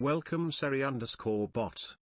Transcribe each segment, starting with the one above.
Welcome Seri_bot.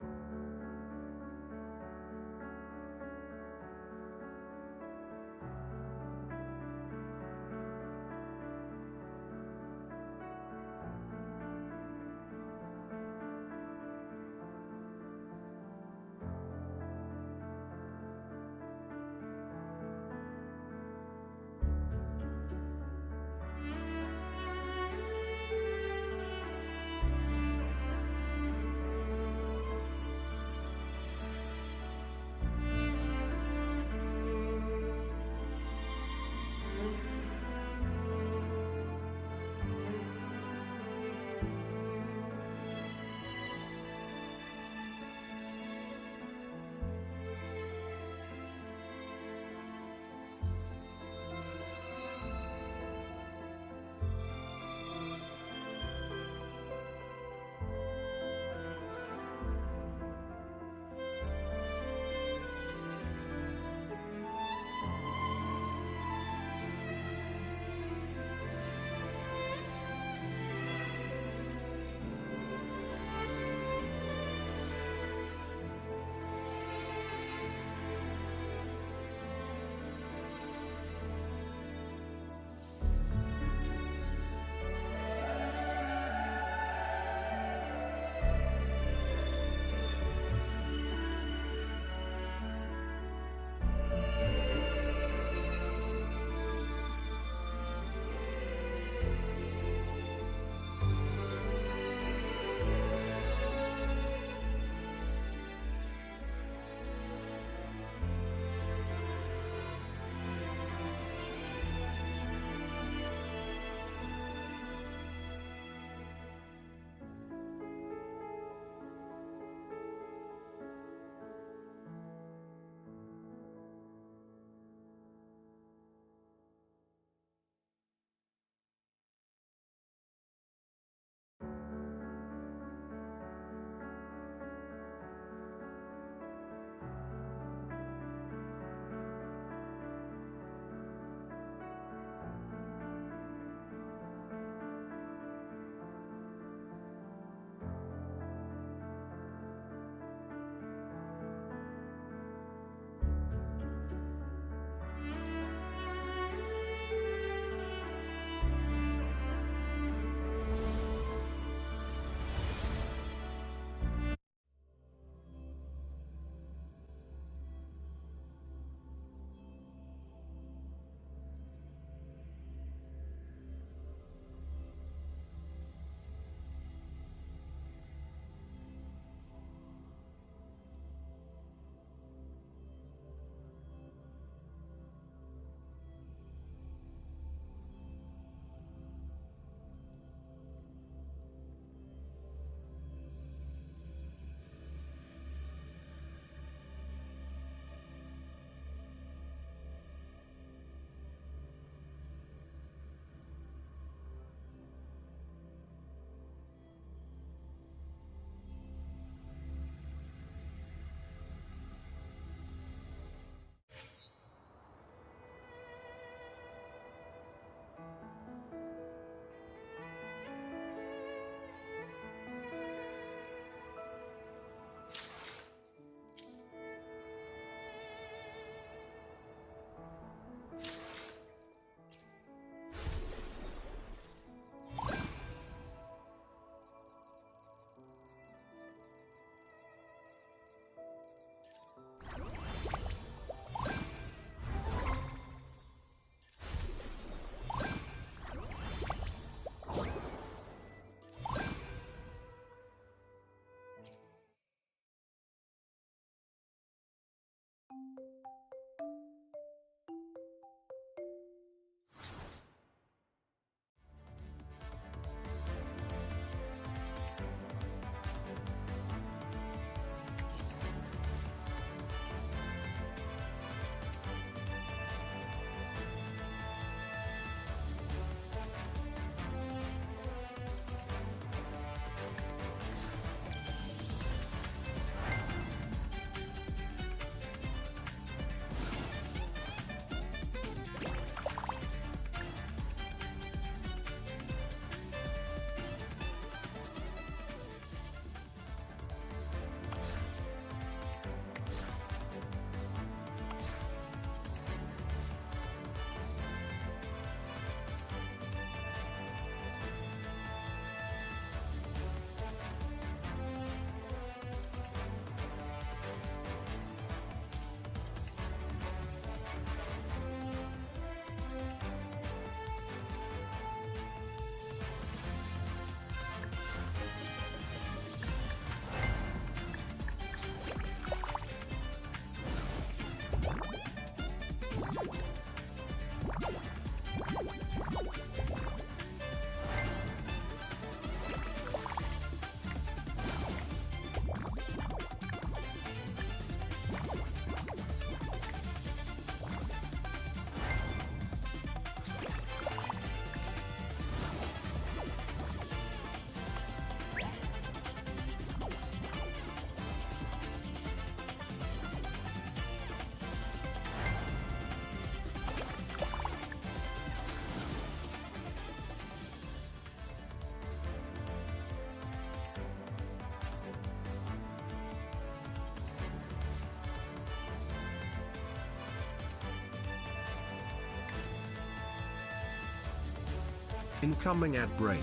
Incoming ad break.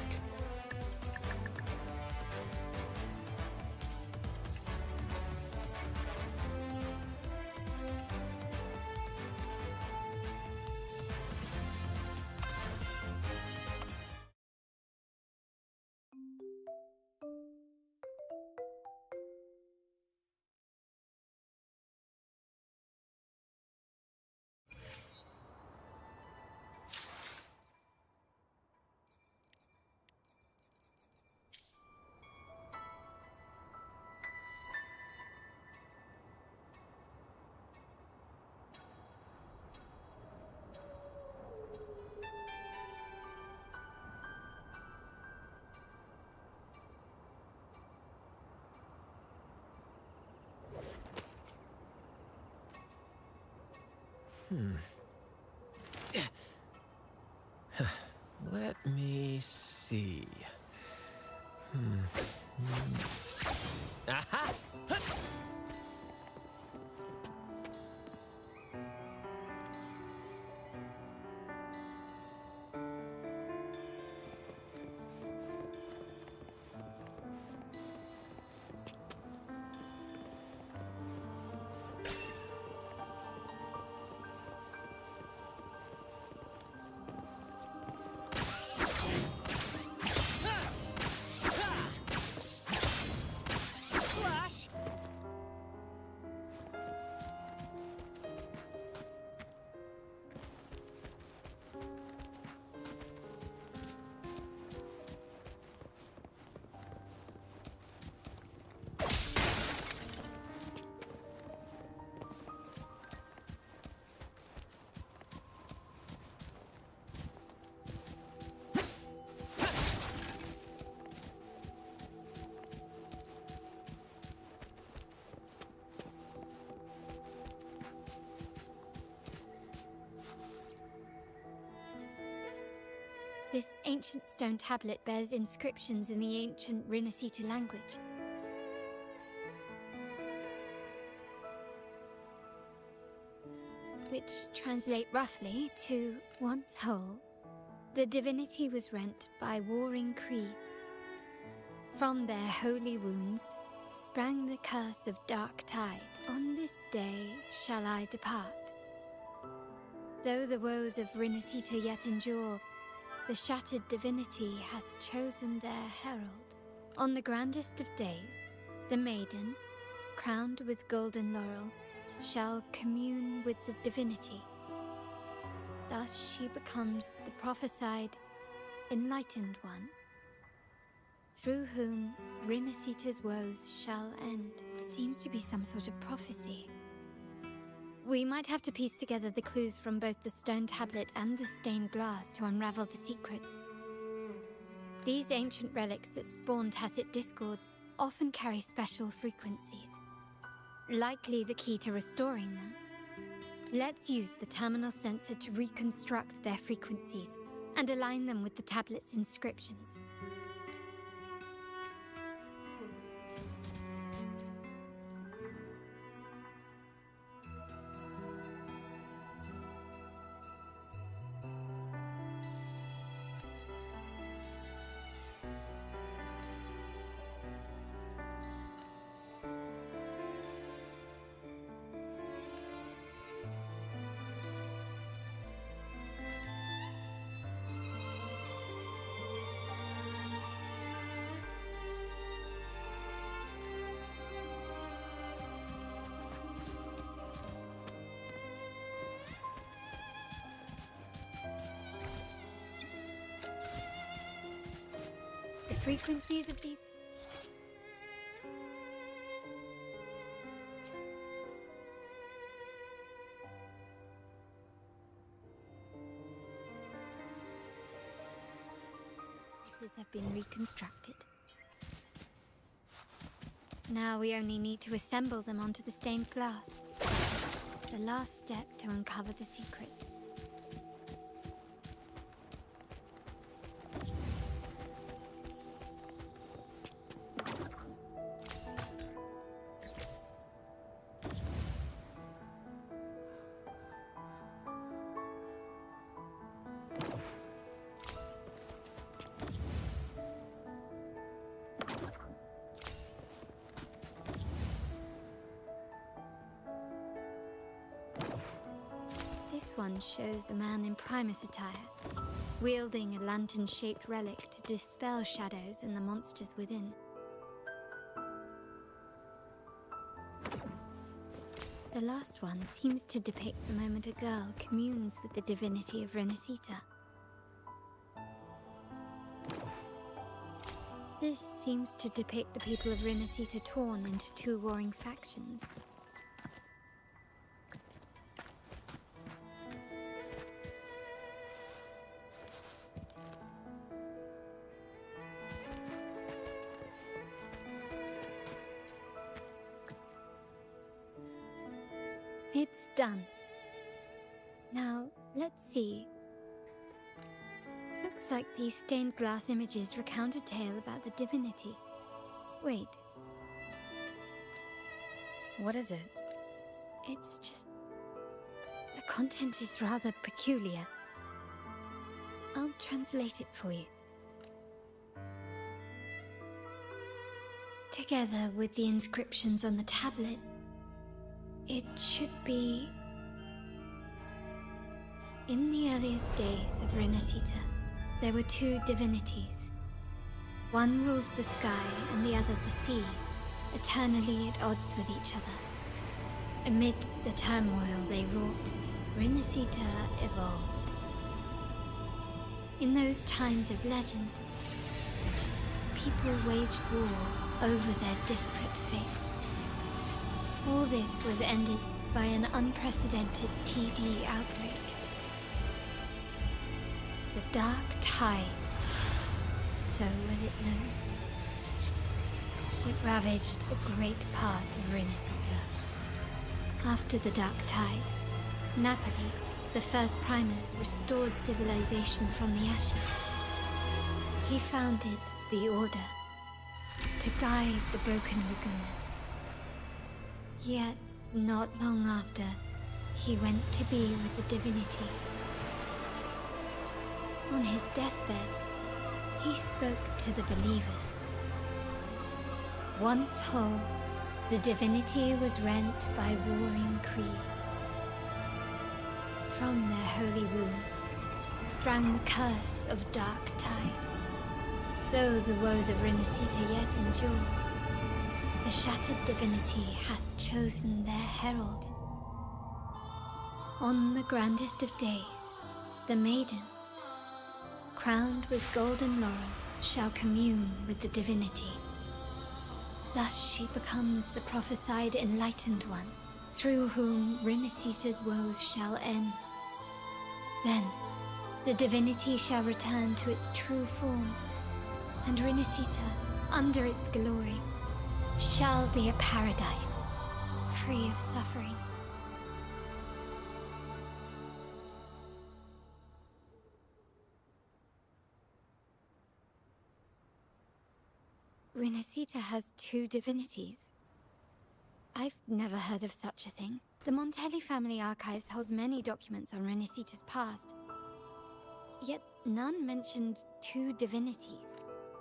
Let me see. Aha! Flash! This ancient stone tablet bears inscriptions in the ancient Rinascita language. Which translate roughly to, once whole, the divinity was rent by warring creeds. From their holy wounds sprang the curse of dark tide. On this day shall I depart. Though the woes of Rinascita yet endure, the shattered divinity hath chosen their herald. On the grandest of days, the maiden, crowned with golden laurel, shall commune with the divinity. Thus she becomes the prophesied, enlightened one, through whom Rinascita's woes shall end. It seems to be some sort of prophecy. We might have to piece together the clues from both the stone tablet and the stained glass to unravel the secrets. These ancient relics that spawn tacit discords often carry special frequencies, likely the key to restoring them. Let's use the terminal sensor to reconstruct their frequencies and align them with the tablet's inscriptions. The frequencies of these... have been reconstructed. Now we only need to assemble them onto the stained glass. The last step to uncover the secrets. one shows a man in Primus attire, wielding a lantern-shaped relic to dispel shadows and the monsters within. The last one seems to depict the moment a girl communes with the divinity of Renacita. This seems to depict the people of Renacita torn into two warring factions. It's done. Now, let's see. Looks like these stained glass images recount a tale about the divinity. Wait. What is it? It's just... the content is rather peculiar. I'll translate it for you. Together with the inscriptions on the tablet, it should be... In the earliest days of Renacita, there were two divinities. One rules the sky and the other the seas, eternally at odds with each other. Amidst the turmoil they wrought, Renacita evolved. In those times of legend, people waged war over their disparate fates. All this was ended by an unprecedented TD outbreak. The Dark Tide, so was it known. It ravaged a great part of Renacita. After the Dark Tide, Napoli, the first Primus, restored civilization from the ashes. He founded the Order to guide the broken Laguna. Yet, not long after, he went to be with the divinity. On his deathbed, he spoke to the believers. Once whole, the divinity was rent by warring creeds. From their holy wounds sprang the curse of Dark Tide. Though the woes of Renacita yet endure, the shattered divinity hath chosen their herald. On the grandest of days, the maiden, crowned with golden laurel, shall commune with the divinity. Thus she becomes the prophesied enlightened one, through whom Renacita's woes shall end. Then, the divinity shall return to its true form, and Renacita, under its glory, shall be a paradise, free of suffering. Renacita has two divinities. I've never heard of such a thing. The Montelli family archives hold many documents on Renacita's past, yet none mentioned two divinities.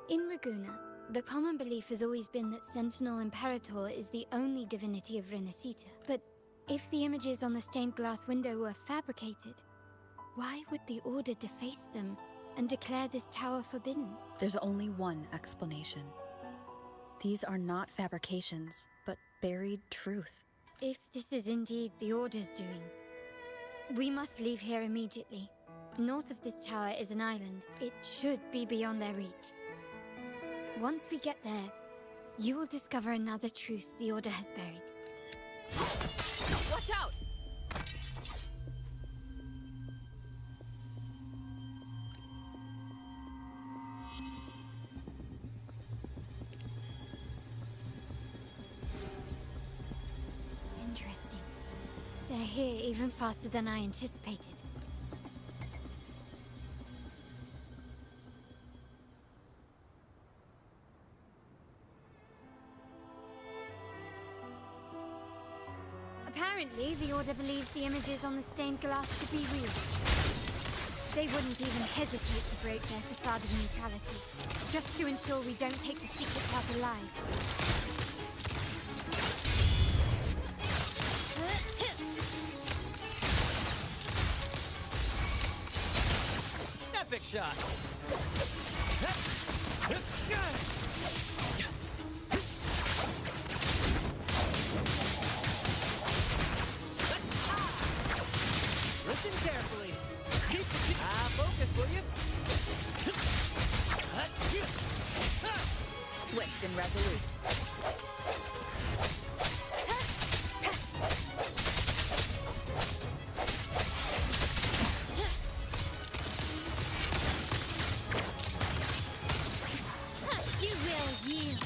In Ragusa, the common belief has always been that Sentinel Imperator is the only divinity of Renacita. But if the images on the stained glass window were fabricated, why would the Order deface them and declare this tower forbidden? There's only one explanation. These are not fabrications, but buried truth. If this is indeed the Order's doing, we must leave here immediately. North of this tower is an island. It should be beyond their reach. Once we get there, you will discover another truth the Order has buried. Watch out! Interesting. They're here even faster than I anticipated. Apparently, the Order believes the images on the stained glass to be real. They wouldn't even hesitate to break their facade of neutrality, just to ensure we don't take the secret part alive. epic shot! Listen carefully. Focus, will you? Swift and resolute. You will yield.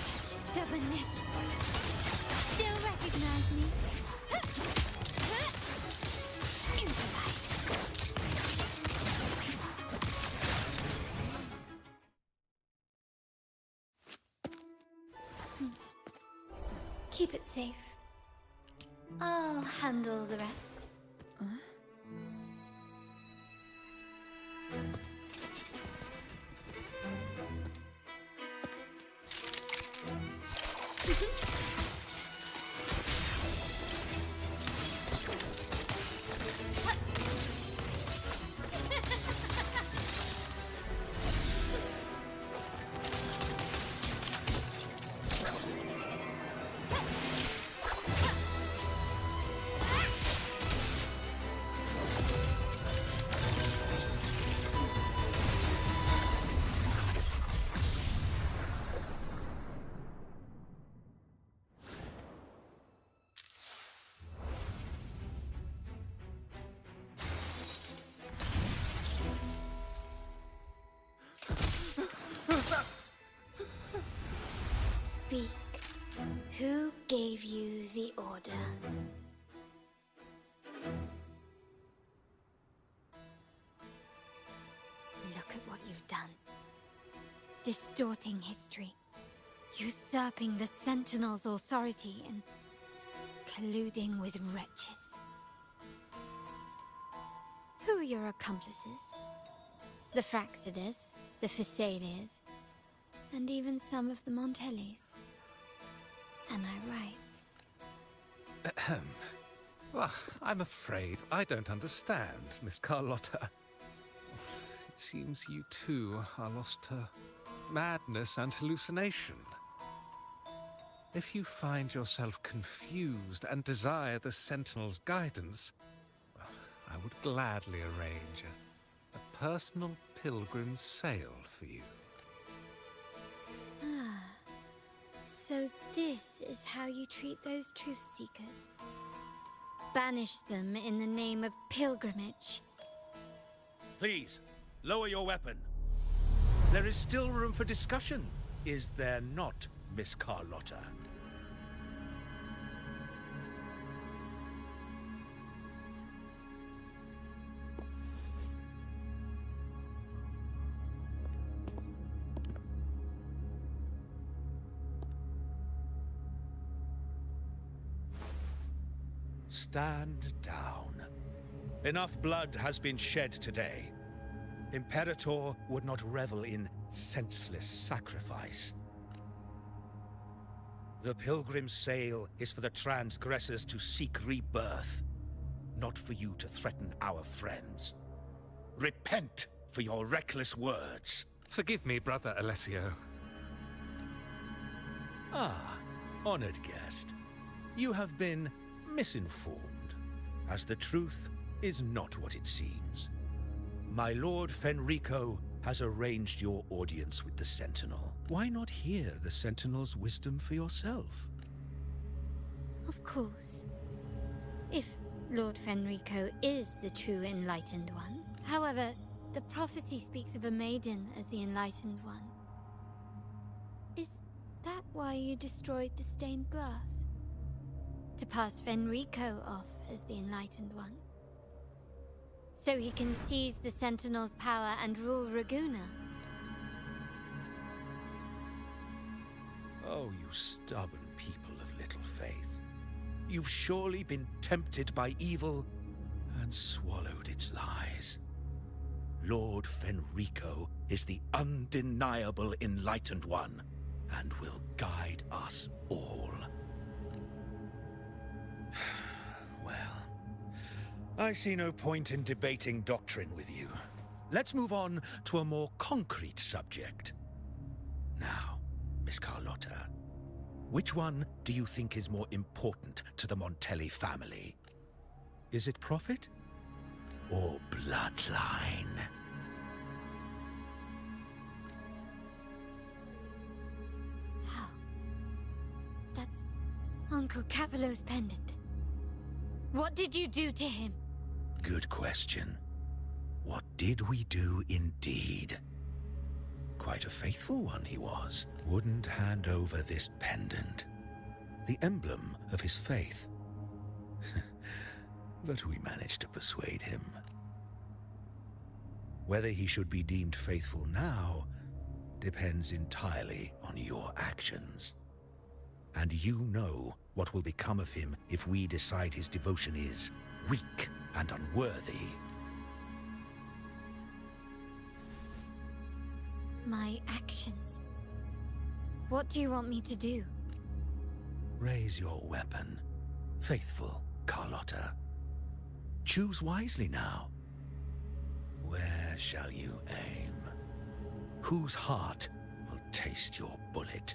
Such stubbornness. Still recognize me? Improvise. Keep it safe. I'll handle the rest. Speak. Who gave you the order? Look at what you've done. Distorting history. Usurping the Sentinel's authority and colluding with wretches. Who are your accomplices? The Fraxidus, the Phisades, and even some of the Montellis. Am I right? Ahem. Well, I'm afraid I don't understand, Miss Carlotta. It seems you too are lost to madness and hallucination. If you find yourself confused and desire the Sentinel's guidance, well, I would gladly arrange a personal pilgrim sail for you. Ah, so this is how you treat those truth seekers. Banish them in the name of pilgrimage. Please, lower your weapon. There is still room for discussion, is there not, Miss Carlotta? Stand down. Enough blood has been shed today. Imperator would not revel in senseless sacrifice. The pilgrim's sail is for the transgressors to seek rebirth, not for you to threaten our friends. Repent for your reckless words. Forgive me, Brother Alessio. Ah, honored guest. You have been misinformed, as the truth is not what it seems. My Lord Fenrico has arranged your audience with the Sentinel. Why not hear the Sentinel's wisdom for yourself? Of course. If Lord Fenrico is the true Enlightened One. However, the prophecy speaks of a maiden as the Enlightened One. Is that why you destroyed the stained glass? To pass Fenrico off as the Enlightened One? So he can seize the Sentinel's power and rule Raguna? Oh, you stubborn people of little faith. You've surely been tempted by evil and swallowed its lies. Lord Fenrico is the undeniable Enlightened One and will guide us all. I see no point in debating doctrine with you. Let's move on to a more concrete subject. Now, Miss Carlotta, which one do you think is more important to the Montelli family? Is it profit or bloodline? How? That's Uncle Capello's pendant. What did you do to him? Good question. What did we do indeed? Quite a faithful one he was. Wouldn't hand over this pendant, the emblem of his faith. But we managed to persuade him. Whether he should be deemed faithful now depends entirely on your actions. And you know what will become of him if we decide his devotion is weak and unworthy. My actions. What do you want me to do? Raise your weapon, faithful Carlotta. Choose wisely now. Where shall you aim? Whose heart will taste your bullet?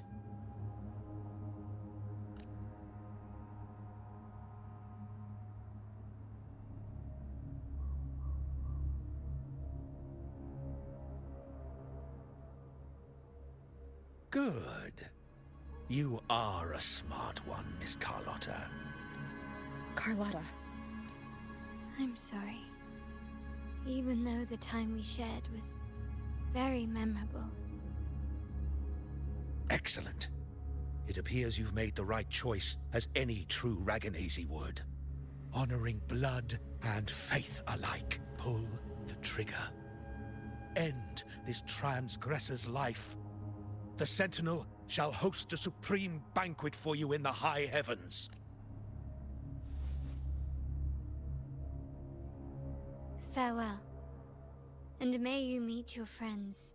Good. You are a smart one, Miss Carlotta. Carlotta. I'm sorry. Even though the time we shared was very memorable. Excellent. It appears you've made the right choice, as any true Raganazi would. Honoring blood and faith alike. Pull the trigger. End this transgressor's life. The Sentinel shall host a supreme banquet for you in the high heavens. Farewell. And may you meet your friends,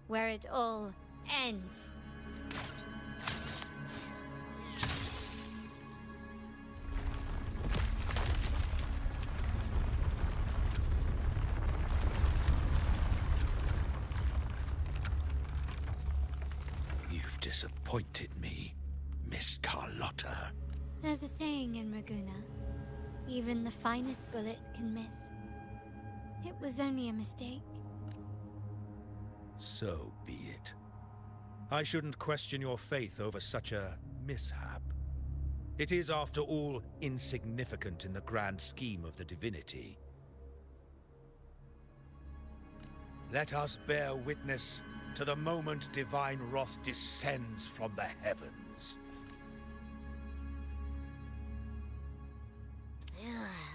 where it all ends. You've disappointed me, Miss Carlotta. There's a saying in Raguna, even the finest bullet can miss. It was only a mistake. So be it. I shouldn't question your faith over such a mishap. It is, after all, insignificant in the grand scheme of the divinity. Let us bear witness to the moment divine wrath descends from the heavens.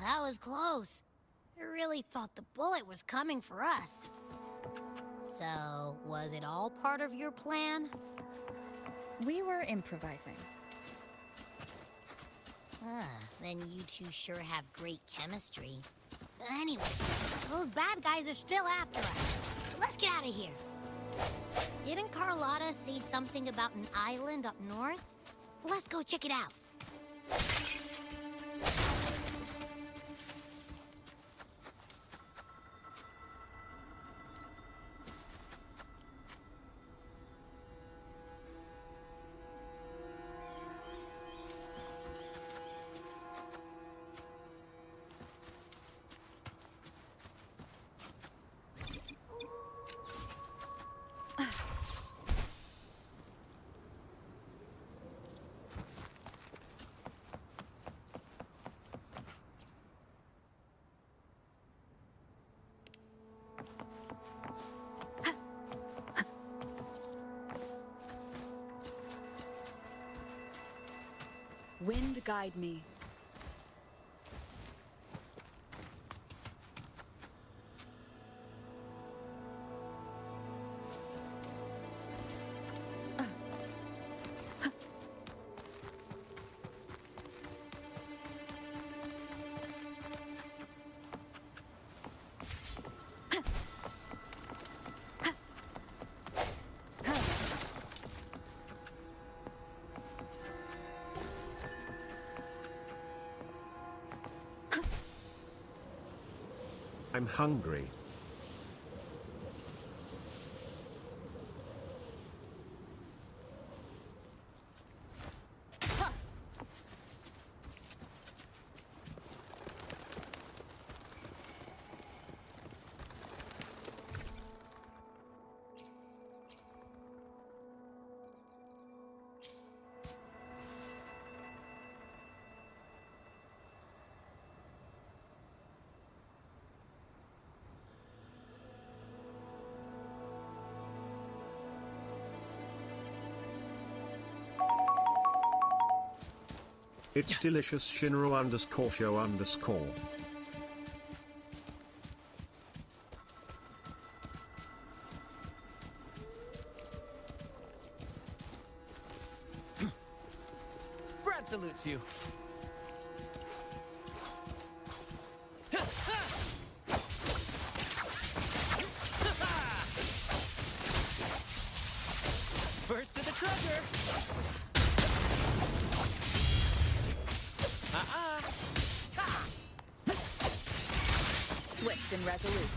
That was close. I really thought the bullet was coming for us. So, was it all part of your plan? We were improvising. Then you two sure have great chemistry. But anyway, those bad guys are still after us. So let's get out of here. Didn't Carlotta say something about an island up north? Let's go check it out. Wind guide me. I'm hungry. It's delicious Shinro_show_. Brad salutes you. First to the treasure. Swift and resolute.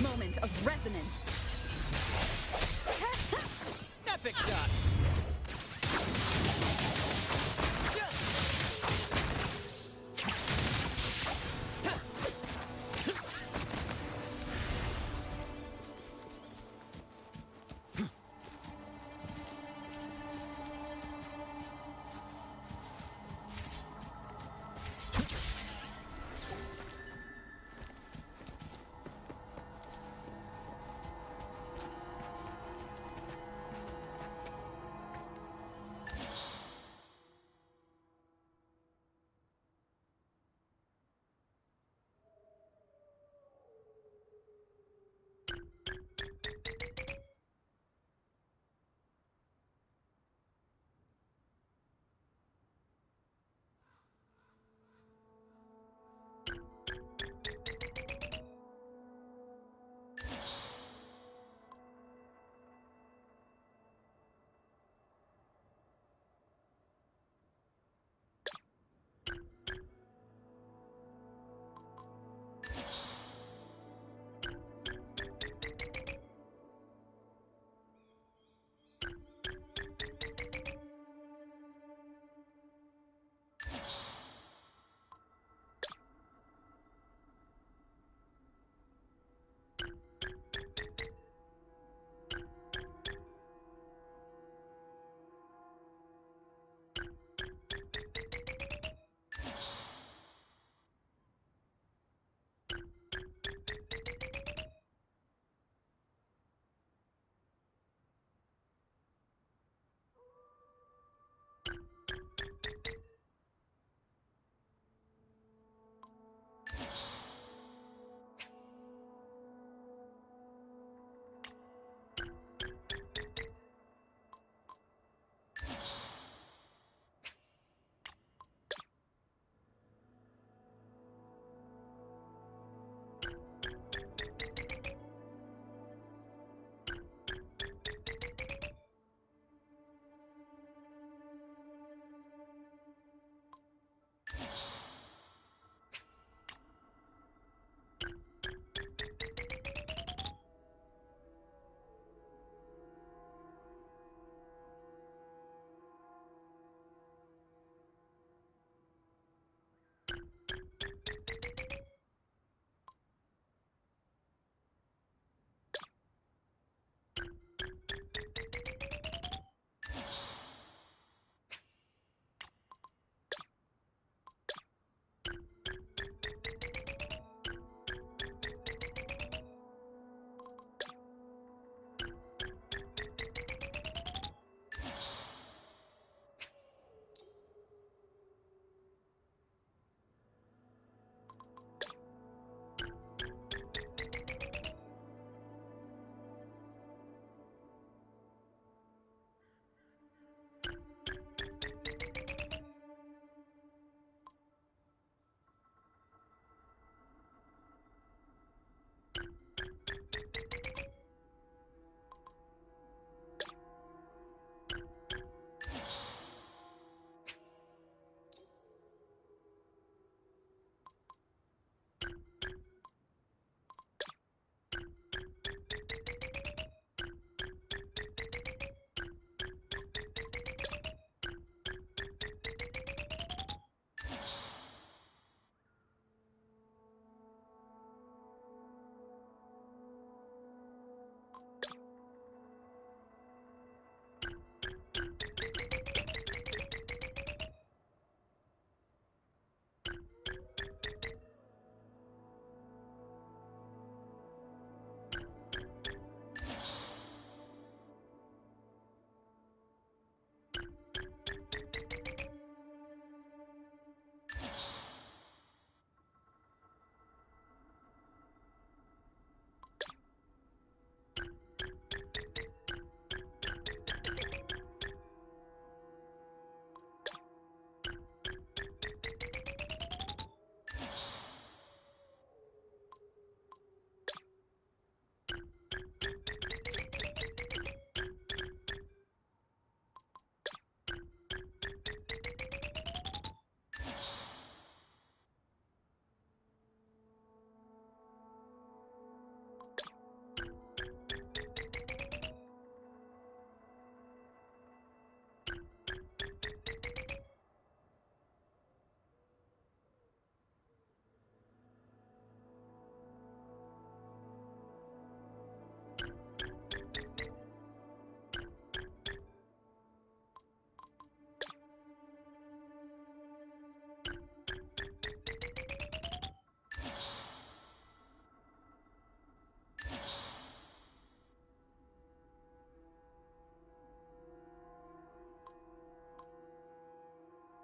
Moment of resonance. Epic shot.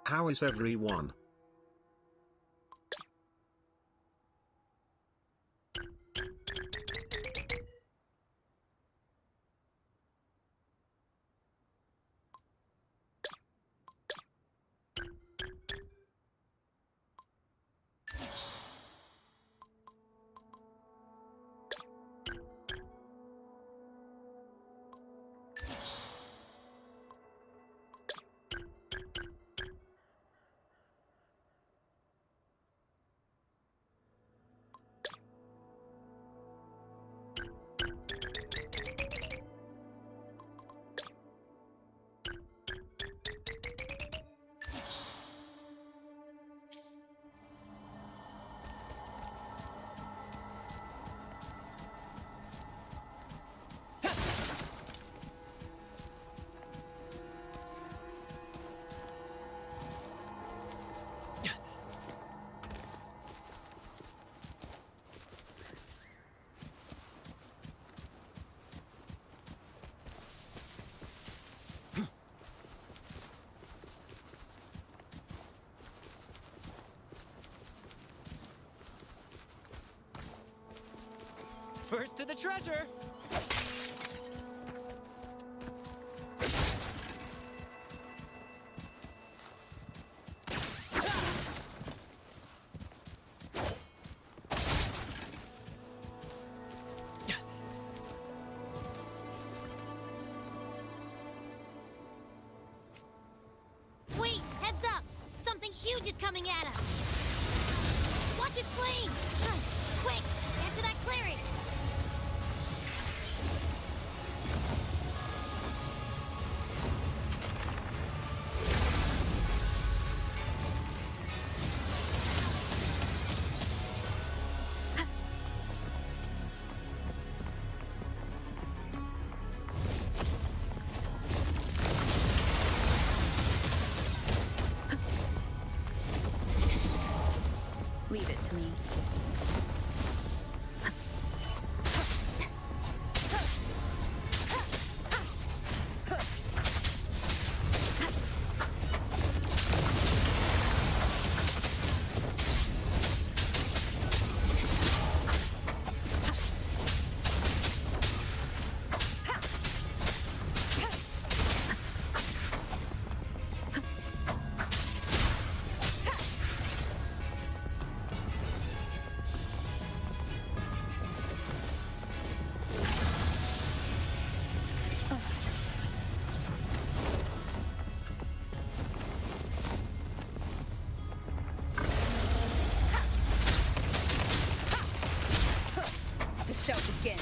How is everyone? First to the treasure! Wait, heads up! Something huge is coming at us! Watch its flame! Quick, get to that clearing! Leave it to me. The show begins.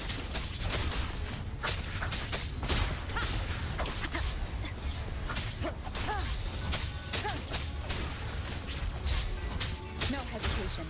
No hesitation.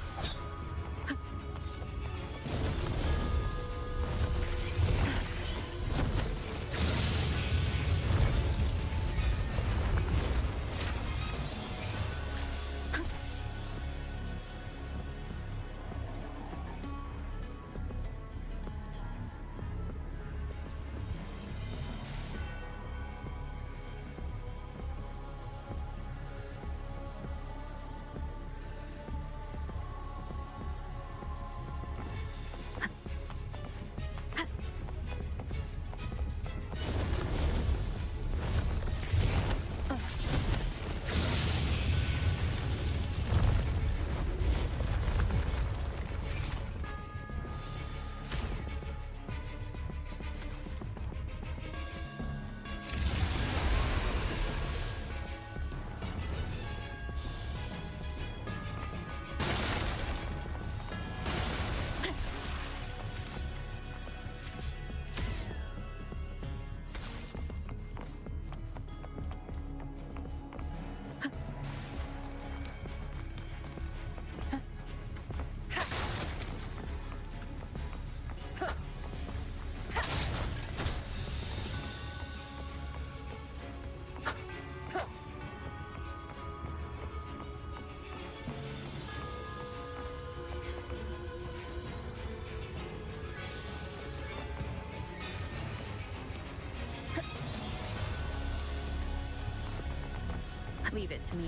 Leave it to me.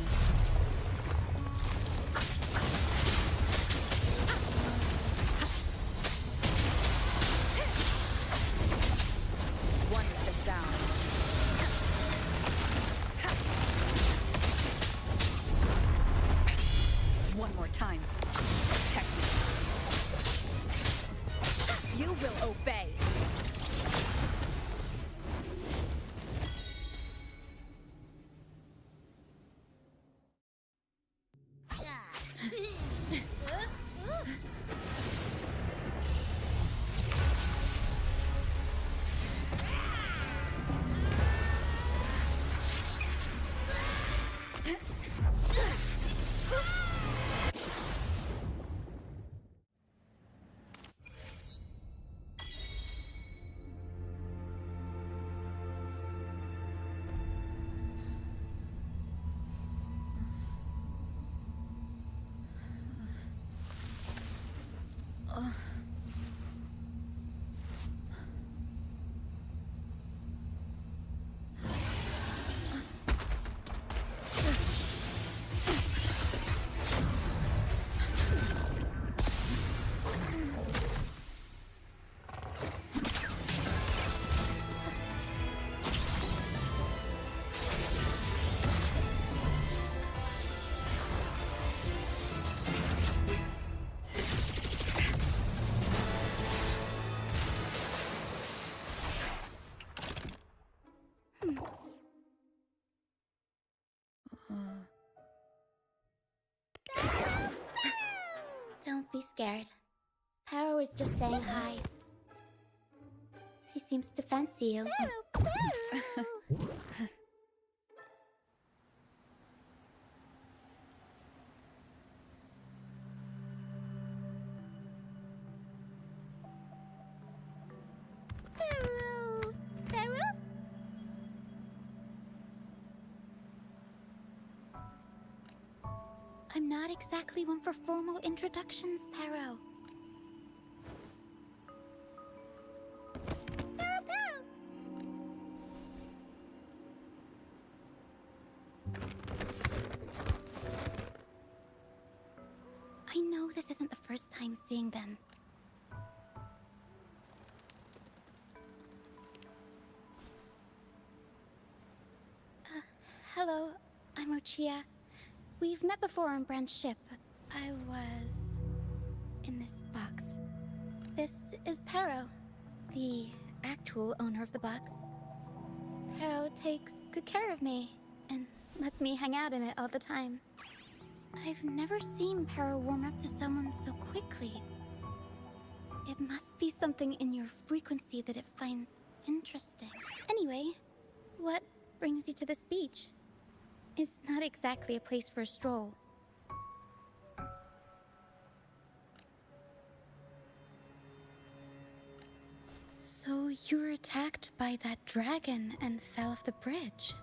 One with the sound. One more time. Protect me. You will obey. Don't be scared. Paro is just saying hi. She seems to fancy you. I'm not exactly one for formal introductions, Paro. Paro! I know this isn't the first time seeing them. Hello, I'm Ochia. We've met before on Brand's ship. I was in this box. This is Paro, the actual owner of the box. Paro takes good care of me and lets me hang out in it all the time. I've never seen Paro warm up to someone so quickly. It must be something in your frequency that it finds interesting. Anyway, what brings you to this beach? It's not exactly a place for a stroll. So you were attacked by that dragon and fell off the bridge.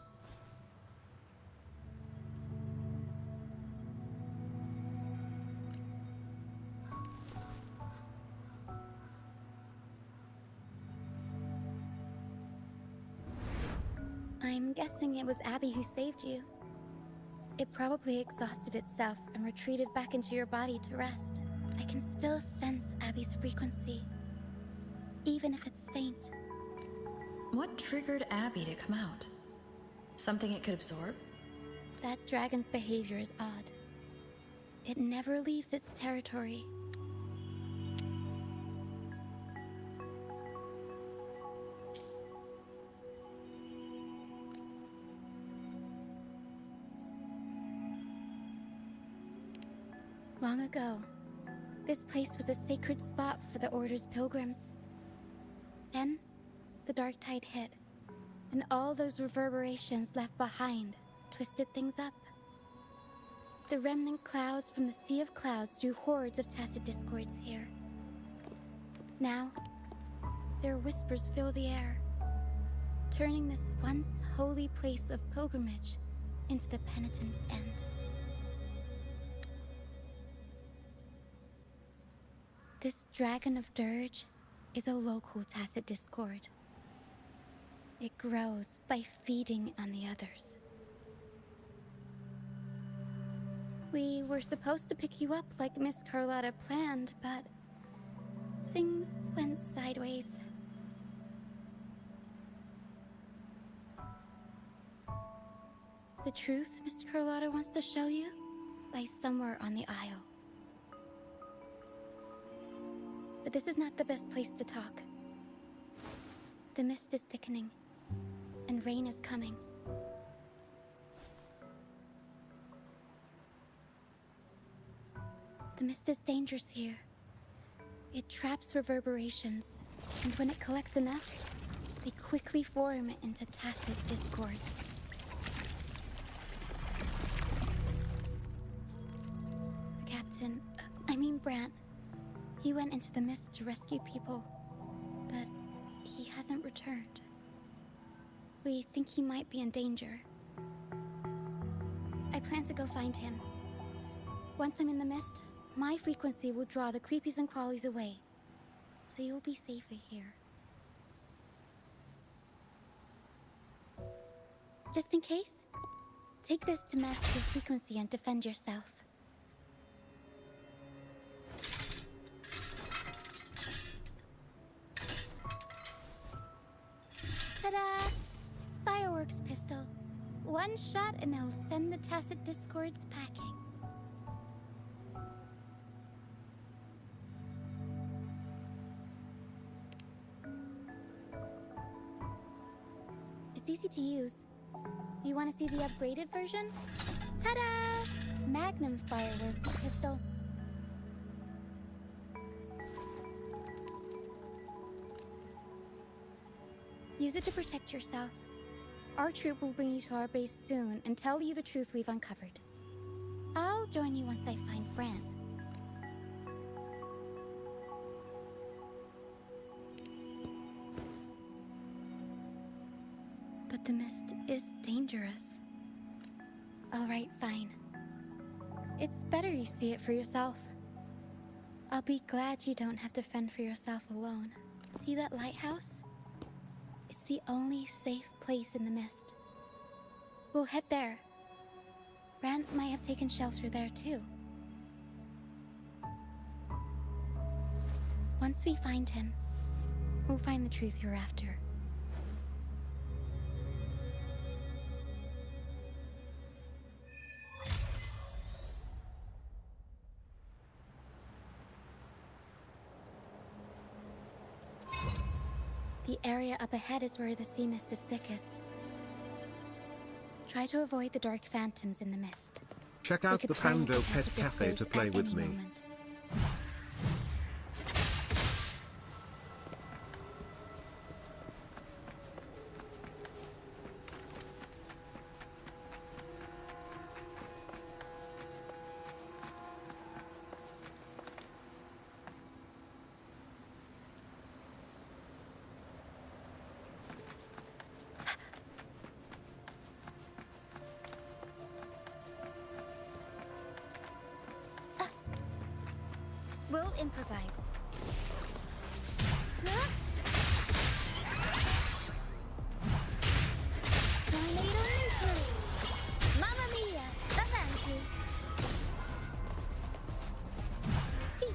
I'm guessing it was Abby who saved you. It probably exhausted itself and retreated back into your body to rest. I can still sense Abby's frequency, even if it's faint. What triggered Abby to come out? Something it could absorb? That dragon's behavior is odd. It never leaves its territory. Long ago, this place was a sacred spot for the Order's pilgrims. Then, the dark tide hit, and all those reverberations left behind twisted things up. The remnant clouds from the Sea of Clouds drew hordes of tacit discords here. Now, their whispers fill the air, turning this once holy place of pilgrimage into the penitent's end. This Dragon of Dirge is a local tacit discord. It grows by feeding on the others. We were supposed to pick you up like Miss Carlotta planned, but things went sideways. The truth Miss Carlotta wants to show you lies somewhere on the aisle. But this is not the best place to talk. The mist is thickening, and rain is coming. The mist is dangerous here. It traps reverberations, and when it collects enough, they quickly form into tacit discords. Brant. He went into the mist to rescue people, but he hasn't returned. We think he might be in danger. I plan to go find him. Once I'm in the mist, my frequency will draw the creepies and crawlies away, so you'll be safer here. Just in case, take this to mask your frequency and defend yourself. Ta-da! Fireworks pistol. One shot and it'll send the tacit discords packing. It's easy to use. You want to see the upgraded version? Ta-da! Magnum fireworks pistol. Use it to protect yourself. Our troop will bring you to our base soon and tell you the truth we've uncovered. I'll join you once I find Brant. But the mist is dangerous. All right, fine. It's better you see it for yourself. I'll be glad you don't have to fend for yourself alone. See that lighthouse? It's the only safe place in the mist. We'll head there. Brant might have taken shelter there too. Once we find him, we'll find the truth you're after. The area up ahead is where the sea mist is thickest. Try to avoid the dark phantoms in the mist. Check They out could the turn into Pando Pet tacit Cafe to discords play at with any me. moment. We'll improvise. Huh? Tornado nuclear! Mamma mia! Avanti! Hee.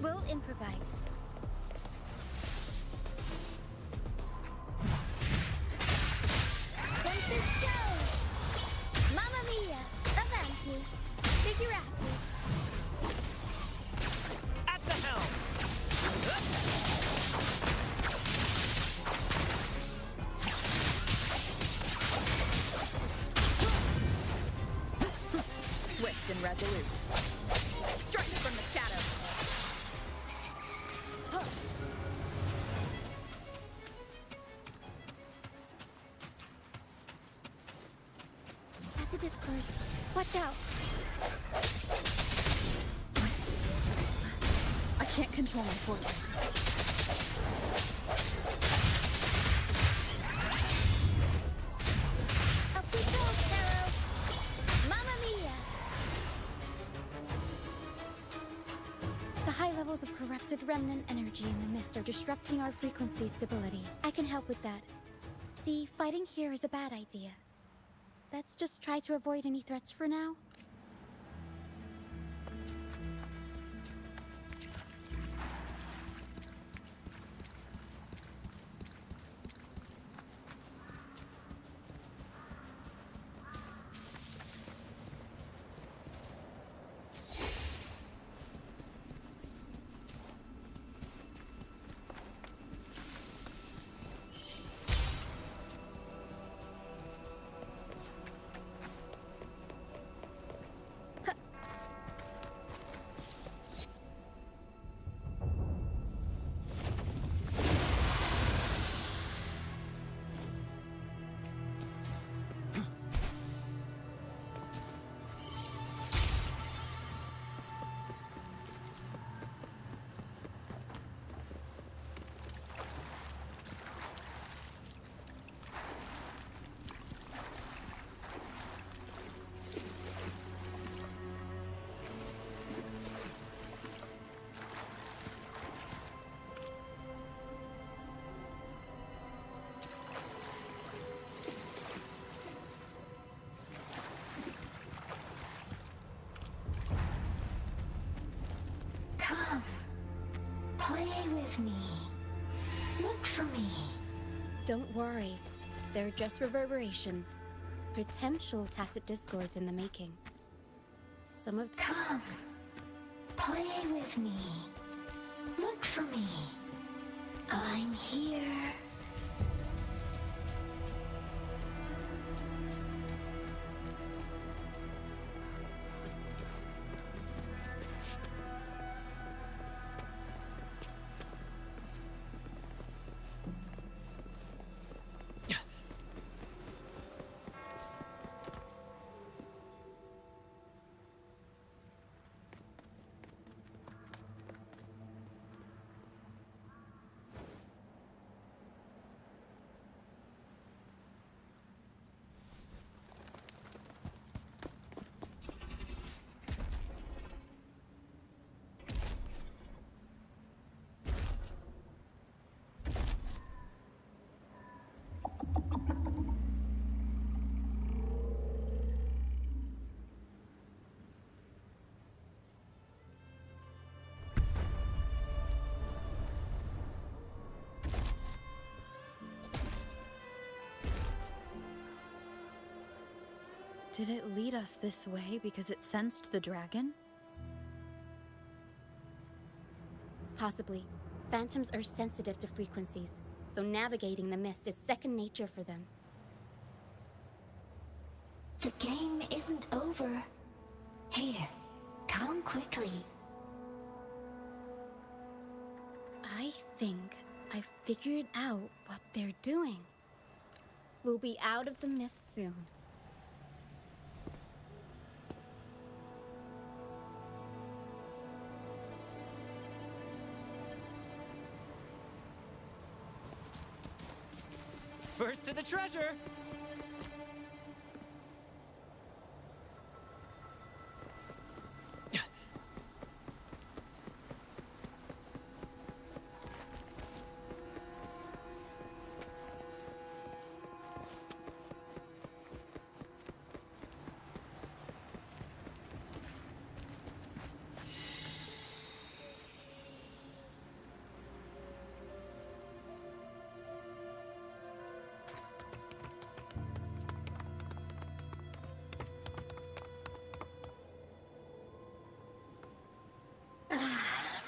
We'll improvise. Tempest Salute. Strike from the shadows. Huh. Tacit discords. Watch out. I can't control my fortune. Up we go, Pharaoh! Mamma mia! The high levels of corrupted remnant energy in the mist are disrupting our frequency stability. I can help with that. See, fighting here is a bad idea. Let's just try to avoid any threats for now. Come, play with me. Look for me. Don't worry. They're just reverberations. Potential tacit discords in the making. Some of Come, play with me. Look for me. I'm here. Did it lead us this way because it sensed the dragon? Possibly. Phantoms are sensitive to frequencies, so navigating the mist is second nature for them. The game isn't over. Here, come quickly. I think I figured out what they're doing. We'll be out of the mist soon. First to the treasure.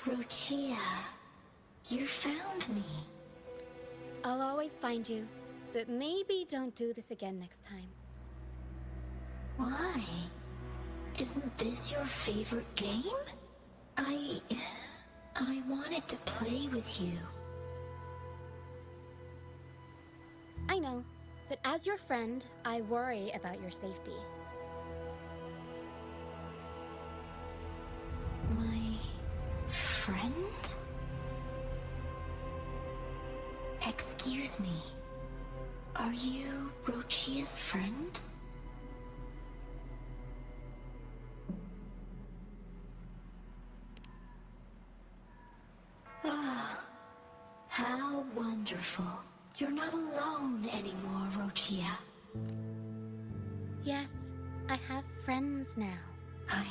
Rochia, you found me. I'll always find you, but maybe don't do this again next time. Why? Isn't this your favorite game? I wanted to play with you. I know, but as your friend, I worry about your safety. My friend? Excuse me. Are you Rochia's friend? Ah, how wonderful. You're not alone anymore, Rochia. Yes, I have friends now. I'm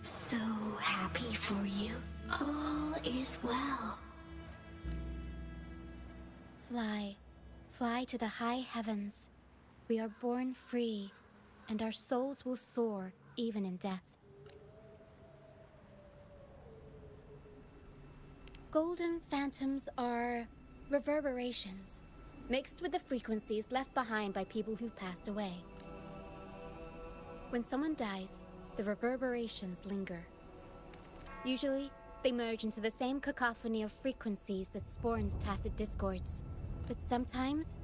so happy for you. All is well. Fly. Fly to the high heavens. We are born free, and our souls will soar even in death. Golden phantoms are reverberations, mixed with the frequencies left behind by people who've passed away. When someone dies, the reverberations linger. Usually, they merge into the same cacophony of frequencies that spawns tacit discords. But sometimes,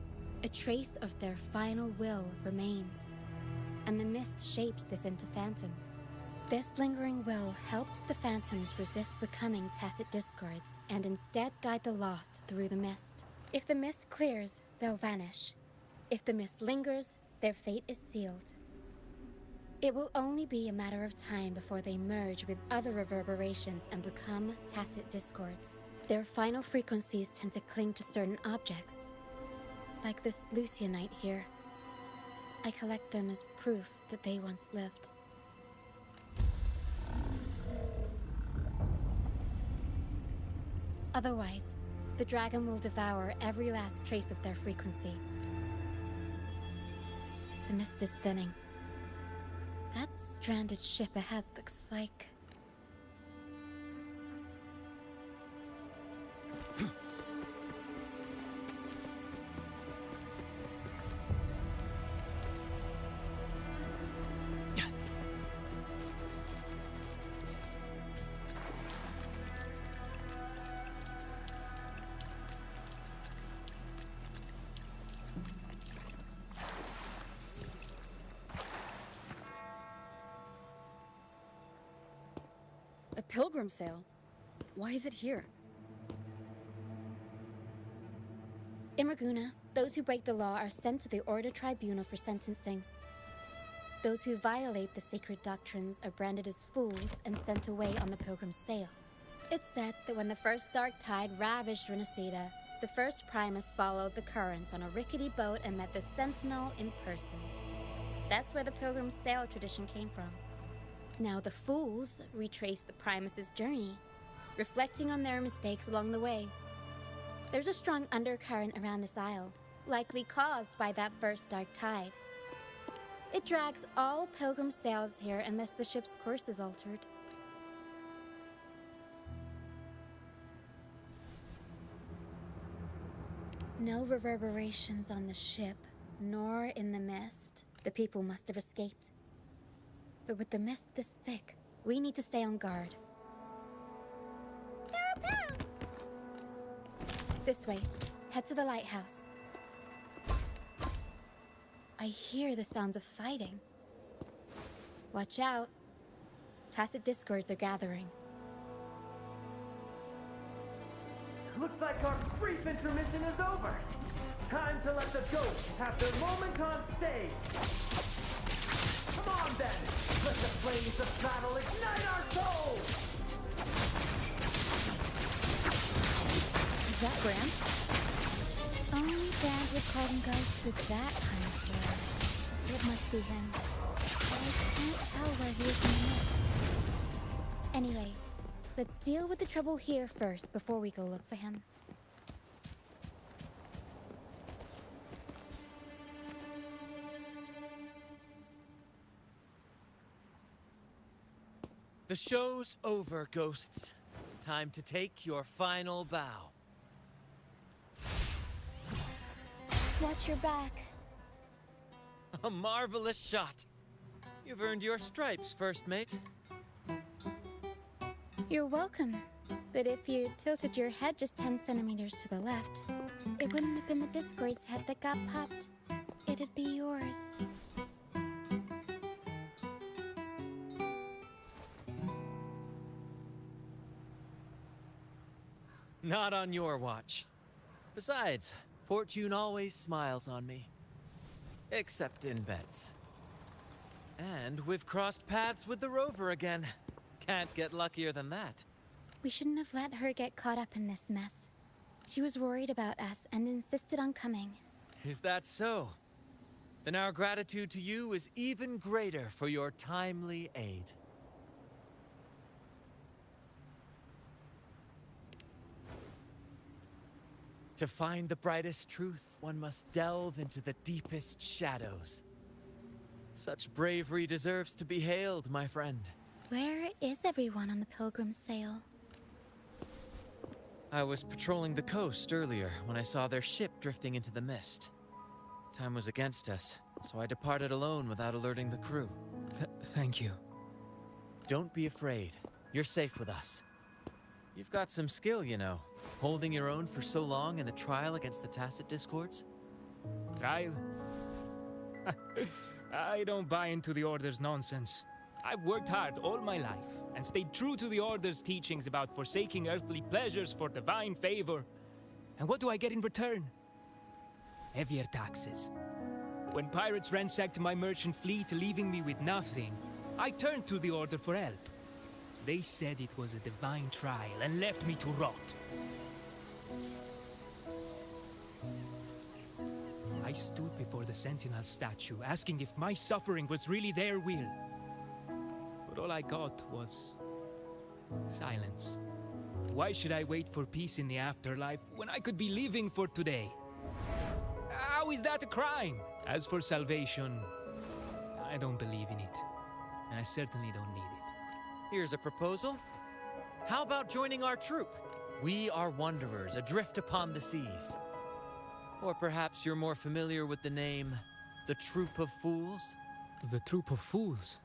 a trace of their final will remains, and the mist shapes this into phantoms. This lingering will helps the phantoms resist becoming tacit discords and instead guide the lost through the mist. If the mist clears, they'll vanish. If the mist lingers, their fate is sealed. It will only be a matter of time before they merge with other reverberations and become tacit discords. Their final frequencies tend to cling to certain objects, like this Lucianite here. I collect them as proof that they once lived. Otherwise, the dragon will devour every last trace of their frequency. The mist is thinning. That stranded ship ahead looks like... A pilgrim sale? Why is it here? In Raguna, those who break the law are sent to the Order Tribunal for sentencing. Those who violate the sacred doctrines are branded as fools and sent away on the pilgrim's sale. It's said that when the first dark tide ravaged Renacida, the first Primus followed the currents on a rickety boat and met the Sentinel in person. That's where the pilgrim's sale tradition came from. Now the fools retrace the Primus's journey, reflecting on their mistakes along the way. There's a strong undercurrent around this isle, likely caused by that first dark tide. It drags all pilgrim sails here unless the ship's course is altered. No reverberations on the ship, nor in the mist. The people must have escaped. But with the mist this thick, we need to stay on guard. This way. Head to the lighthouse. I hear the sounds of fighting. Watch out. Tacit discords are gathering. Looks like our brief intermission is over. Time to let the ghosts have their moment on stage. Come on then! Let the flames of battle ignite our souls! Is that Grant? Only Grant would call them ghosts with that kind of flair. It must be him. But I can't tell where he is in the mist. Anyway, let's deal with the trouble here first before we go look for him. The show's over, ghosts. Time to take your final bow. Watch your back. A marvelous shot. You've earned your stripes, first mate. You're welcome. But if you tilted your head just 10 centimeters to the left, it wouldn't have been the Discord's head that got popped. It'd be yours. Not on your watch. Besides, fortune always smiles on me. Except in bets. And we've crossed paths with the rover again. Can't get luckier than that. We shouldn't have let her get caught up in this mess. She was worried about us and insisted on coming. Is that so? Then our gratitude to you is even greater for your timely aid. To find the brightest truth, one must delve into the deepest shadows. Such bravery deserves to be hailed, my friend. Where is everyone on the Pilgrim's Sail? I was patrolling the coast earlier when I saw their ship drifting into the mist. Time was against us, so I departed alone without alerting the crew. Thank you. Don't be afraid. You're safe with us. You've got some skill, you know. Holding your own for so long in the trial against the Tacit Discords. Trial? I don't buy into the Order's nonsense. I've worked hard all my life and stayed true to the Order's teachings about forsaking earthly pleasures for divine favor. And what do I get in return? Heavier taxes. When pirates ransacked my merchant fleet, leaving me with nothing, I turned to the Order for help. They said it was a divine trial and left me to rot. I stood before the Sentinel statue, asking if my suffering was really their will. But all I got was silence. Why should I wait for peace in the afterlife when I could be living for today? How is that a crime? As for salvation, I don't believe in it. And I certainly don't need it. Here's a proposal. How about joining our troop? We are wanderers adrift upon the seas. Or perhaps you're more familiar with the name, the Troop of Fools? The Troop of Fools?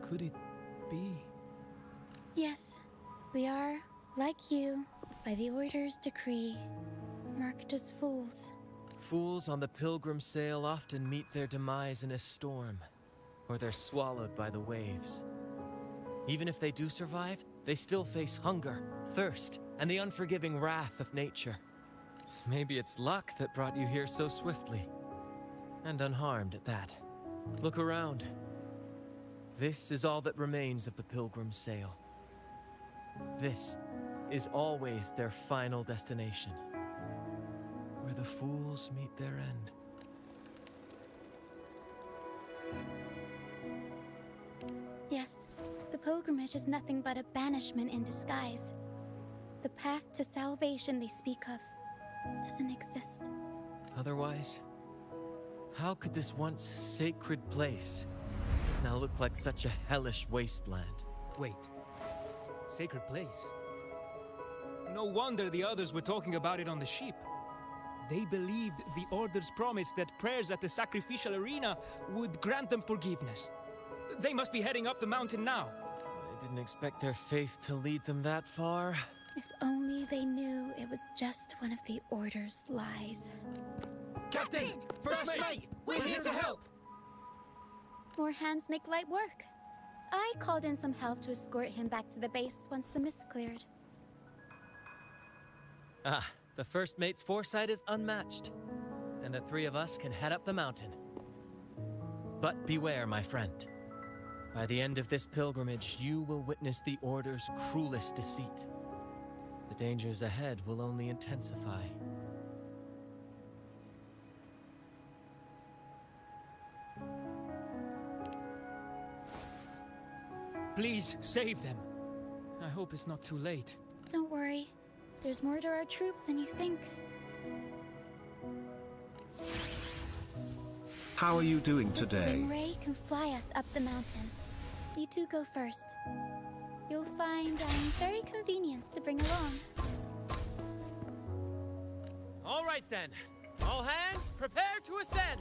Could it be? Yes, we are, like you, by the Order's decree, marked as fools. Fools on the Pilgrim Sail often meet their demise in a storm, or they're swallowed by the waves. Even if they do survive, they still face hunger, thirst, and the unforgiving wrath of nature. Maybe it's luck that brought you here so swiftly. And unharmed at that. Look around. This is all that remains of the Pilgrim's Sail. This is always their final destination. Where the fools meet their end. Yes, the pilgrimage is nothing but a banishment in disguise. The path to salvation they speak of doesn't exist. Otherwise, how could this once sacred place now look like such a hellish wasteland? Wait. Sacred place? No wonder the others were talking about it on the ship. They believed the Order's promise that prayers at the sacrificial arena would grant them forgiveness. They must be heading up the mountain now. I didn't expect their faith to lead them that far. If only they knew it was just one of the Order's lies. Captain! First mate! We're here to help! More hands make light work. I called in some help to escort him back to the base once the mist cleared. Ah, the first mate's foresight is unmatched. And the three of us can head up the mountain. But beware, my friend. By the end of this pilgrimage, you will witness the Order's cruelest deceit. The dangers ahead will only intensify. Please, save them. I hope it's not too late. Don't worry. There's more to our troop than you think. How are you doing today? Ray can fly us up the mountain. You two go first. You'll find I'm very convenient to bring along. All right then. All hands, prepare to ascend!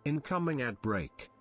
Incoming ad break.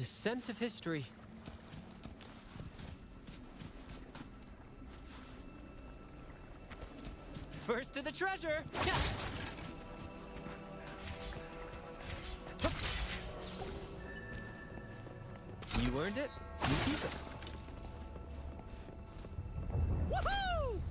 The scent of history. First to the treasure! Yeah. You earned it, you keep it. Woohoo!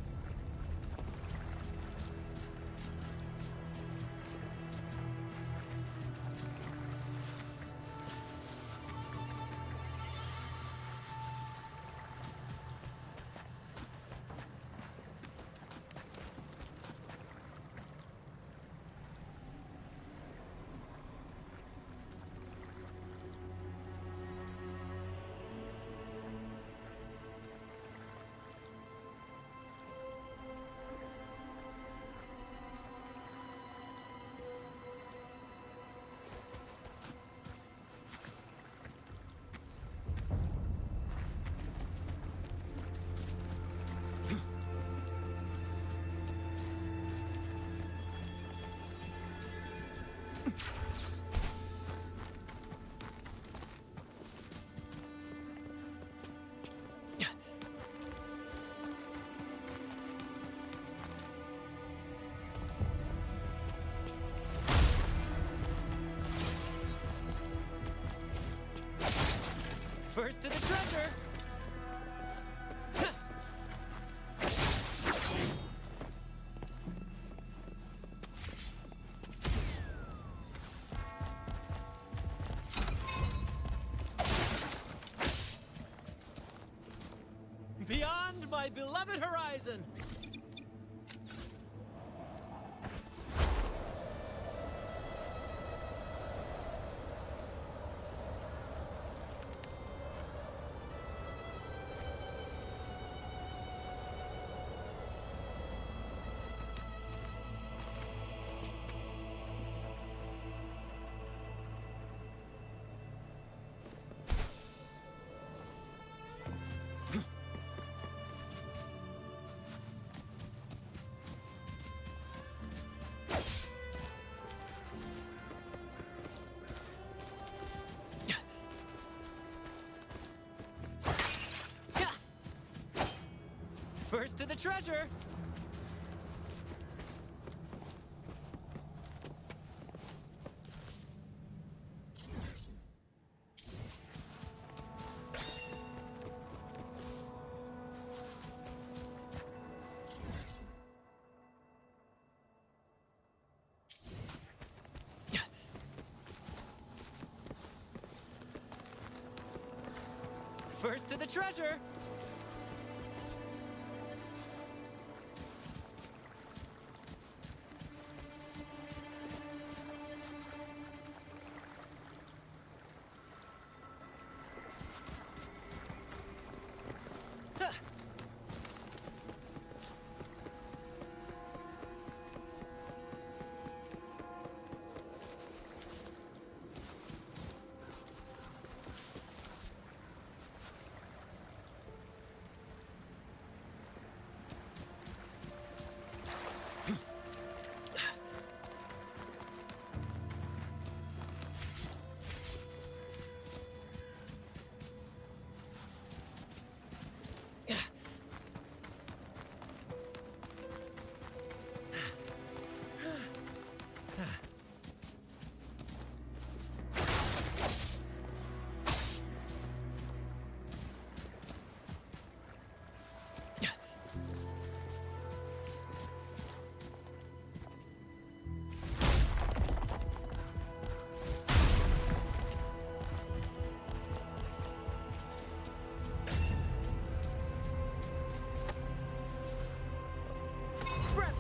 First to the treasure! Beyond my beloved horizon! First to the treasure! First to the treasure!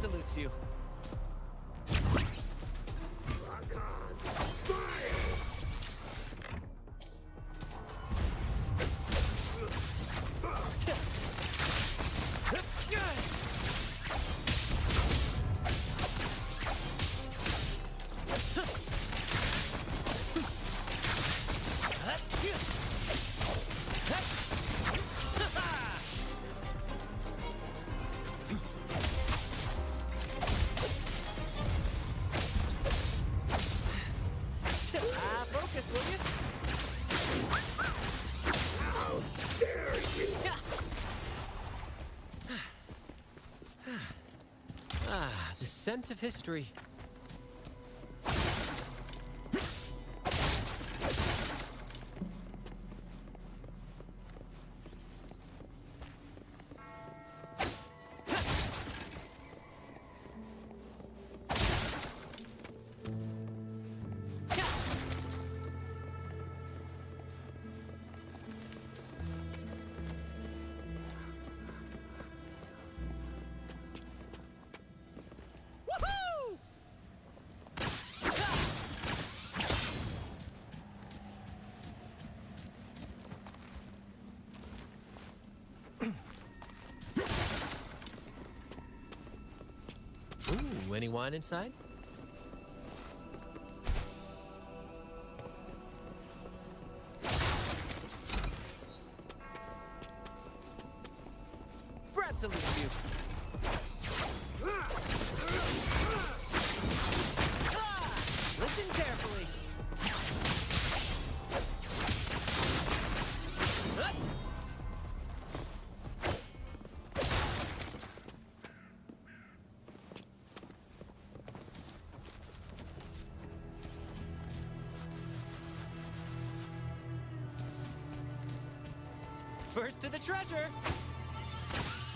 Salutes you. scent of history. Ooh, any wine inside? Brad salutes you. Listen carefully. First to the treasure!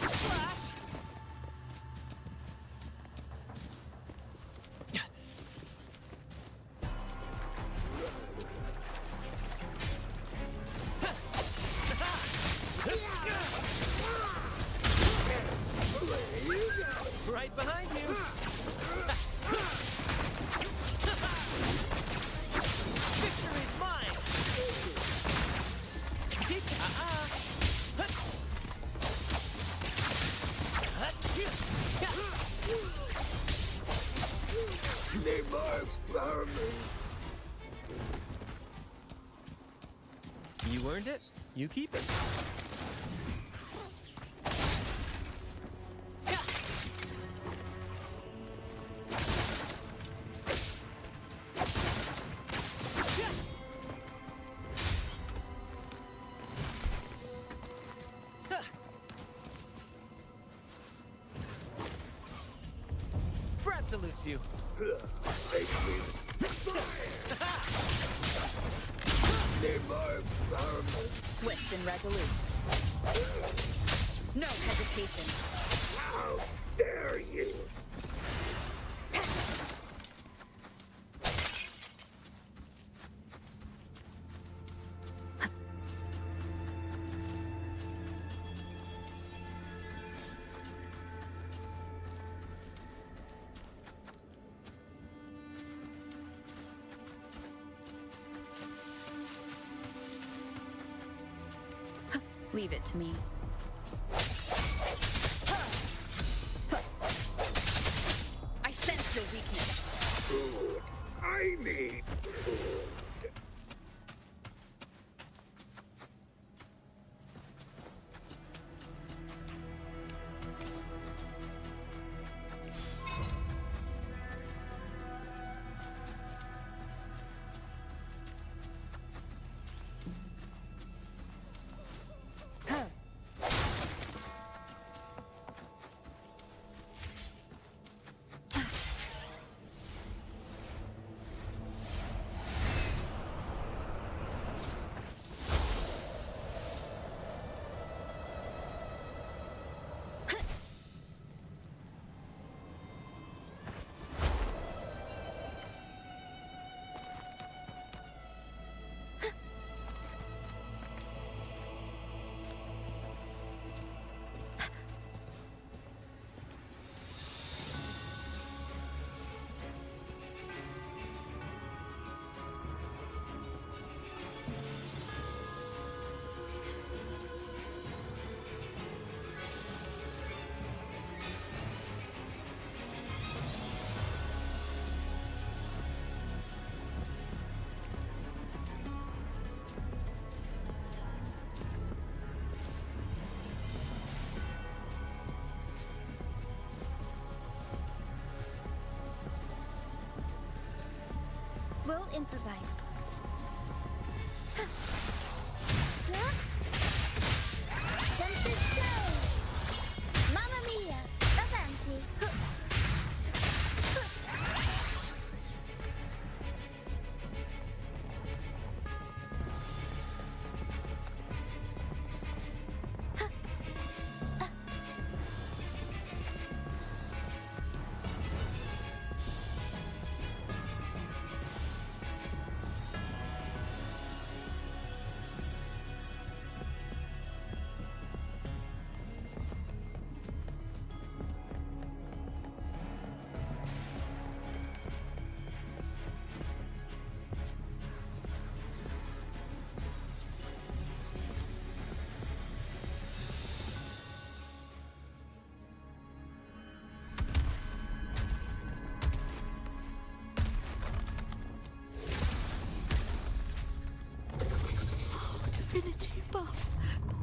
Flash! Right behind you. Victory's mine. You earned it. You keep it. Brad salutes you. Swift and resolute. No hesitation. How dare you! Leave it to me. I sense your weakness. Food. I need food. We'll improvise. Tempest show! Mamma mia! Avanti!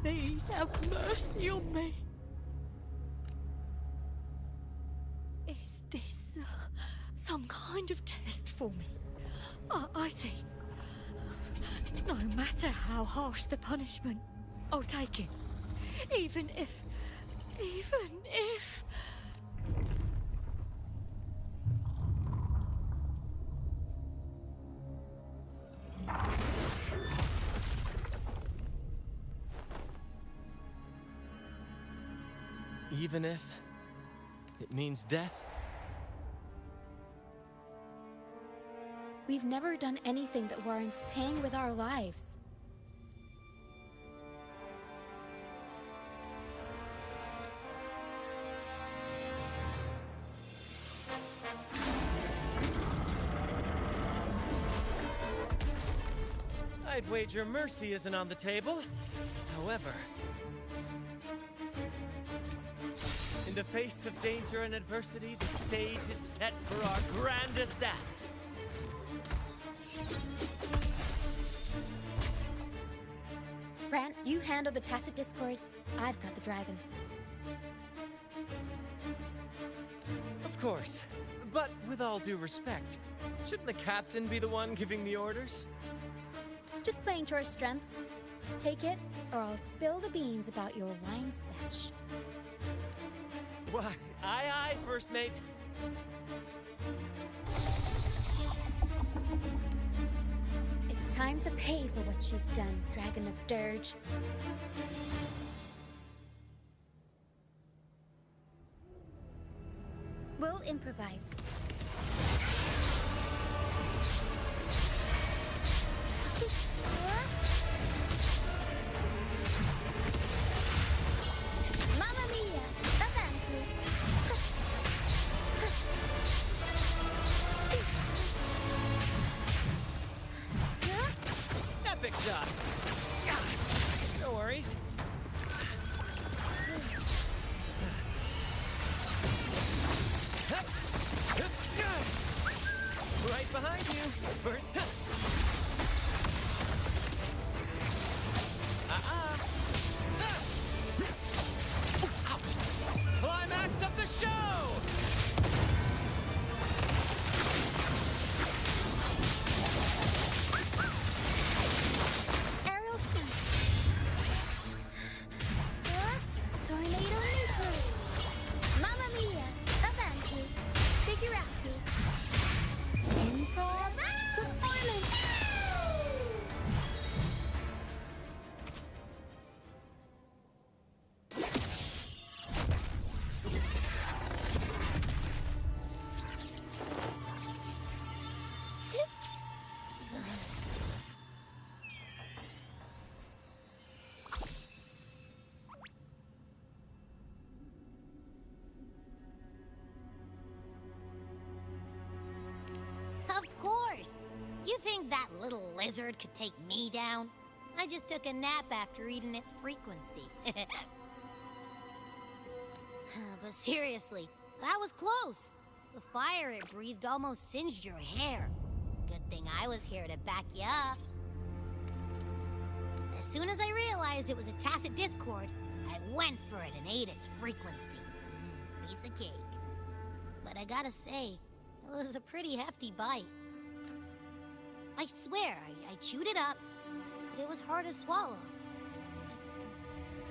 Please have mercy on me. Is this some kind of test for me? I see. No matter how harsh the punishment, I'll take it. Even if... Even if it means death? We've never done anything that warrants paying with our lives. I'd wager mercy isn't on the table. However, in the face of danger and adversity, the stage is set for our grandest act. Brant, you handle the tacit discords. I've got the dragon. Of course. But with all due respect, shouldn't the captain be the one giving the orders? Just playing to our strengths. Take it, or I'll spill the beans about your wine stash. Why, aye, first mate. It's time to pay for what you've done, Dragon of Dirge. We'll improvise. Mamma mia! Avanti! Epic shot. No worries. Right behind you. First. Ouch. Climax of the show. Aerial stunt. Tornado nuclear. Mamma mia! Avanti! Figurati! Improv performance! Of course! You think that little lizard could take me down? I just took a nap after eating its frequency. But seriously, that was close. The fire it breathed almost singed your hair. Good thing I was here to back you up. As soon as I realized it was a tacit discord, I went for it and ate its frequency. Piece of cake. But I gotta say, it was a pretty hefty bite. I swear, I chewed it up, but it was hard to swallow.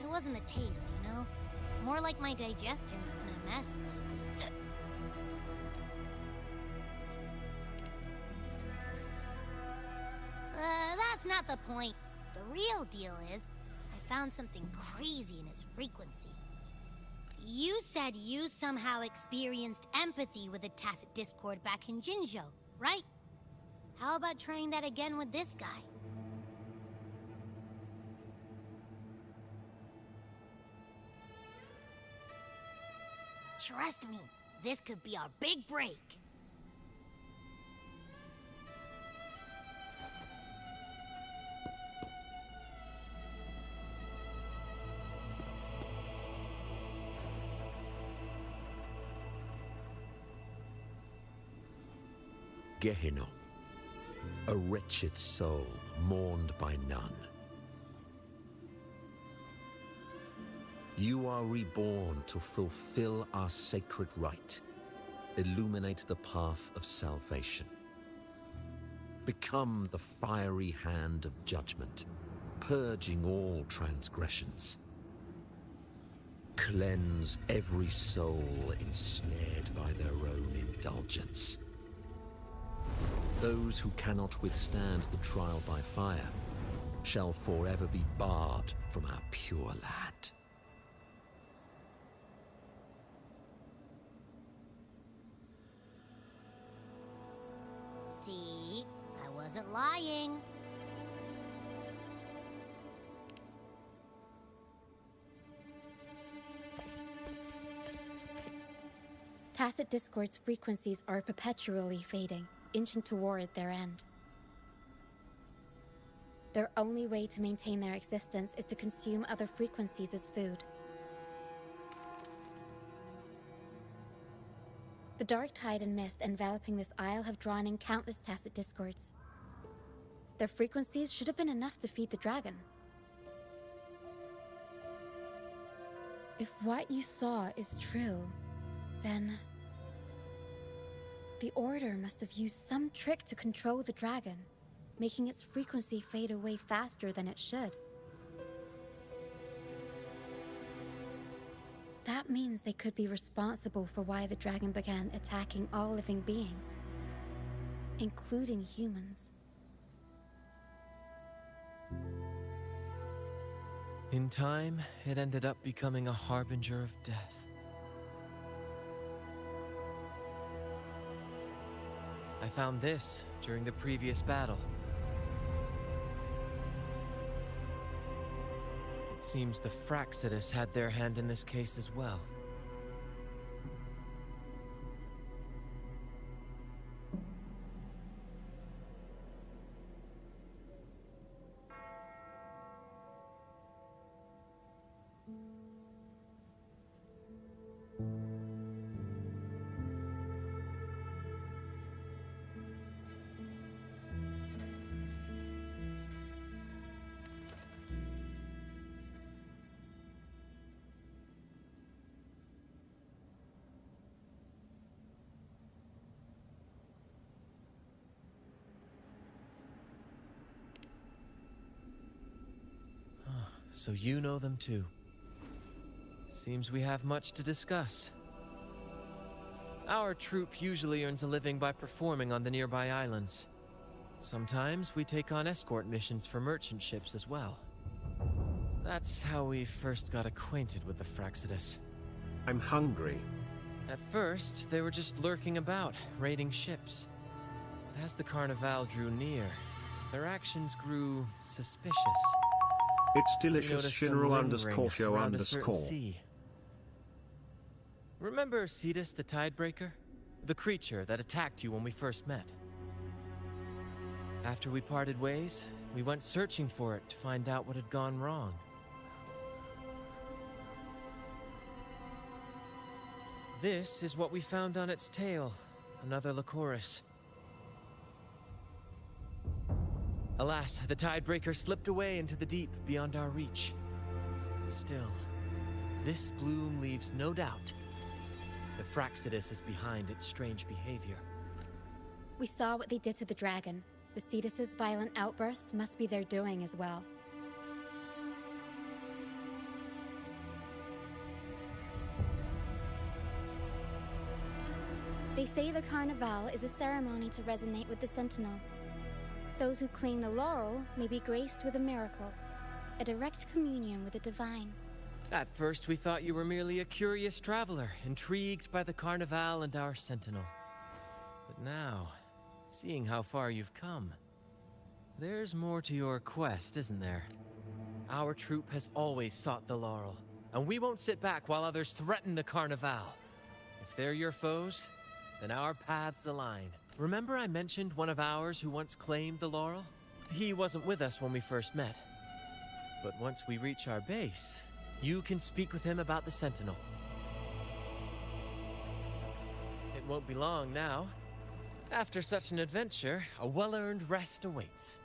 It wasn't the taste, you know? More like my digestion's been a mess lately. That's not the point. The real deal is, I found something crazy in its frequency. You said you somehow experienced empathy with the tacit discord back in Jinzhou, right? How about trying that again with this guy? Trust me, this could be our big break. Gehenna, a wretched soul mourned by none. You are reborn to fulfill our sacred rite. Illuminate the path of salvation. Become the fiery hand of judgment, purging all transgressions. Cleanse every soul ensnared by their own indulgence. Those who cannot withstand the trial by fire shall forever be barred from our pure land. See? I wasn't lying. Tacit Discord's frequencies are perpetually fading, inching toward their end. Their only way to maintain their existence is to consume other frequencies as food. The dark tide and mist enveloping this isle have drawn in countless Tacit Discords. Their frequencies should have been enough to feed the dragon. If what you saw is true, then the Order must have used some trick to control the dragon, making its frequency fade away faster than it should. That means they could be responsible for why the dragon began attacking all living beings, including humans. In time, it ended up becoming a harbinger of death. I found this during the previous battle. It seems the Fraxidus had their hand in this case as well. So you know them too. Seems we have much to discuss. Our troop usually earns a living by performing on the nearby islands. Sometimes we take on escort missions for merchant ships as well. That's how we first got acquainted with the Fraxidus. I'm hungry. At first, they were just lurking about, raiding ships. But as the Carnival drew near, their actions grew suspicious. It's delicious. We noticed them lingering around a certain sea. Remember Cetus the Tidebreaker? The creature that attacked you when we first met. After we parted ways, we went searching for it to find out what had gone wrong. This is what we found on its tail, another Lycoris. Alas, the Tidebreaker slipped away into the deep beyond our reach. Still, this bloom leaves no doubt. The Fraxidus is behind its strange behavior. We saw what they did to the dragon. The Cetus's violent outburst must be their doing as well. They say the Carnival is a ceremony to resonate with the Sentinel. Those who claim the laurel may be graced with a miracle, a direct communion with the divine. At first, we thought you were merely a curious traveler, intrigued by the Carnival and our Sentinel. But now, seeing how far you've come, there's more to your quest, isn't there? Our troop has always sought the laurel, and we won't sit back while others threaten the Carnival. If they're your foes, then our paths align. Remember I mentioned one of ours who once claimed the laurel? He wasn't with us when we first met. But once we reach our base, you can speak with him about the Sentinel. It won't be long now. After such an adventure, a well-earned rest awaits.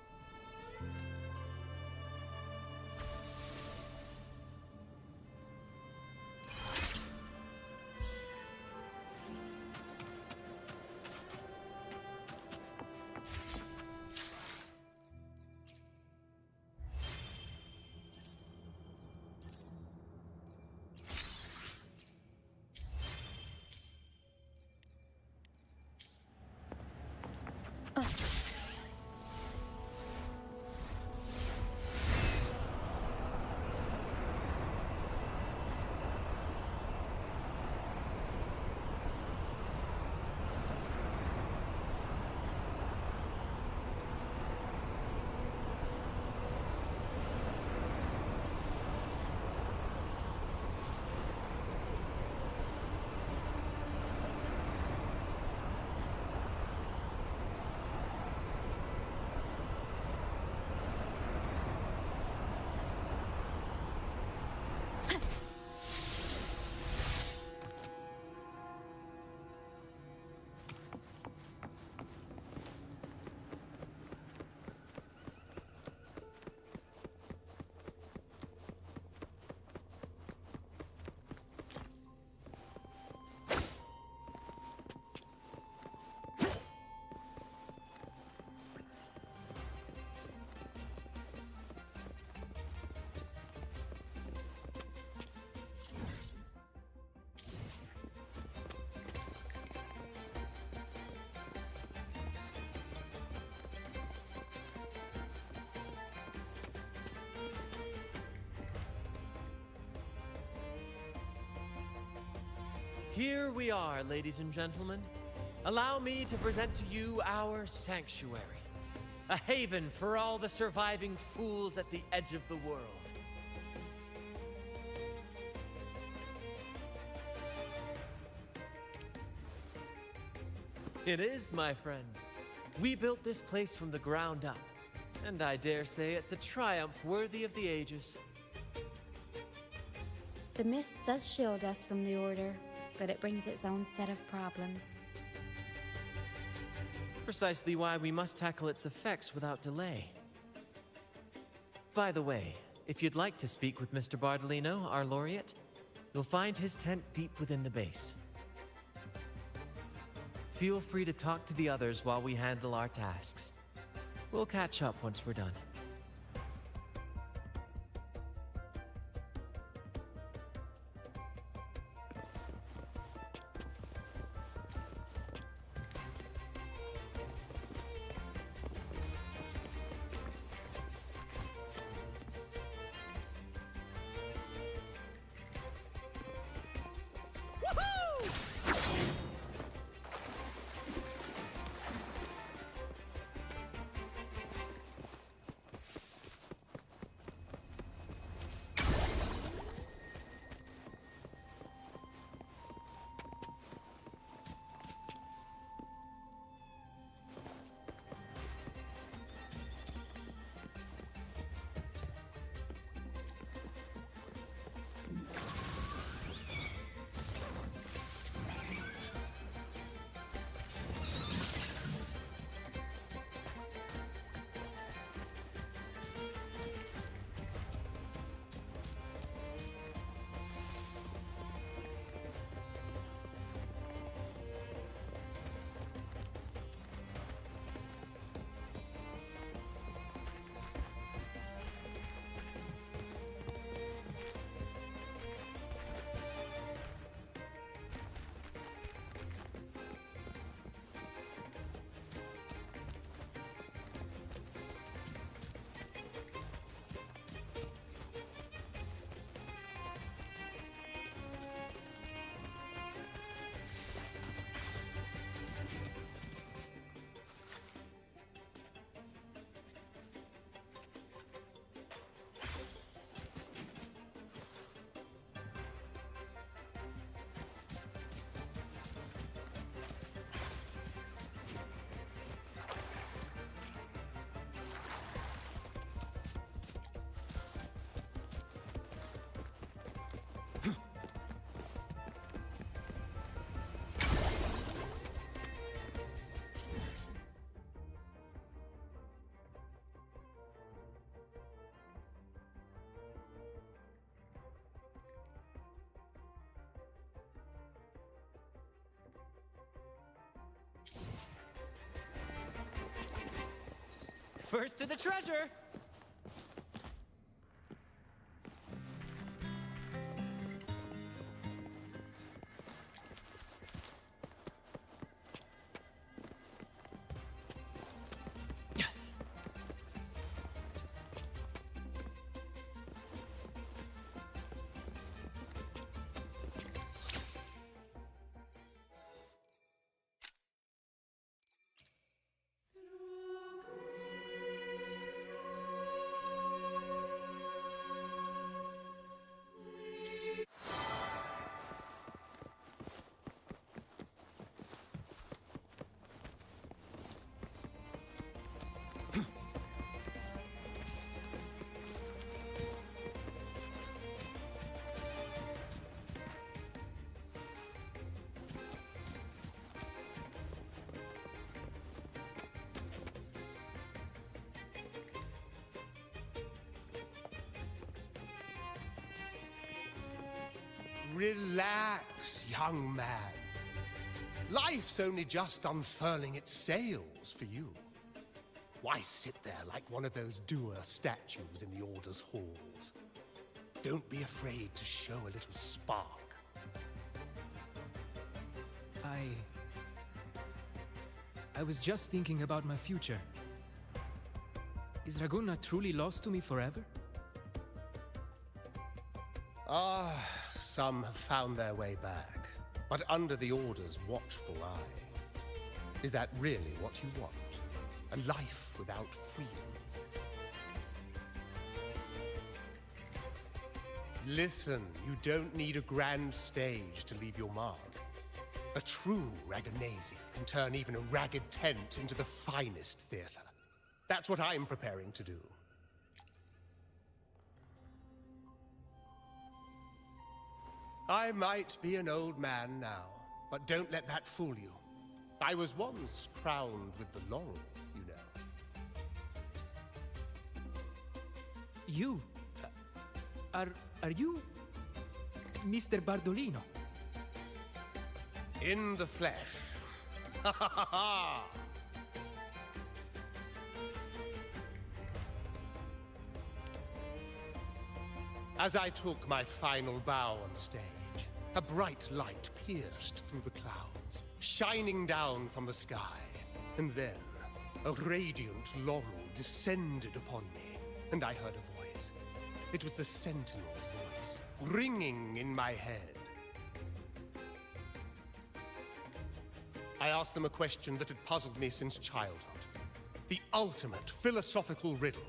Here we are, ladies and gentlemen. Allow me to present to you our sanctuary. A haven for all the surviving fools at the edge of the world. It is, my friend. We built this place from the ground up, and I dare say it's a triumph worthy of the ages. The mist does shield us from the Order, but it brings its own set of problems. Precisely why we must tackle its effects without delay. By the way, if you'd like to speak with Mr. Bardolino, our laureate, you'll find his tent deep within the base. Feel free to talk to the others while we handle our tasks. We'll catch up once we're done. First to the treasure! Relax, young man. Life's only just unfurling its sails for you. Why sit there like one of those dour statues in the Order's halls? Don't be afraid to show a little spark. I was just thinking about my future. Is Raguna truly lost to me forever? Ah, some have found their way back. but under the Order's watchful eye. Is that really what you want? A life without freedom? Listen, you don't need a grand stage to leave your mark. A true Raganazi can turn even a ragged tent into the finest theater. That's what I'm preparing to do. I might be an old man now, but don't let that fool you. I was once crowned with the laurel, you know. You? Are you Mr. Bardolino? In the flesh. Ha ha ha ha! As I took my final bow on stage, a bright light pierced through the clouds, shining down from the sky. And then, a radiant laurel descended upon me, and I heard a voice. It was the Sentinel's voice, ringing in my head. I asked them a question that had puzzled me since childhood. The ultimate philosophical riddle.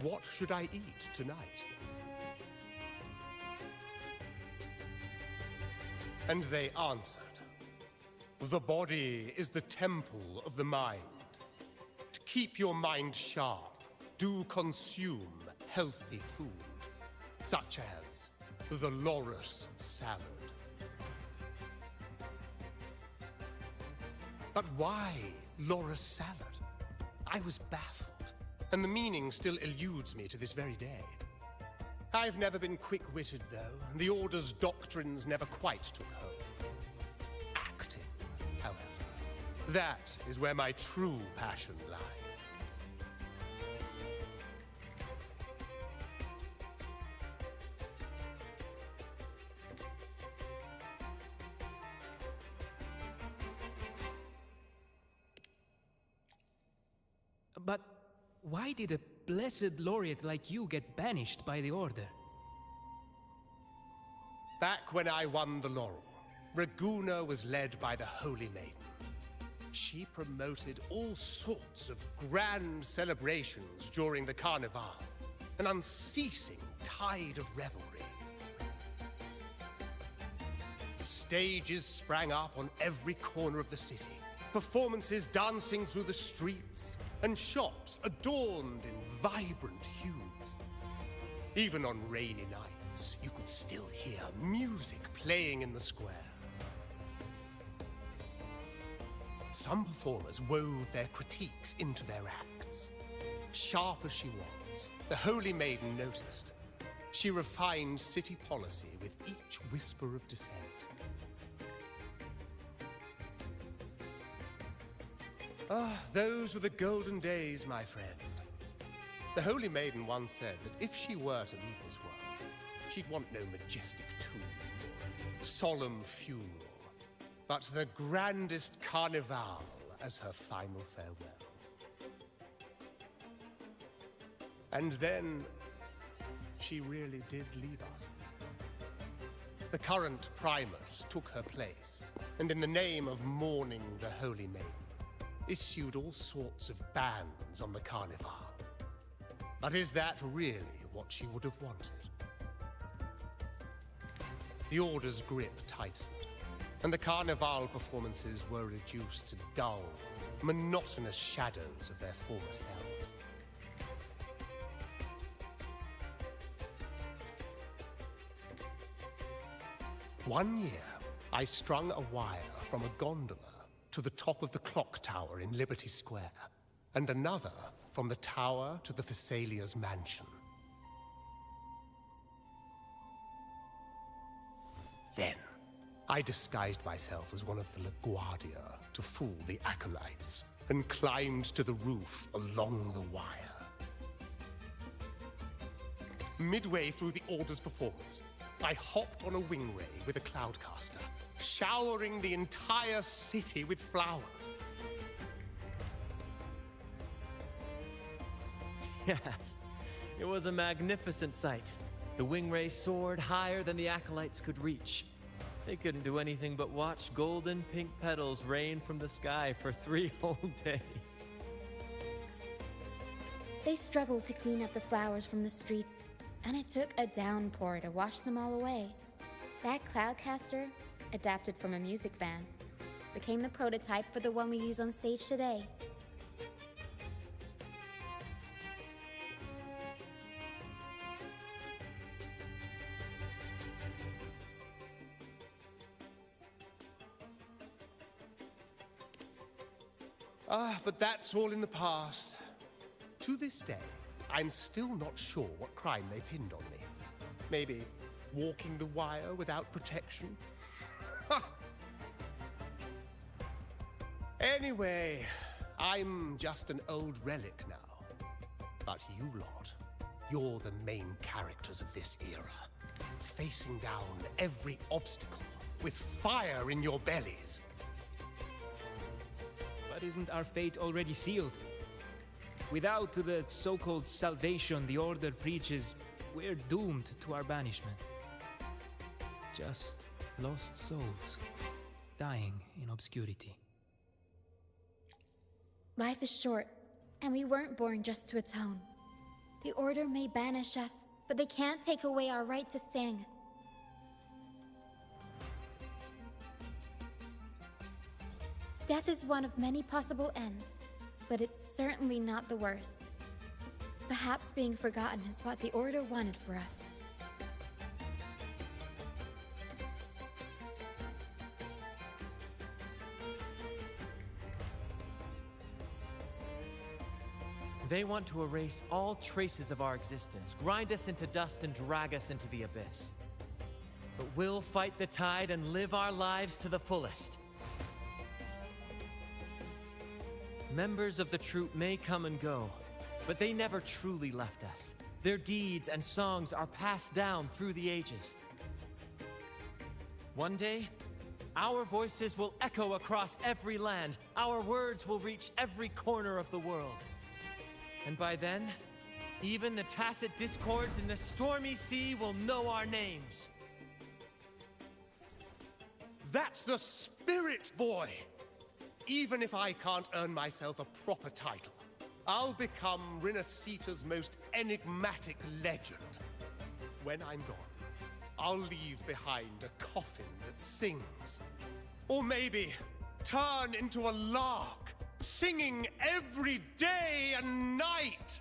What should I eat tonight? And they answered. The body is the temple of the mind. To keep your mind sharp, do consume healthy food, such as the Loris salad. But why Loris salad? I was baffled, and the meaning still eludes me to this very day. I've never been quick-witted, though, and the Order's doctrines never quite took hold. Acting, however, that is where my true passion lies. But why did a blessed laureate like you get banished by the Order? Back when I won the laurel, Raguna was led by the Holy Maiden. She promoted all sorts of grand celebrations during the Carnival, an unceasing tide of revelry. Stages sprang up on every corner of the city, performances dancing through the streets, and shops adorned in vibrant hues. Even on rainy nights, you could still hear music playing in the square. Some performers wove their critiques into their acts. Sharp as she was, the Holy Maiden noticed. She refined city policy with each whisper of dissent. Ah, those were the golden days, my friend. The Holy Maiden once said that if she were to leave this world, she'd want no majestic tomb or solemn funeral, but the grandest carnival as her final farewell. And then, she really did leave us. The current Primus took her place, and in the name of mourning the Holy Maiden, issued all sorts of bans on the Carnival. But is that really what she would have wanted? The Order's grip tightened, and the Carnival performances were reduced to dull, monotonous shadows of their former selves. One year, I strung a wire from a gondola to the top of the clock tower in Liberty Square, and another from the tower to the Thessalia's mansion. Then, I disguised myself as one of the LaGuardia to fool the acolytes, and climbed to the roof along the wire. Midway through the Order's performance, I hopped on a wing ray with a cloudcaster, showering the entire city with flowers. Yes, it was a magnificent sight. The wing ray soared higher than the acolytes could reach. They couldn't do anything but watch golden pink petals rain from the sky for 3 whole days. They struggled to clean up the flowers from the streets, and it took a downpour to wash them all away. That cloudcaster, adapted from a music van, became the prototype for the one we use on stage today. But that's all in the past. To this day, I'm still not sure what crime they pinned on me. Maybe walking the wire without protection? Anyway, I'm just an old relic now. But you lot, you're the main characters of this era. Facing down every obstacle with fire in your bellies. But isn't our fate already sealed? Without the so-called salvation the Order preaches, we're doomed to our banishment. Just lost souls, dying in obscurity. Life is short, and we weren't born just to atone. The Order may banish us, but they can't take away our right to sing. Death is one of many possible ends, but it's certainly not the worst. Perhaps being forgotten is what the Order wanted for us. They want to erase all traces of our existence, grind us into dust and drag us into the abyss. But we'll fight the tide and live our lives to the fullest. Members of the troupe may come and go, but they never truly left us. Their deeds and songs are passed down through the ages. One day, our voices will echo across every land. Our words will reach every corner of the world. And by then, even the tacit discords in the stormy sea will know our names. That's the spirit, boy! Even if I can't earn myself a proper title, I'll become Rinasita's most enigmatic legend. When I'm gone, I'll leave behind a coffin that sings. Or maybe turn into a lark, singing every day and night.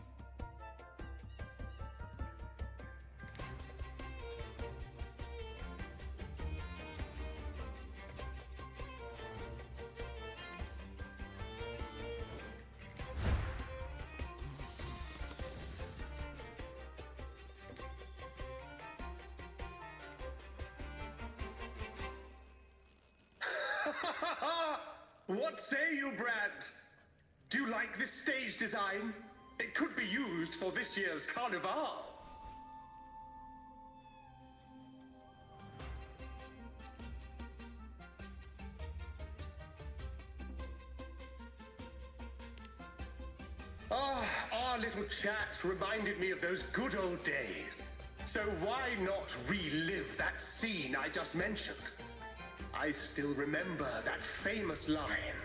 What say you, Brad? Do you like this stage design? It could be used for this year's carnival. Our little chat reminded me of those good old days. So why not relive that scene I just mentioned? I still remember that famous line.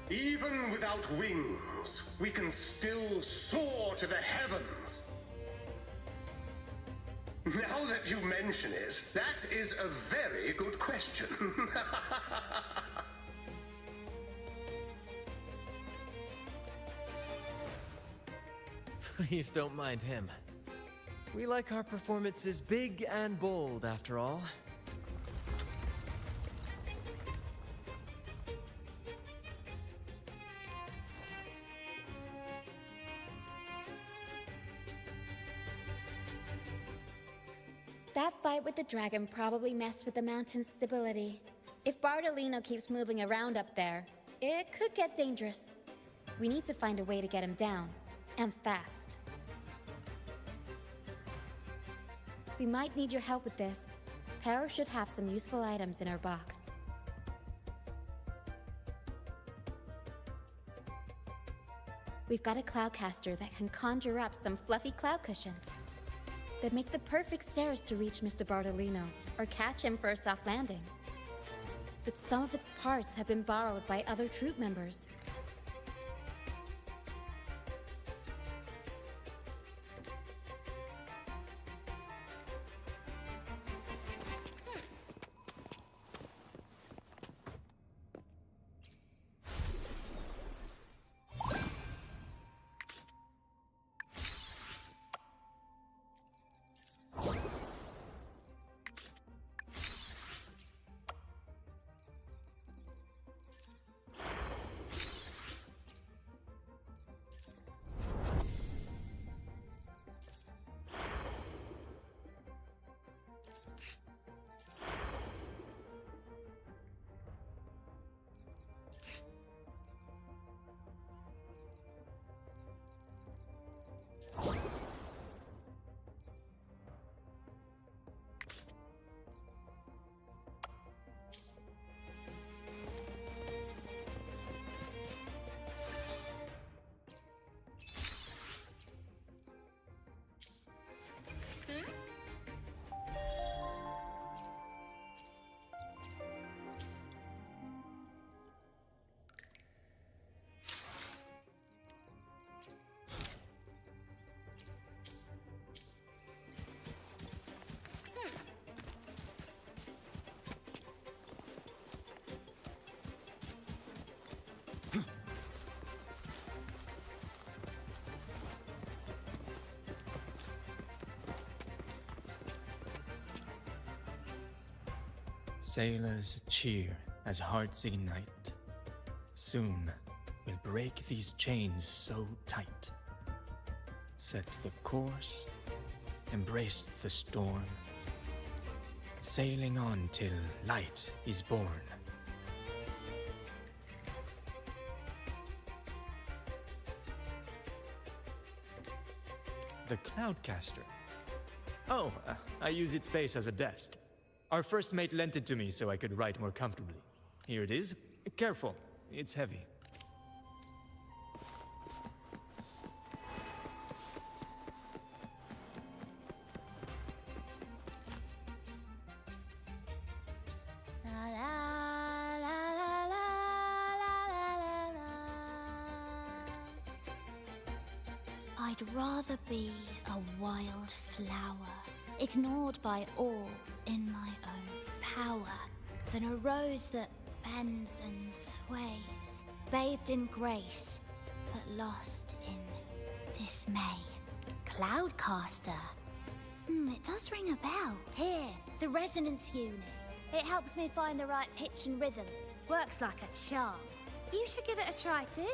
Even without wings, we can still soar to the heavens. Now that you mention it, that is a very good question. Please don't mind him. We like our performances big and bold, after all. That fight with the dragon probably messed with the mountain's stability. If Bardolino keeps moving around up there, it could get dangerous. We need to find a way to get him down, and fast. We might need your help with this. Pero should have some useful items in her box. We've got a cloudcaster that can conjure up some fluffy cloud cushions. They'd make the perfect stairs to reach Mr. Bartolino, or catch him for a soft landing. But some of its parts have been borrowed by other troop members. Sailors cheer as hearts ignite. Soon we'll break these chains so tight. Set the course, embrace the storm, sailing on till light is born. The Cloudcaster. Oh, I use its base as a desk. Our first mate lent it to me so I could write more comfortably. Here it is. Careful, it's heavy. I'd rather be a wild flower, ignored by all in my own power, than a rose that bends and sways, bathed in grace, but lost in dismay. Cloudcaster. It does ring a bell. Here, the resonance unit. It helps me find the right pitch and rhythm. Works like a charm. You should give it a try too.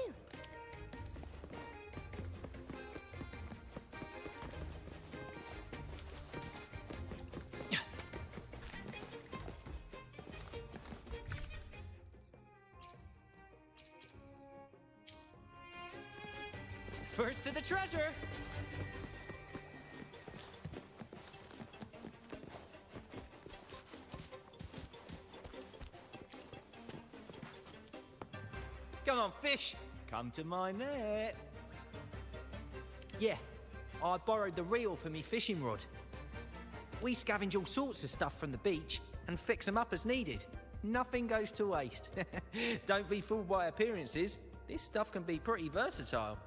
First to the treasure! Come on, fish! Come to my net. Yeah, I borrowed the reel for me fishing rod. We scavenge all sorts of stuff from the beach and fix them up as needed. Nothing goes to waste. Don't be fooled by appearances. This stuff can be pretty versatile.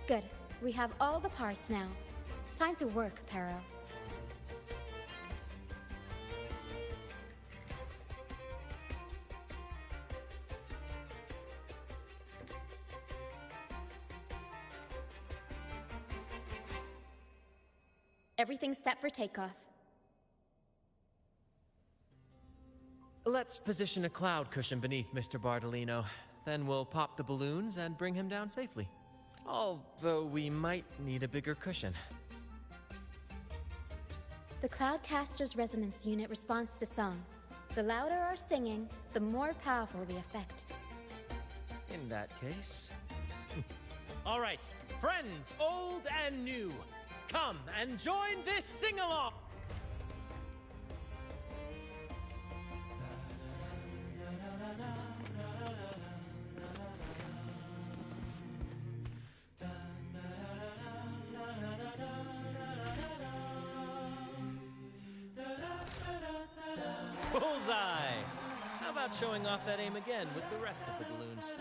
Good. We have all the parts now. Time to work, Pero. Everything's set for takeoff. Let's position a cloud cushion beneath Mr. Bartolino. Then we'll pop the balloons and bring him down safely. Although we might need a bigger cushion. The Cloudcaster's resonance unit responds to song. The louder our singing, the more powerful the effect. In that case... All right, friends, old and new, come and join this sing-along! Bullseye! How about showing off that aim again with the rest of the balloons?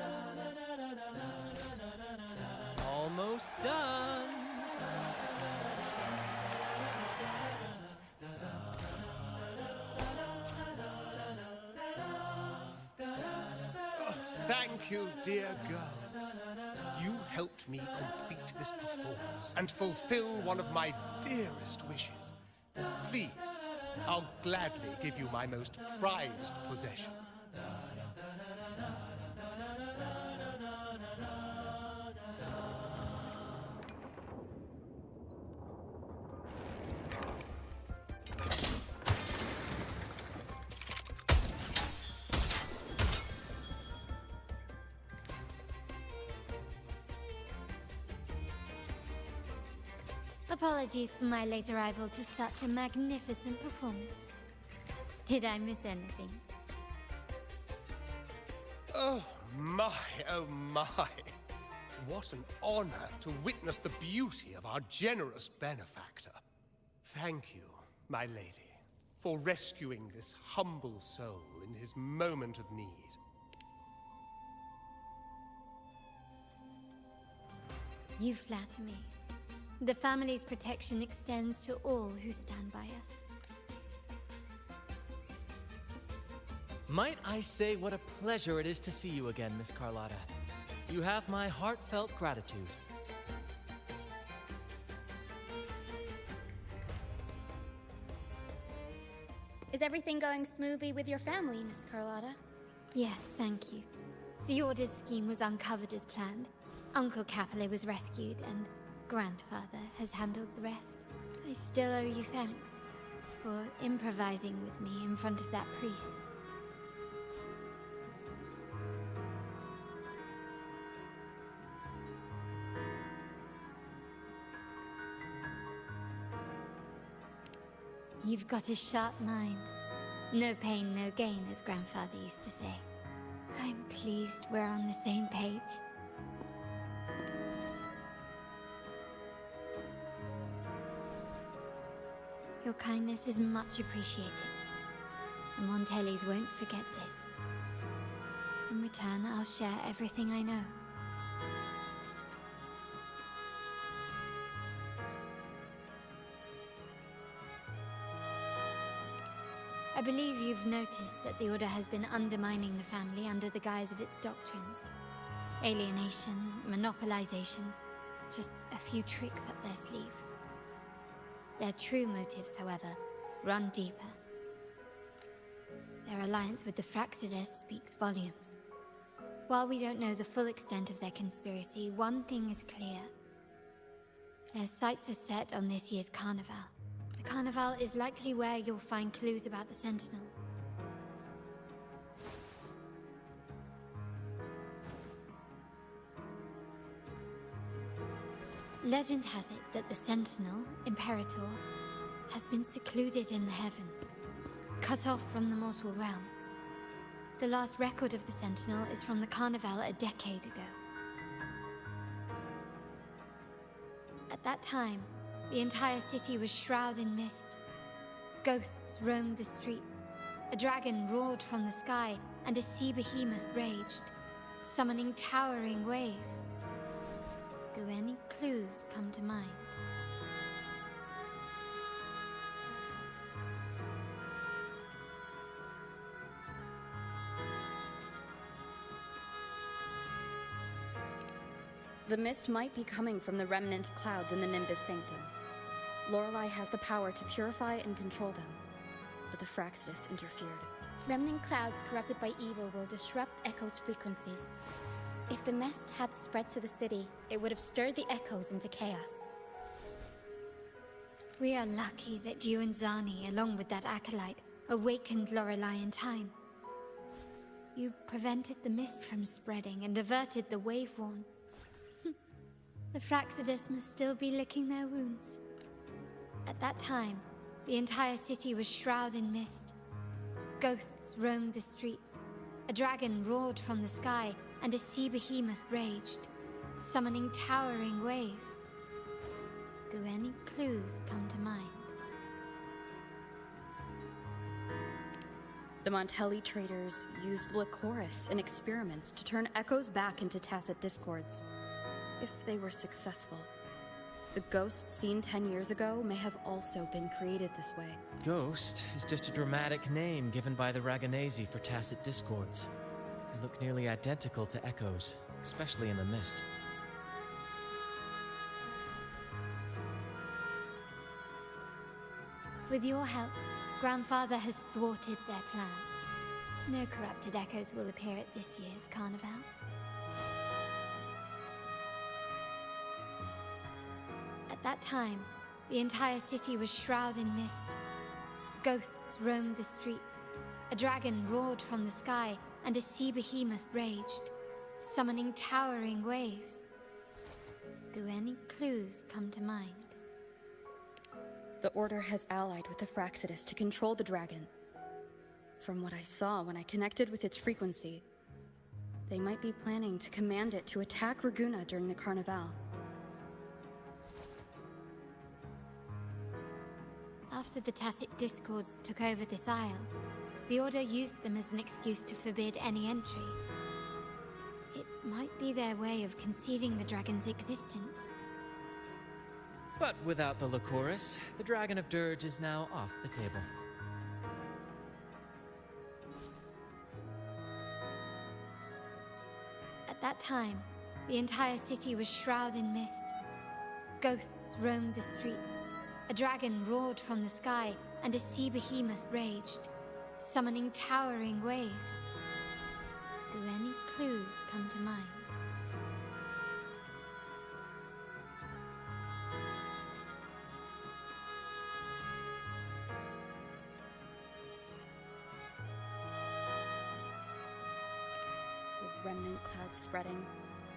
Almost done. Thank you, dear girl. You helped me complete this performance and fulfill one of my dearest wishes. Please, I'll gladly give you my most prized possession. Apologies for my late arrival to such a magnificent performance. Did I miss anything? Oh my, oh my. What an honor to witness the beauty of our generous benefactor. Thank you, my lady, for rescuing this humble soul in his moment of need. You flatter me. The family's protection extends to all who stand by us. Might I say what a pleasure it is to see you again, Miss Carlotta. You have my heartfelt gratitude. Is everything going smoothly with your family, Miss Carlotta? Yes, thank you. The Order's scheme was uncovered as planned. Uncle Capilet was rescued, and Grandfather has handled the rest. I still owe you thanks for improvising with me in front of that priest. You've got a sharp mind. No pain, no gain, as Grandfather used to say. I'm pleased we're on the same page. Your kindness is much appreciated. The Montellis won't forget this. In return, I'll share everything I know. I believe you've noticed that the Order has been undermining the family under the guise of its doctrines. Alienation, monopolization, just a few tricks up their sleeve. Their true motives, however, run deeper. Their alliance with the Fraxides speaks volumes. While we don't know the full extent of their conspiracy, one thing is clear. Their sights are set on this year's carnival. The carnival is likely where you'll find clues about the Sentinel. Legend has it that the Sentinel, Imperator, has been secluded in the heavens, cut off from the mortal realm. The last record of the Sentinel is from the Carnival a decade ago. At that time, the entire city was shrouded in mist. Ghosts roamed the streets. A dragon roared from the sky, and a sea behemoth raged, summoning towering waves. Do any clues come to mind? The mist might be coming from the remnant clouds in the Nimbus Sanctum. Lorelei has the power to purify and control them, but the Fraxides interfered. Remnant clouds corrupted by evil will disrupt Echo's frequencies. If the mist had spread to the city, it would have stirred the echoes into chaos. We are lucky that you and Zani, along with that acolyte, awakened Lorelei in time. You prevented the mist from spreading and averted the wave-worn. The Fraxides must still be licking their wounds. At that time, the entire city was shrouded in mist. Ghosts roamed the streets. A dragon roared from the sky, and a sea behemoth raged, summoning towering waves. Do any clues come to mind? The Montelli traders used Lycoris in experiments to turn echoes back into tacit discords. If they were successful, the ghost seen 10 years ago may have also been created this way. Ghost is just a dramatic name given by the Raganesi for tacit discords. They look nearly identical to echoes, especially in the mist. With your help, Grandfather has thwarted their plan. No corrupted echoes will appear at this year's carnival. At that time, the entire city was shrouded in mist. Ghosts roamed the streets. A dragon roared from the sky, and a sea behemoth raged, summoning towering waves. Do any clues come to mind? The Order has allied with the Fraxidus to control the dragon. From what I saw when I connected with its frequency, they might be planning to command it to attack Raguna during the Carnival. After the Tacit Discords took over this isle, the Order used them as an excuse to forbid any entry. It might be their way of concealing the dragon's existence. But without the Lycoris, the Dragon of Dirge is now off the table. At that time, the entire city was shrouded in mist. Ghosts roamed the streets. A dragon roared from the sky, and a sea behemoth raged, summoning towering waves. Do any clues come to mind? The remnant cloud spreading,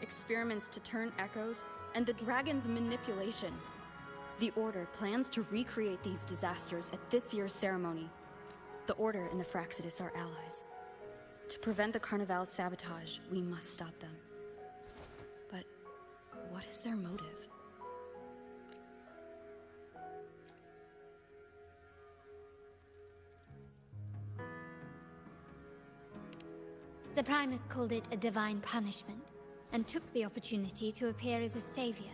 experiments to turn echoes, and the dragon's manipulation. The Order plans to recreate these disasters at this year's ceremony. The Order and the Fraxidus are allies. To prevent the Carnival's sabotage, we must stop them. But what is their motive? The Primus called it a divine punishment, and took the opportunity to appear as a savior.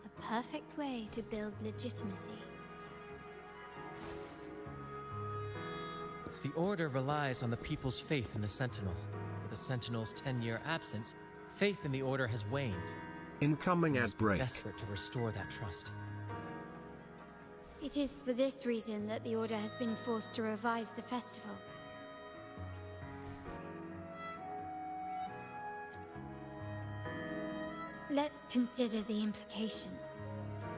A perfect way to build legitimacy. The Order relies on the people's faith in the Sentinel. With the Sentinel's 10-year absence, faith in the Order has waned. Incoming We ad must be break. desperate to restore that trust. It is for this reason that the Order has been forced to revive the festival. Let's consider the implications.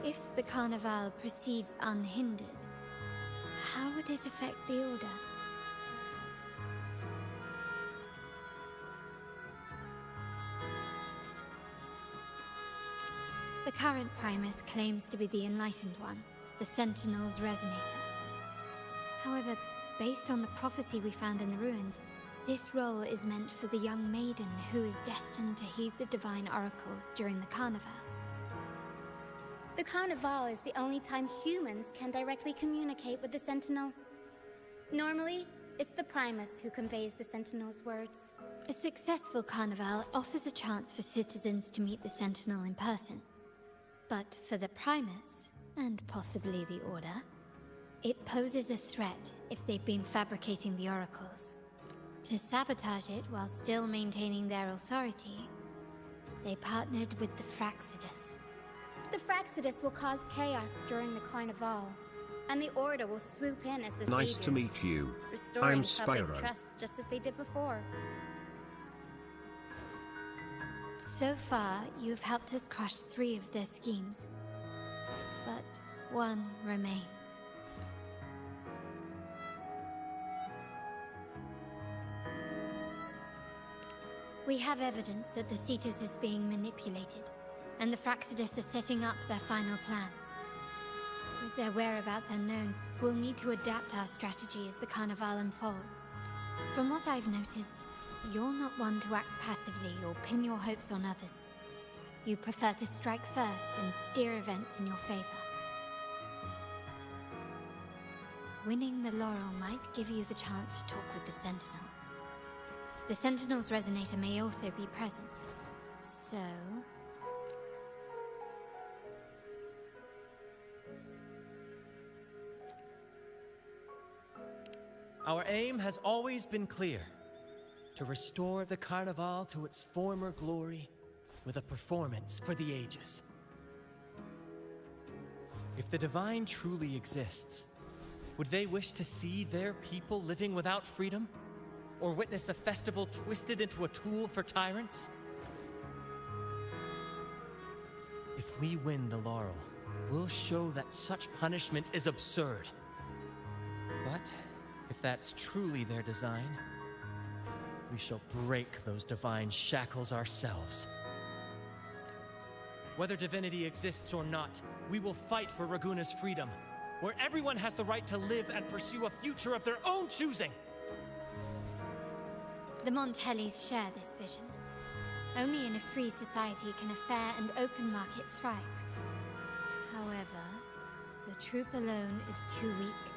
If the Carnival proceeds unhindered, how would it affect the Order? The current Primus claims to be the Enlightened One, the Sentinel's Resonator. However, based on the prophecy we found in the ruins, this role is meant for the young maiden who is destined to heed the divine oracles during the Carnival. The Carnival is the only time humans can directly communicate with the Sentinel. Normally, it's the Primus who conveys the Sentinel's words. A successful Carnival offers a chance for citizens to meet the Sentinel in person. But for the Primus, and possibly the Order, it poses a threat if they've been fabricating the oracles. To sabotage it while still maintaining their authority, they partnered with the Fraxidus. The Fraxidus will cause chaos during the Carnival, and the Order will swoop in as the Nice to saviors, meet you. restoring I'm public Spyro. trust just as they did before. So far, you've helped us crush 3 of their schemes. But one remains. We have evidence that the Cetus is being manipulated, and the Fraxidus are setting up their final plan. With their whereabouts unknown, we'll need to adapt our strategy as the Carnival unfolds. From what I've noticed, you're not one to act passively or pin your hopes on others. You prefer to strike first and steer events in your favor. winning the laurel might give you the chance to talk with the Sentinel. The Sentinel's resonator may also be present. So... Our aim has always been clear. To restore the Carnival to its former glory with a performance for the ages. If the Divine truly exists, would they wish to see their people living without freedom? Or witness a festival twisted into a tool for tyrants? If we win the laurel, we'll show that such punishment is absurd. But if that's truly their design, we shall break those divine shackles ourselves. Whether divinity exists or not, we will fight for Raguna's freedom, where everyone has the right to live and pursue a future of their own choosing. The Montellis share this vision. Only in a free society can a fair and open market thrive. However, the troop alone is too weak.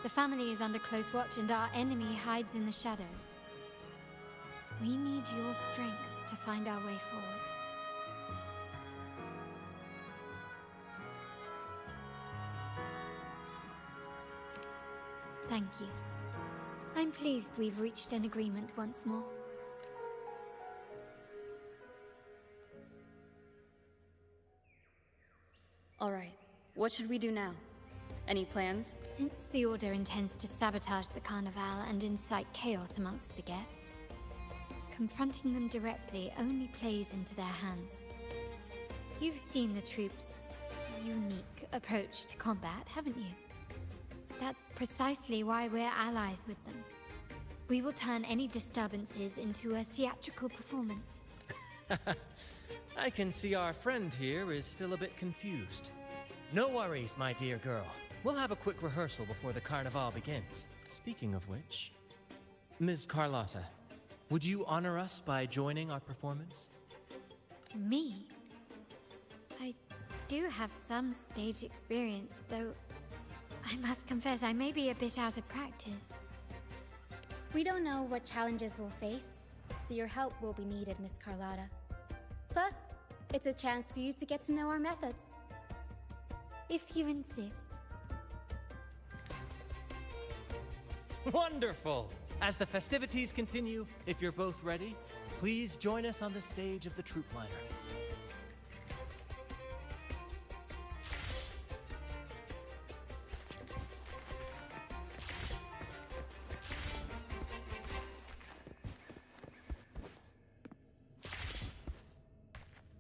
The family is under close watch and our enemy hides in the shadows. We need your strength to find our way forward. Thank you. I'm pleased we've reached an agreement once more. All right, what should we do now? Any plans? Since the Order intends to sabotage the Carnival and incite chaos amongst the guests, confronting them directly only plays into their hands. You've seen the troops' unique approach to combat, haven't you? That's precisely why we're allies with them. We will turn any disturbances into a theatrical performance. I can see our friend here is still a bit confused. No worries, my dear girl. We'll have a quick rehearsal before the Carnival begins. Speaking of which, Ms. Carlotta, would you honor us by joining our performance? Me? I do have some stage experience, though I must confess I may be a bit out of practice. We don't know what challenges we'll face, so your help will be needed, Miss Carlotta. Plus, it's a chance for you to get to know our methods. If you insist. Wonderful! As the festivities continue, if you're both ready, please join us on the stage of the troop liner.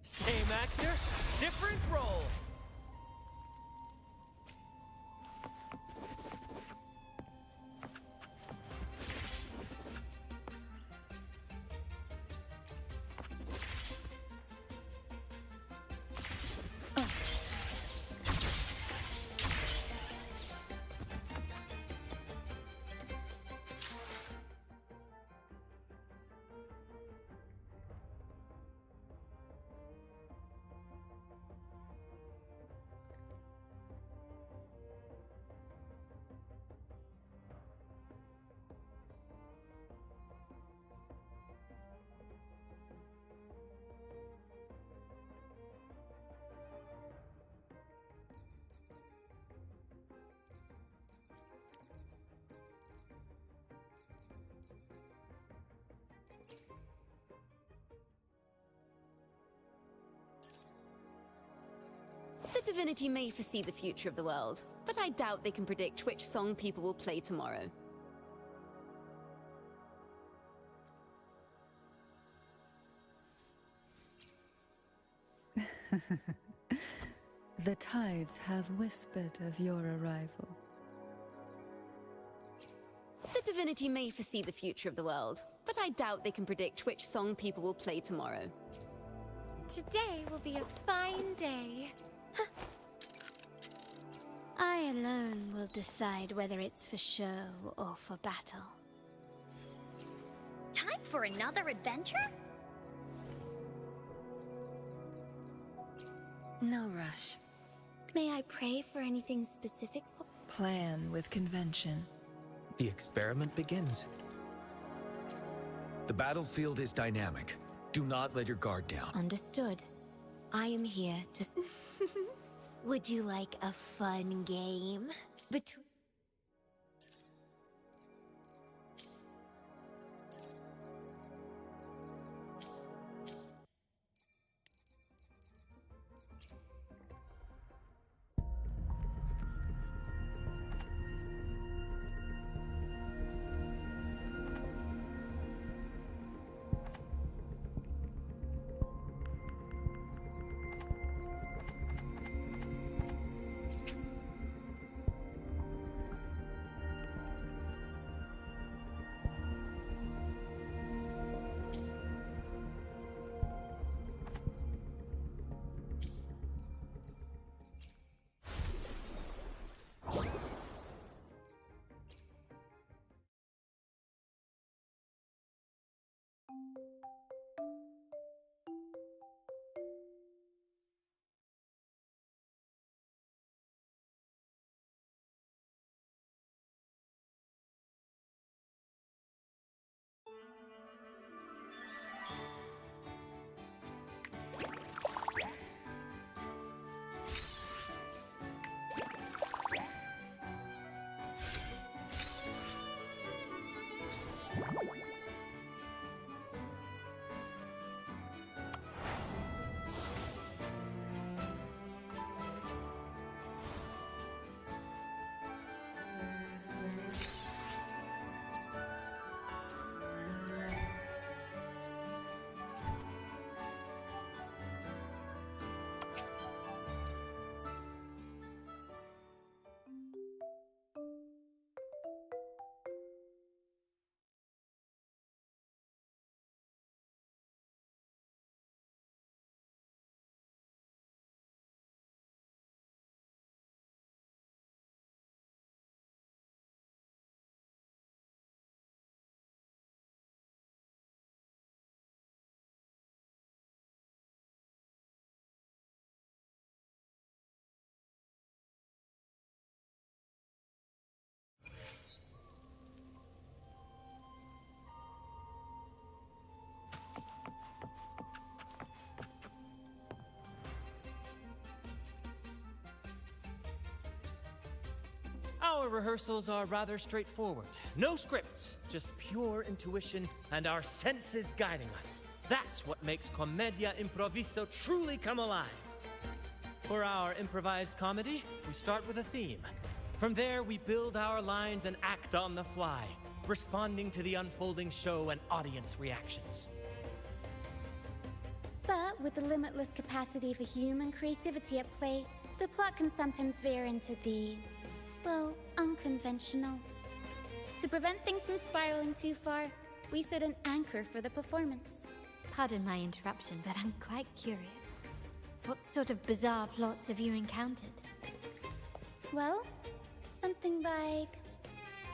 Same actor, different role. The divinity may foresee the future of the world, but I doubt they can predict which song people will play tomorrow. The tides have whispered of your arrival. The divinity may foresee the future of the world, but I doubt they can predict which song people will play tomorrow. Today will be a fine day. I alone will decide whether it's for show or for battle. Time for another adventure? No rush. May I pray for anything specific? plan with convention. The experiment begins. The battlefield is dynamic. Do not let your guard down. Understood. I am here to... Would you like a fun game? Our rehearsals are rather straightforward. No scripts, just pure intuition and our senses guiding us. That's what makes Commedia Improviso truly come alive. For our improvised comedy, we start with a theme. From there, we build our lines and act on the fly, responding to the unfolding show and audience reactions. But with the limitless capacity for human creativity at play, the plot can sometimes veer into the, well, unconventional. To prevent things from spiraling too far, we set an anchor for the performance. Pardon my interruption, but I'm quite curious. What sort of bizarre plots have you encountered? Well, something like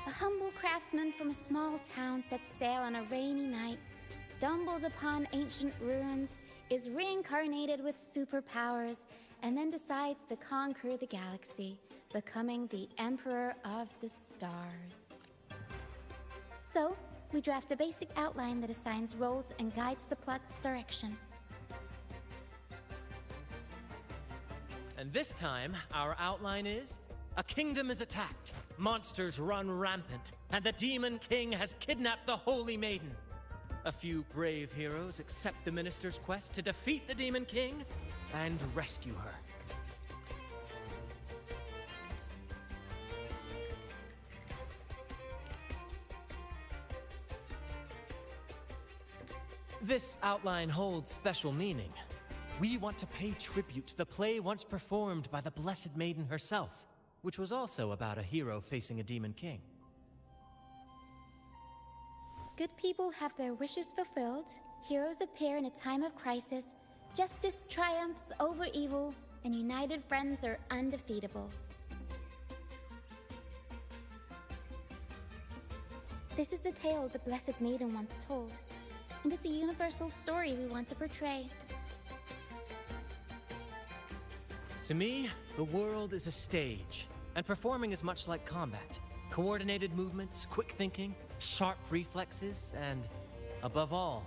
a humble craftsman from a small town sets sail on a rainy night, stumbles upon ancient ruins, is reincarnated with superpowers, and then decides to conquer the galaxy, becoming the Emperor of the Stars. So, we draft a basic outline that assigns roles and guides the plot's direction. And this time, our outline is: a kingdom is attacked, monsters run rampant, and the Demon King has kidnapped the Holy Maiden. A few brave heroes accept the minister's quest to defeat the Demon King and rescue her. This outline holds special meaning. We want to pay tribute to the play once performed by the Blessed Maiden herself, which was also about a hero facing a Demon King. Good people have their wishes fulfilled, heroes appear in a time of crisis, justice triumphs over evil, and united friends are undefeatable. This is the tale the Blessed Maiden once told, and it's a universal story we want to portray. To me, the world is a stage, And performing is much like combat. Coordinated movements, quick thinking, sharp reflexes, and, above all,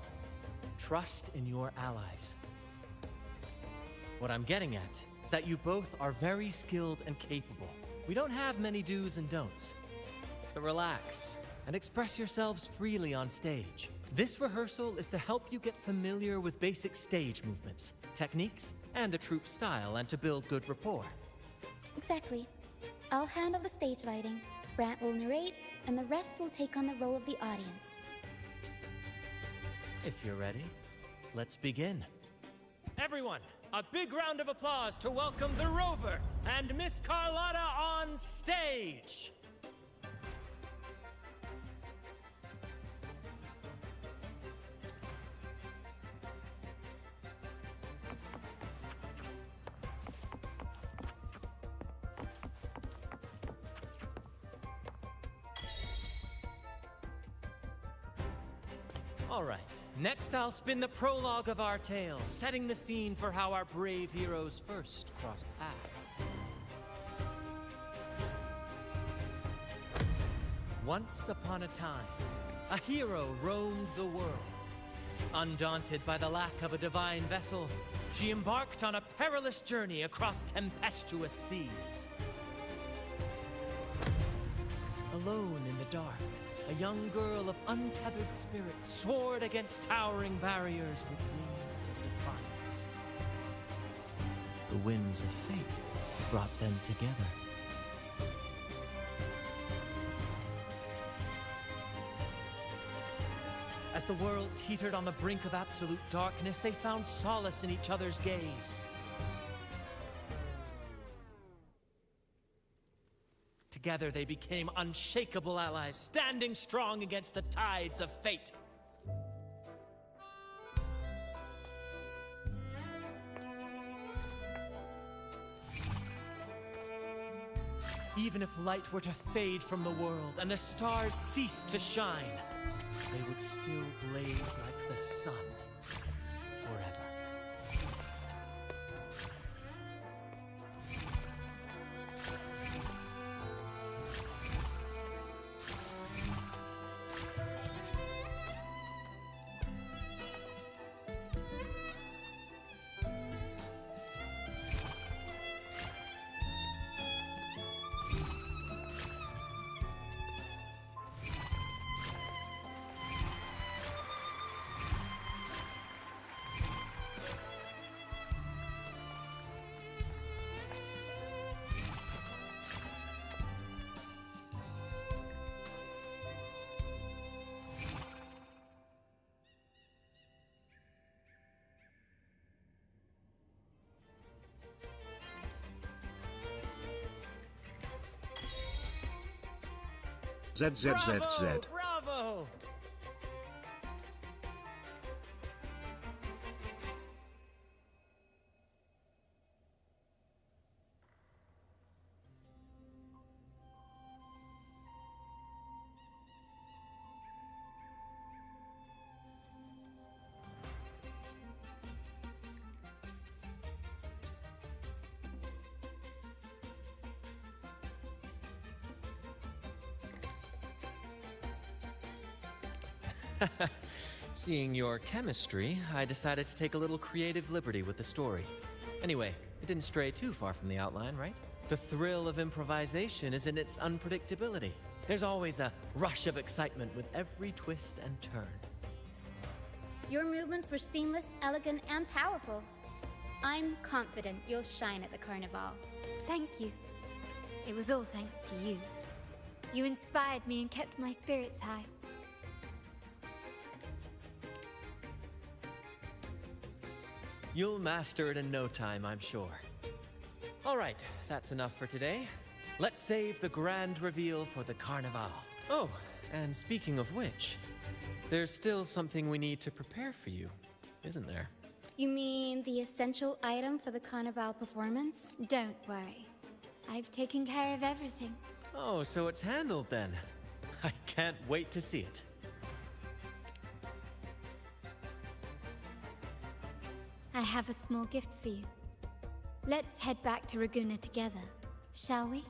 trust in your allies. What I'm getting at is that you both are very skilled and capable. We don't have many do's and don'ts. So relax and express yourselves freely on stage. This rehearsal is to help you get familiar with basic stage movements, techniques, and the troupe style, and to build good rapport. Exactly. I'll handle the stage lighting, Brant will narrate, and the rest will take on the role of the audience. If you're ready, let's begin. Everyone, a big round of applause to welcome the Rover and Miss Carlotta on stage! All right, next I'll spin the prologue of our tale, setting the scene for how our brave heroes first crossed paths. Once upon a time, a hero roamed the world. Undaunted by the lack of a divine vessel, she embarked on a perilous journey across tempestuous seas. Alone in the dark, a young girl of untethered spirit soared against towering barriers with wings of defiance. The winds of fate brought them together. As the world teetered on the brink of absolute darkness, they found solace in each other's gaze. Together they became unshakable allies, standing strong against the tides of fate. Even if light were to fade from the world and the stars cease to shine, they would still blaze like the sun forever. ZZZZ. Bravo! Seeing your chemistry, I decided to take a little creative liberty with the story. Anyway, it didn't stray too far from the outline, right? The thrill of improvisation is in its unpredictability. There's always a rush of excitement with every twist and turn. Your movements were seamless, elegant, and powerful. I'm confident you'll shine at the Carnival. Thank you. It was all thanks to you. You inspired me and kept my spirits high. You'll master it in no time, I'm sure. All right, that's enough for today. Let's save the grand reveal for the Carnival. Oh, and speaking of which, there's still something we need to prepare for you, isn't there? You mean the essential item for the Carnival performance? Don't worry. I've taken care of everything. Oh, so it's handled then. I can't wait to see it. I have a small gift for you. Let's head back to Raguna together, shall we?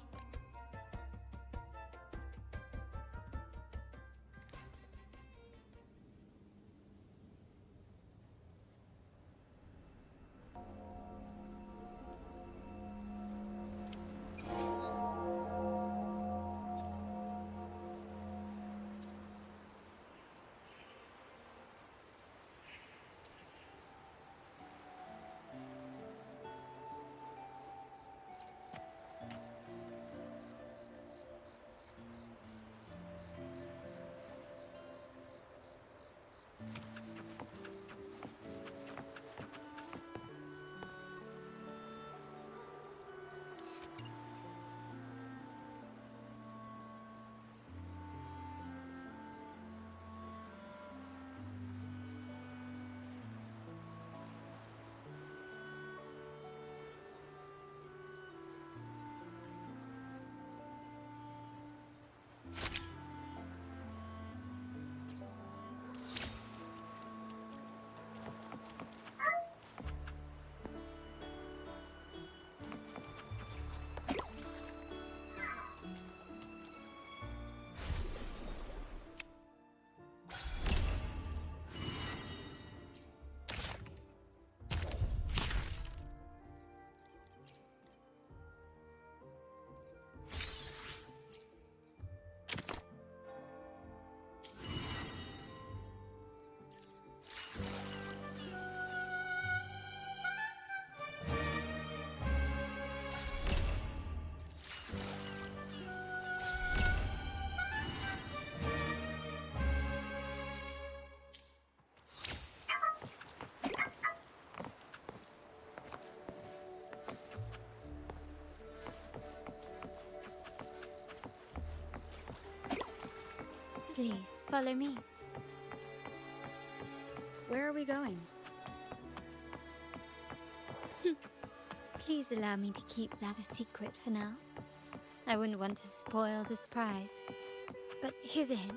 Please, follow me. Where are we going? Please allow me to keep that a secret for now. I wouldn't want to spoil the surprise. But here's a hint.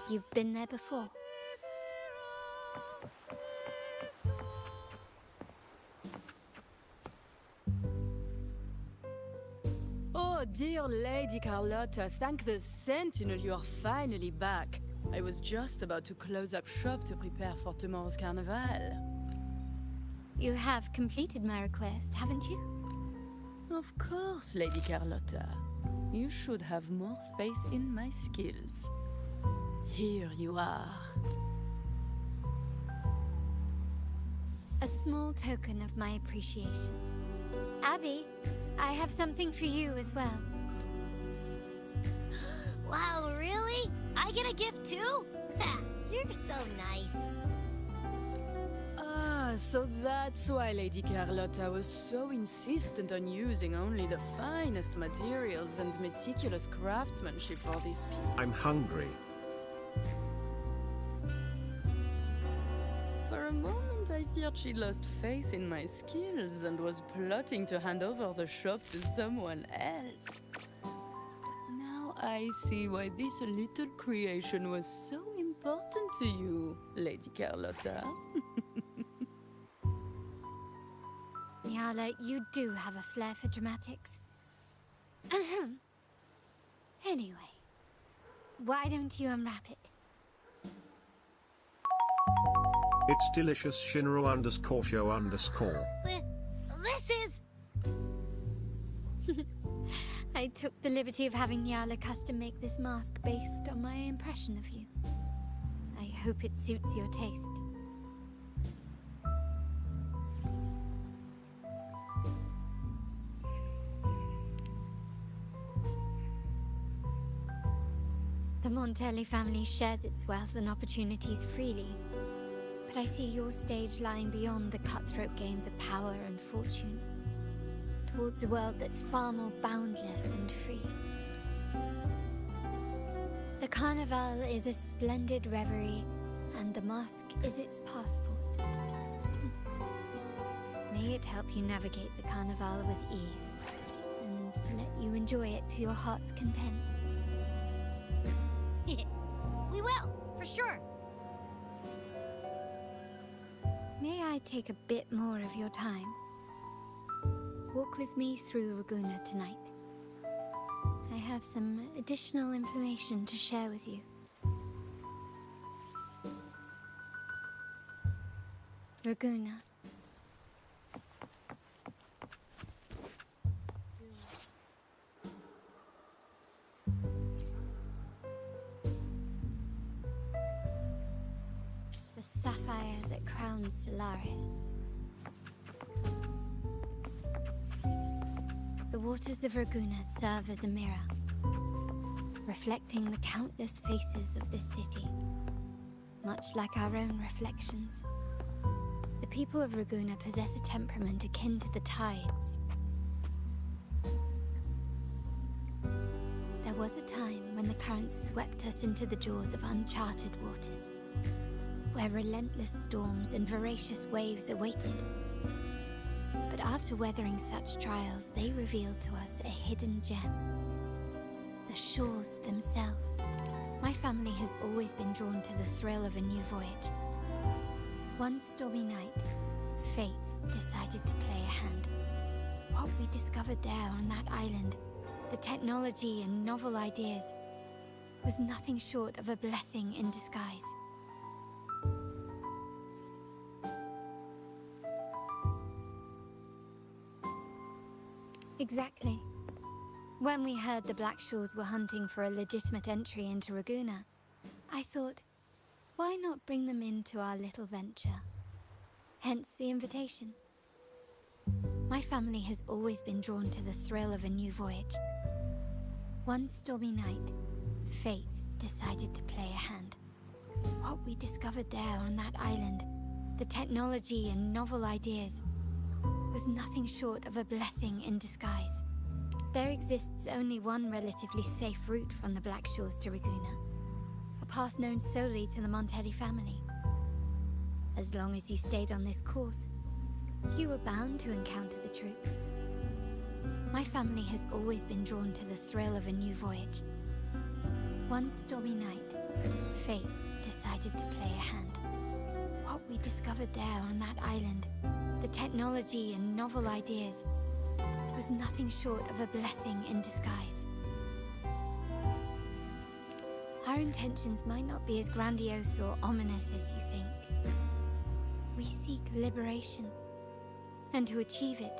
You've been there before. Oh, dear Lady Carlotta, thank the Sentinel you are finally back. I was just about to close up shop to prepare for tomorrow's carnival. You have completed my request, haven't you? Of course, Lady Carlotta. You should have more faith in my skills. Here you are. A small token of my appreciation. Abby, I have something for you as well. Wow, really? I get a gift too? You're so nice. Ah, so that's why Lady Carlotta was so insistent on using only the finest materials and meticulous craftsmanship for this piece. I'm hungry. For a moment, I feared she lost faith in my skills and was plotting to hand over the shop to someone else. Now I see why this little creation was so important to you, Lady Carlotta. Nyala, you do have a flair for dramatics. Anyway, why don't you unwrap it? It's delicious Shinro_show_. This is... I took the liberty of having Nyala custom make this mask based on my impression of you. I hope it suits your taste. The Montelli family shares its wealth and opportunities freely, but I see your stage lying beyond the cutthroat games of power and fortune, towards a world that's far more boundless and free. The Carnival is a splendid reverie, and the mask is its passport. May it help you navigate the Carnival with ease, and let you enjoy it to your heart's content. We will, for sure. May I take a bit more of your time? Walk with me through Raguna tonight. I have some additional information to share with you. Raguna. The sapphire that crowns Solaris. The waters of Raguna serve as a mirror, reflecting the countless faces of this city, much like our own reflections. The people of Raguna possess a temperament akin to the tides. There was a time when the currents swept us into the jaws of uncharted waters, where relentless storms and voracious waves awaited. But after weathering such trials, they revealed to us a hidden gem. The shores themselves. My family has always been drawn to the thrill of a new voyage. One stormy night, fate decided to play a hand. What we discovered there on that island, the technology and novel ideas, was nothing short of a blessing in disguise. Exactly. When we heard the Blackshores were hunting for a legitimate entry into Raguna, I thought, why not bring them into our little venture? Hence the invitation. My family has always been drawn to the thrill of a new voyage. One stormy night, fate decided to play a hand. What we discovered there on that island, the technology and novel ideas, was nothing short of a blessing in disguise. There exists only one relatively safe route from the Blackshores to Raguna, path known solely to the Montelli family. As long as you stayed on this course, you were bound to encounter the truth. My family has always been drawn to the thrill of a new voyage. One stormy night, fate decided to play a hand. What we discovered there on that island, the technology and novel ideas, was nothing short of a blessing in disguise. Our intentions might not be as grandiose or ominous as you think. We seek liberation, and to achieve it,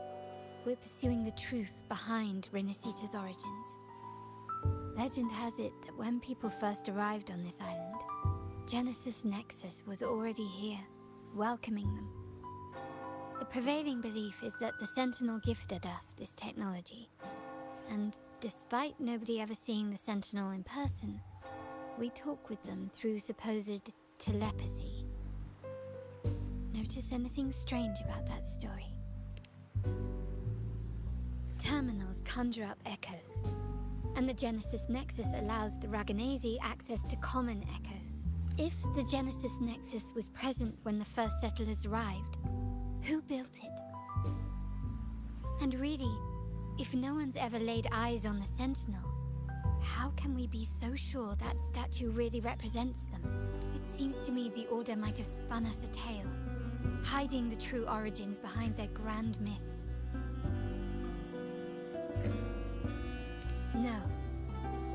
we're pursuing the truth behind Renacita's origins. Legend has it that when people first arrived on this island, Genesis Nexus was already here, welcoming them. The prevailing belief is that the Sentinel gifted us this technology, and despite nobody ever seeing the Sentinel in person, we talk with them through supposed telepathy. Notice anything strange about that story? Terminals conjure up echoes, and the Genesis Nexus allows the Ragganese access to common echoes. If the Genesis Nexus was present when the first settlers arrived, who built it? And really, if no one's ever laid eyes on the Sentinel, how can we be so sure that statue really represents them? It seems to me the Order might have spun us a tale, hiding the true origins behind their grand myths. No,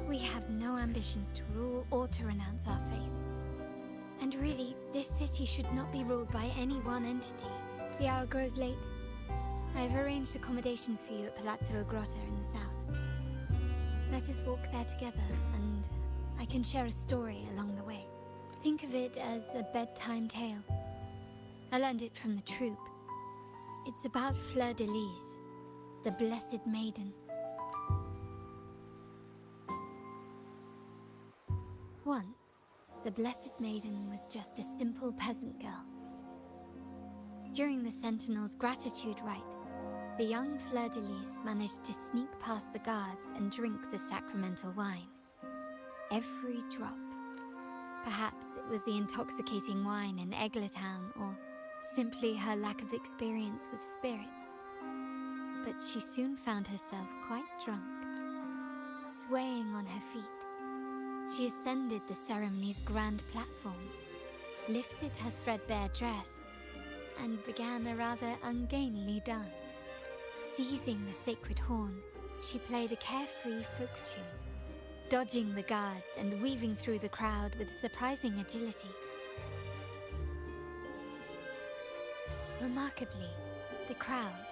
we have no ambitions to rule or to renounce our faith. And really, this city should not be ruled by any one entity. The hour grows late. I have arranged accommodations for you at Palazzo Grotta in the south. Let us walk there together, and I can share a story along the way. Think of it as a bedtime tale. I learned it from the troupe. It's about Fleur-de-Lys, the Blessed Maiden. Once, the Blessed Maiden was just a simple peasant girl. During the Sentinel's gratitude rite, the young Fleur-de-Lys managed to sneak past the guards and drink the sacramental wine. Every drop. Perhaps it was the intoxicating wine in Eglatown, or simply her lack of experience with spirits. But she soon found herself quite drunk. Swaying on her feet, she ascended the ceremony's grand platform, lifted her threadbare dress, and began a rather ungainly dance. Seizing the sacred horn, she played a carefree folk tune, dodging the guards and weaving through the crowd with surprising agility. Remarkably, the crowd,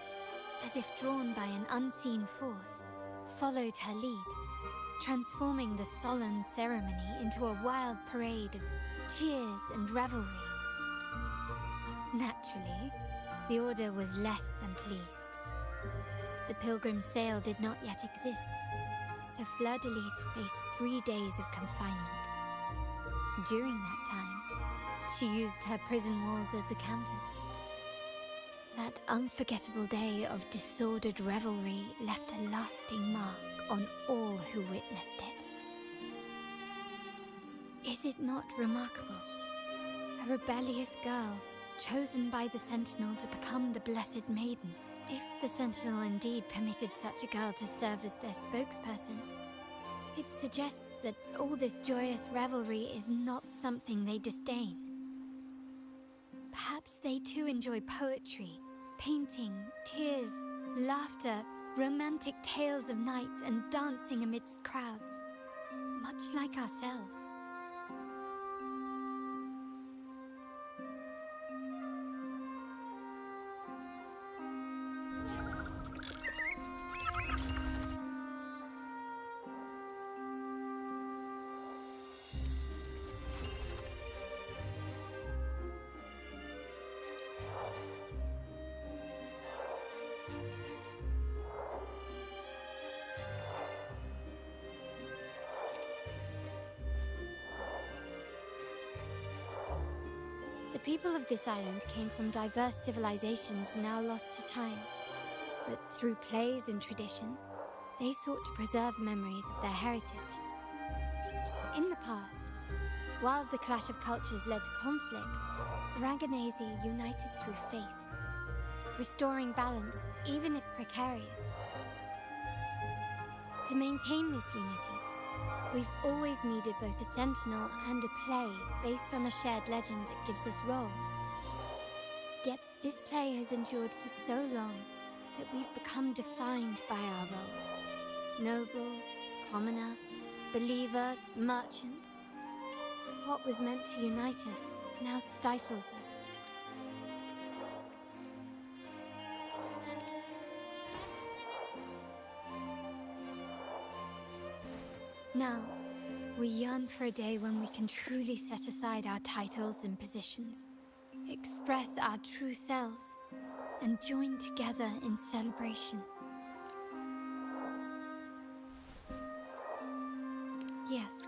as if drawn by an unseen force, followed her lead, transforming the solemn ceremony into a wild parade of cheers and revelry. Naturally, the Order was less than pleased. The pilgrim sale did not yet exist, so Fleur-de-Lys faced 3 days of confinement. During that time, she used her prison walls as a canvas. That unforgettable day of disordered revelry left a lasting mark on all who witnessed it. Is it not remarkable? A rebellious girl, chosen by the Sentinel to become the Blessed Maiden. If the Sentinel indeed permitted such a girl to serve as their spokesperson, it suggests that all this joyous revelry is not something they disdain. Perhaps they too enjoy poetry, painting, tears, laughter, romantic tales of nights, and dancing amidst crowds, much like ourselves. The people of this island came from diverse civilizations now lost to time, but through plays and tradition, they sought to preserve memories of their heritage. In the past, While the clash of cultures led to conflict, the Raganazi united through faith, restoring balance even if precarious. To maintain this unity, we've always needed both a sentinel and a play based on a shared legend that gives us roles. Yet this play has endured for so long that we've become defined by our roles. Noble, commoner, believer, merchant. What was meant to unite us now stifles us. Now, we yearn for a day when we can truly set aside our titles and positions, express our true selves, and join together in celebration. Yes,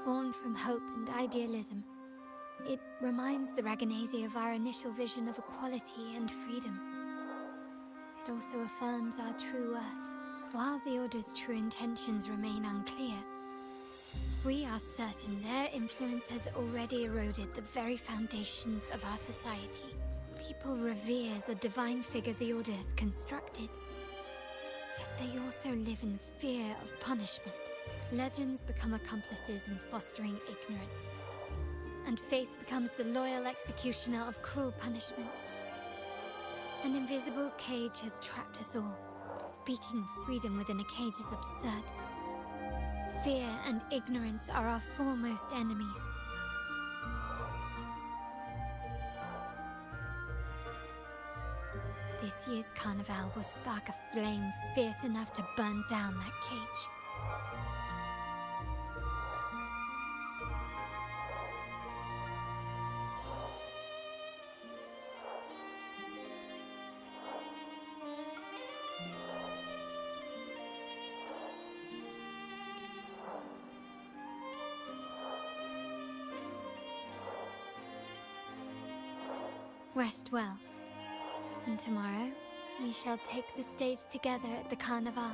born from hope and idealism, it reminds the Raganazi of our initial vision of equality and freedom. It also affirms our true worth. While the Order's true intentions remain unclear, we are certain their influence has already eroded the very foundations of our society. People revere the divine figure the Order has constructed, yet they also live in fear of punishment. Legends become accomplices in fostering ignorance, and faith becomes the loyal executioner of cruel punishment. An invisible cage has trapped us all. Speaking freedom within a cage is absurd. Fear and ignorance are our foremost enemies. This year's carnival will spark a flame fierce enough to burn down that cage. Rest well, and tomorrow we shall take the stage together at the Carnival.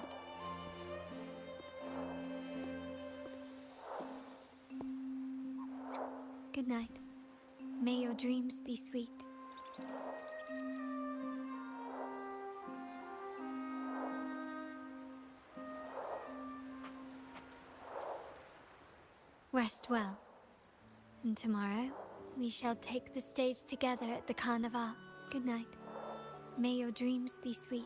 Good night. May your dreams be sweet. Rest well, and tomorrow we shall take the stage together at the Carnival. Good night. May your dreams be sweet.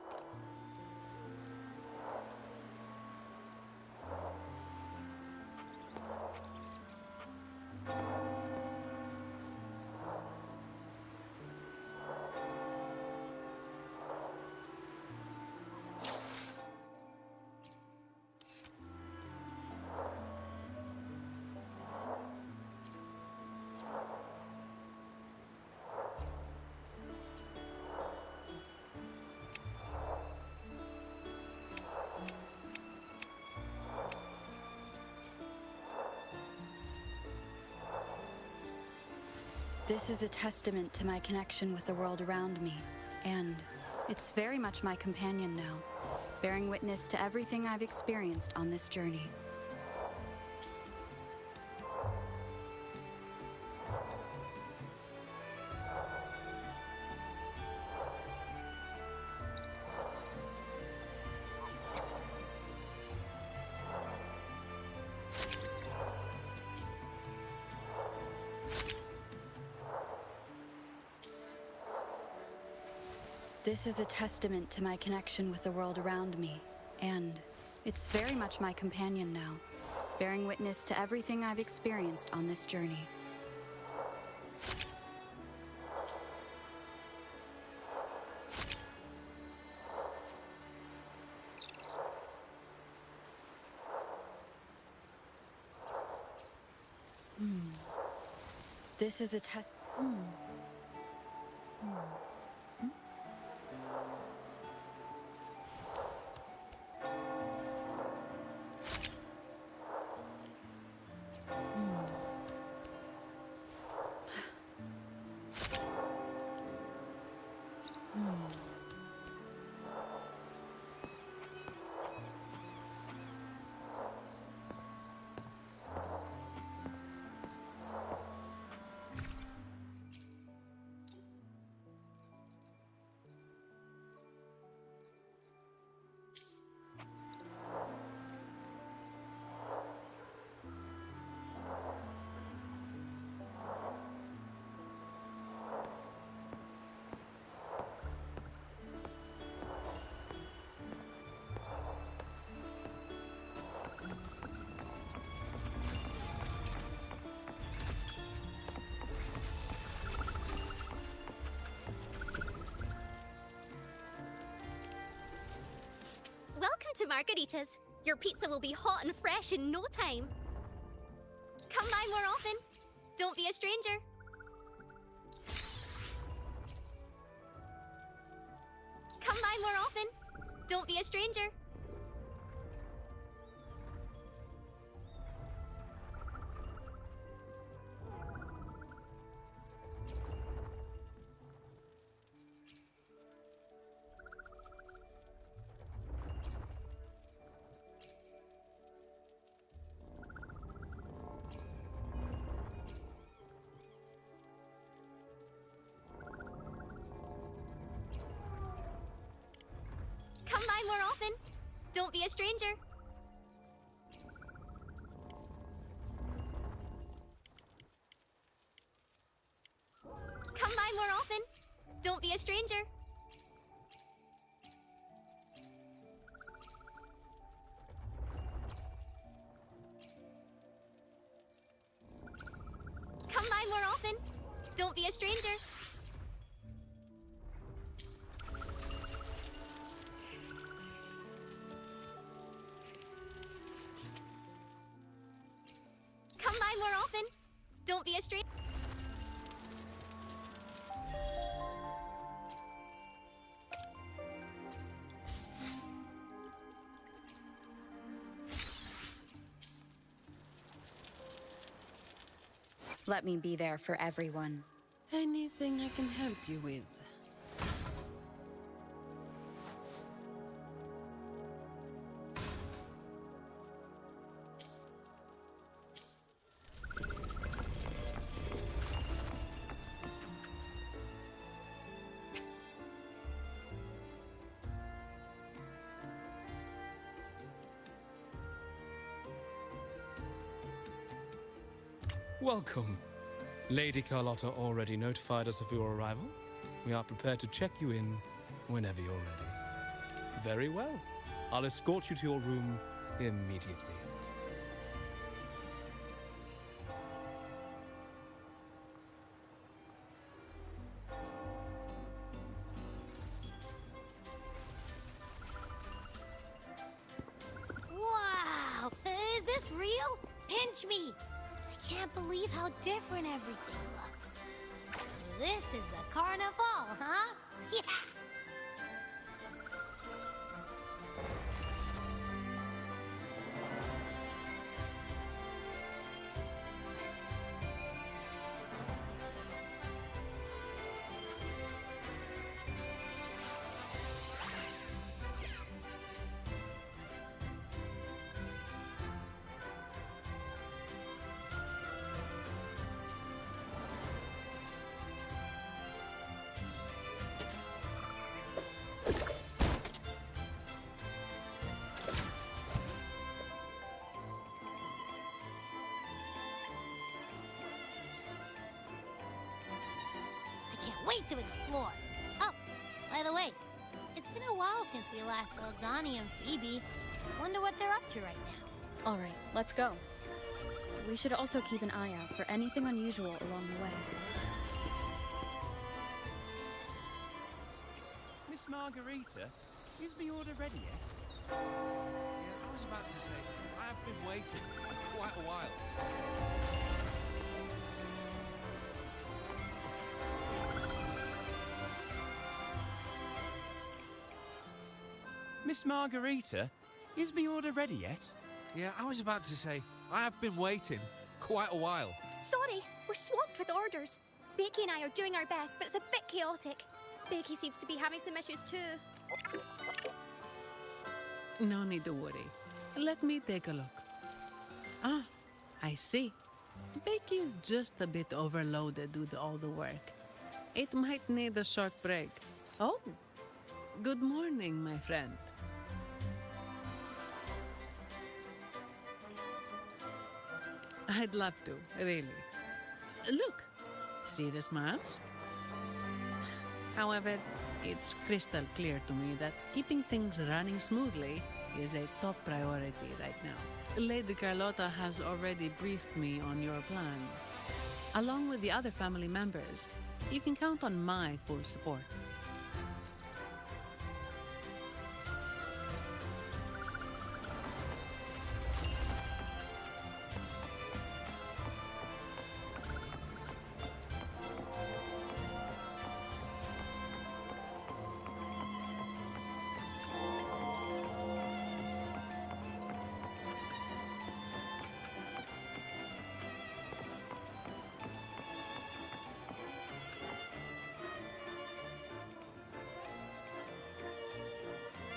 This is a testament to my connection with the world around me, and it's very much my companion now, bearing witness to everything I've experienced on this journey. This is a testament to my connection with the world around me, and it's very much my companion now, bearing witness to everything I've experienced on this journey. This is a test. to Margarita's. Your pizza will be hot and fresh in no time. Come by more often. Don't be a stranger. Come by more often. Don't be a stranger. Come by more often. Don't be a stranger. Come by more often. Don't be a stranger. Come by more often. Don't be a stranger. Come by more often. Don't be a stranger. Let me be there for everyone. Anything I can help you with? Welcome. Lady Carlotta already notified us of your arrival. We are prepared to check you in whenever you're ready. Very well. I'll escort you to your room immediately. Wow! Is this real? Pinch me! I can't believe how different everything looks. So this is the carnival, huh? Yeah! Can't wait to explore. Oh, by the way, it's been a while since we last saw Zani and Phoebe. Wonder what they're up to right now. All right, let's go. We should also keep an eye out for anything unusual along the way. Miss Margarita, is the order ready yet? Yeah, I was about to say, I have been waiting quite a while. Miss Margarita, is the order ready yet? Yeah, I was about to say, I have been waiting quite a while. Sorry, we're swamped with orders. Becky and I are doing our best, but it's a bit chaotic. Becky seems to be having some issues too. No need to worry. Let me take a look. Ah, I see. Becky is just a bit overloaded with all the work. It might need a short break. Oh, good morning, my friend. I'd love to, really. Look, see the smiles? However, it's crystal clear to me that keeping things running smoothly is a top priority right now. Lady Carlotta has already briefed me on your plan. Along with the other family members, you can count on my full support.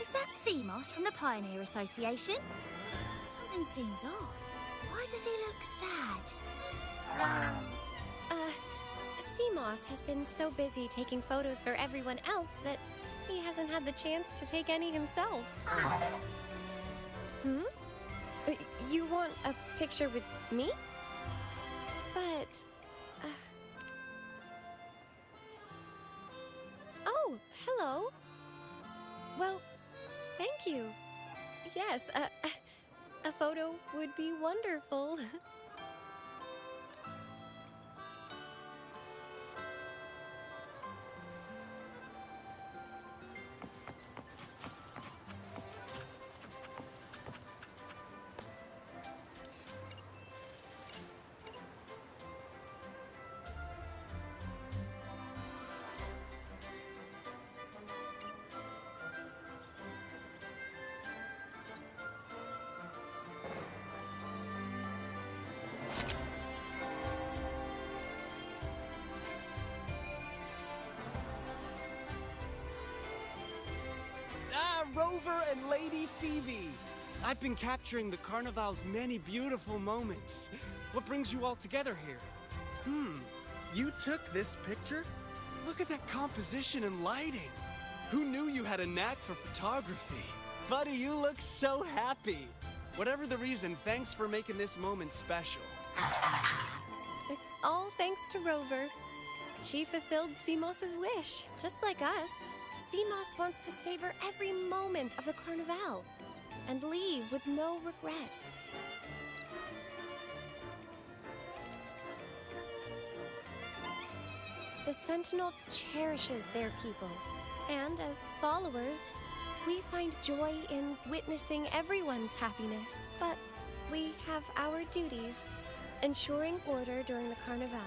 Is that Seamoss from the Pioneer Association? Something seems off. Why does he look sad? Seamoss has been so busy taking photos for everyone else that he hasn't had the chance to take any himself. Hmm? You want a picture with me? But... Oh, hello. Well, thank you. Yes, a photo would be wonderful. Rover and Lady Phoebe! I've been capturing the Carnival's many beautiful moments. What brings you all together here? You took this picture? Look at that composition and lighting. Who knew you had a knack for photography? Buddy, you look so happy. Whatever the reason, thanks for making this moment special. It's all thanks to Rover. She fulfilled Seamoss's wish. Just like us, Seamoss wants to savor every moment of the Carnival and leave with no regrets. The Sentinel cherishes their people, and as followers, we find joy in witnessing everyone's happiness. But we have our duties, ensuring order during the Carnival.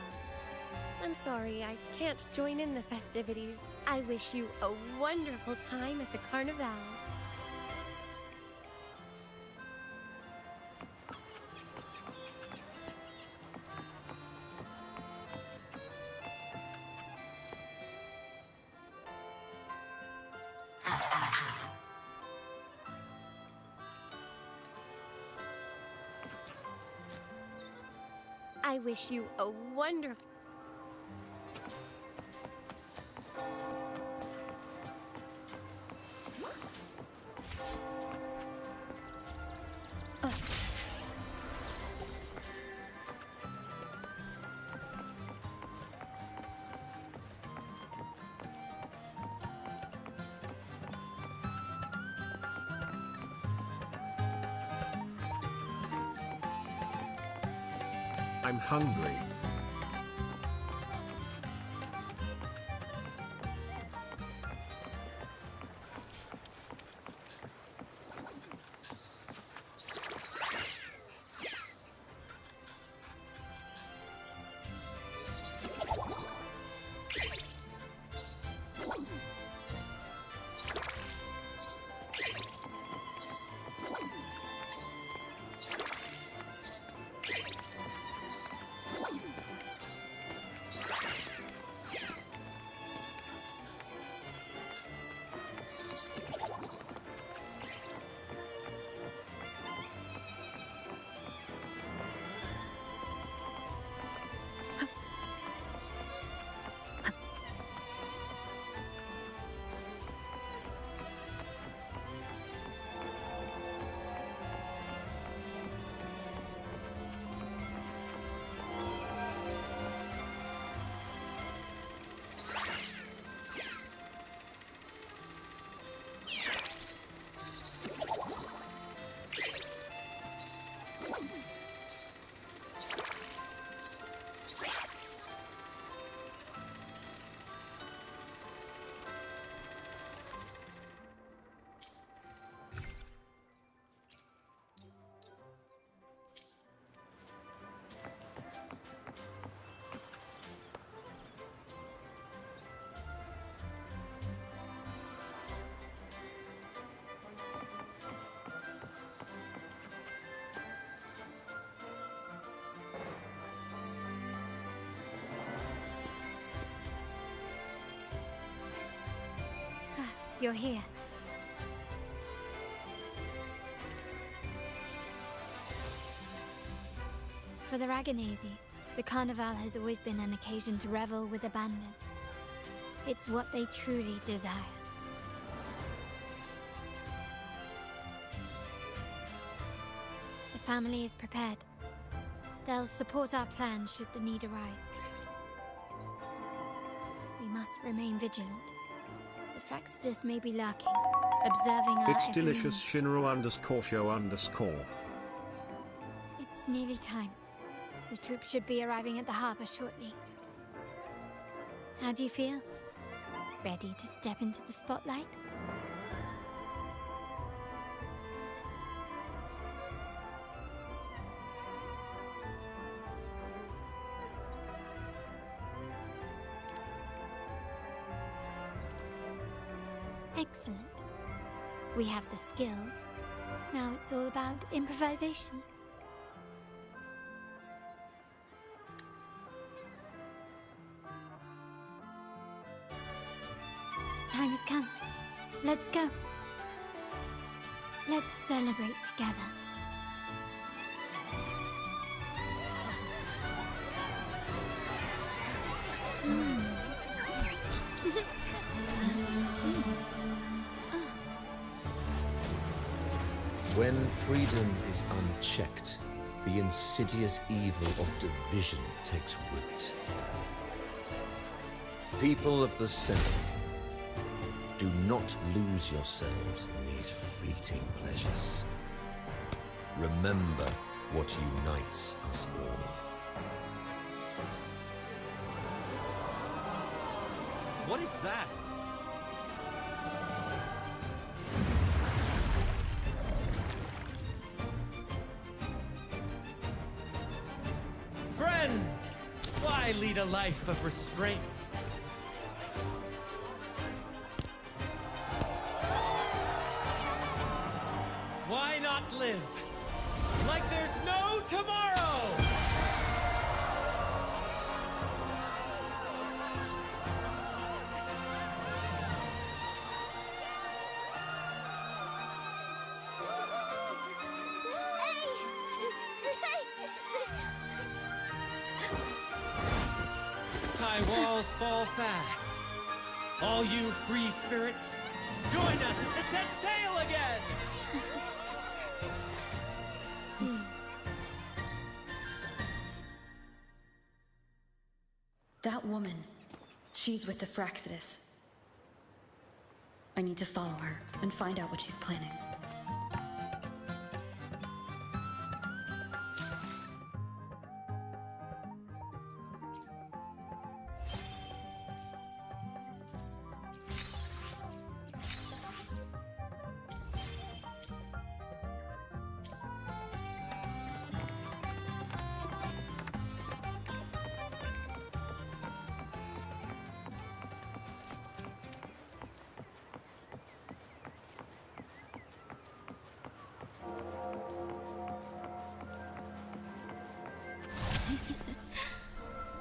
I'm sorry, I can't join in the festivities. I wish you a wonderful time at the Carnival. I wish you a wonderful... I'm hungry. You're here. For the Raganazy, the Carnival has always been an occasion to revel with abandon. It's what they truly desire. The family is prepared. They'll support our plan should the need arise. We must remain vigilant. The Fraxidus may be lurking, observing our It's every delicious move. Shinro_show_. It's nearly time. The troops should be arriving at the harbor shortly. How do you feel? Ready to step into the spotlight? Excellent. We have the skills. Now it's all about improvisation. The time has come. Let's go. Let's celebrate together. When freedom is unchecked, the insidious evil of division takes root. People of the Sentinel, do not lose yourselves in these fleeting pleasures. Remember what unites us all. What is that? Friends! Why lead a life of restraints? Why not live like there's no tomorrow? High walls fall fast. All you free spirits, join us to set sail again! That woman, she's with the Fraxidus. I need to follow her and find out what she's planning.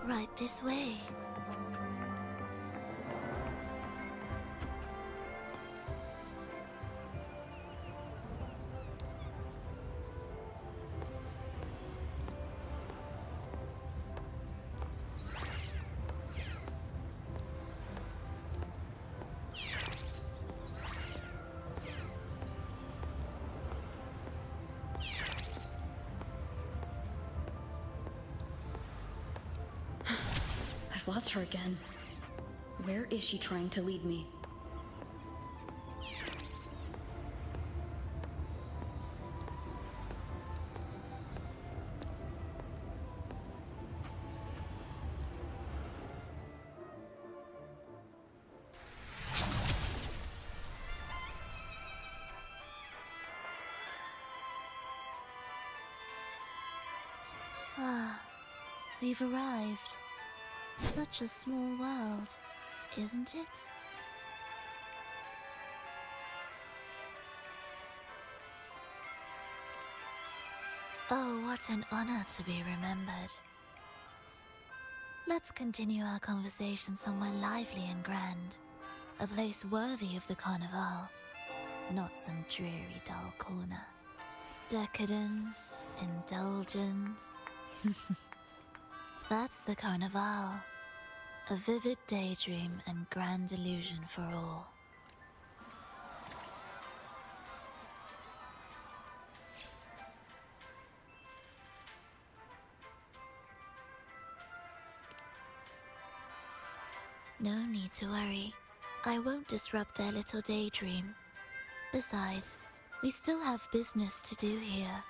Right this way. I've lost her again. Where is she trying to lead me? Ah, we've arrived. Such a small world, isn't it? Oh, what an honor to be remembered. Let's continue our conversation somewhere lively and grand. A place worthy of the Carnival. Not some dreary, dull corner. Decadence, indulgence, That's the Carnival. A vivid daydream and grand illusion for all. No need to worry. I won't disrupt their little daydream. Besides, we still have business to do here.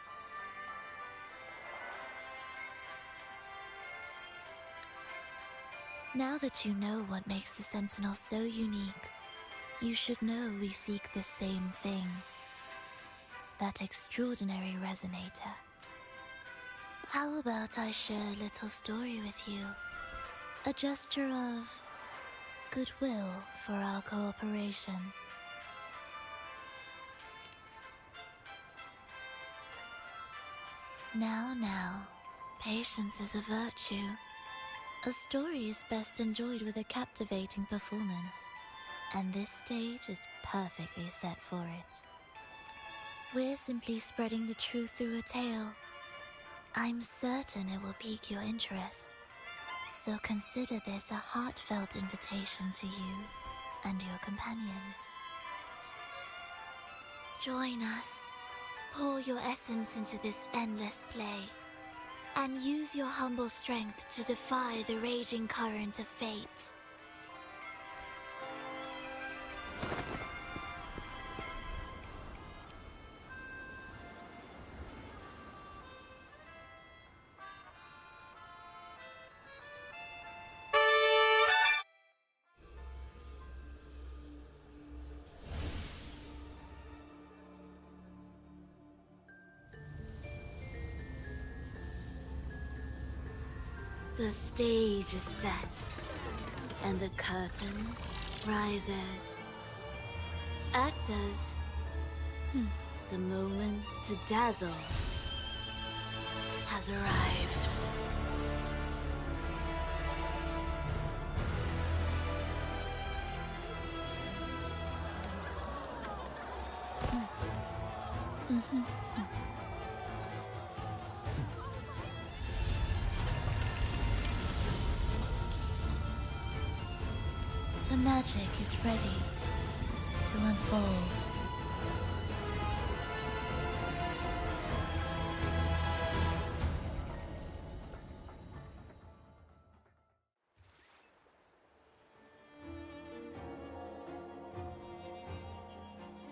Now that you know what makes the Sentinel so unique, you should know we seek the same thing. That extraordinary resonator. How about I share a little story with you? A gesture of goodwill for our cooperation. Now, patience is a virtue. A story is best enjoyed with a captivating performance, and this stage is perfectly set for it. We're simply spreading the truth through a tale. I'm certain it will pique your interest, so consider this a heartfelt invitation to you and your companions. Join us. Pour your essence into this endless play, and use your humble strength to defy the raging current of fate. The stage is set, and the curtain rises. Actors, the moment to dazzle has arrived. The magic is ready to unfold.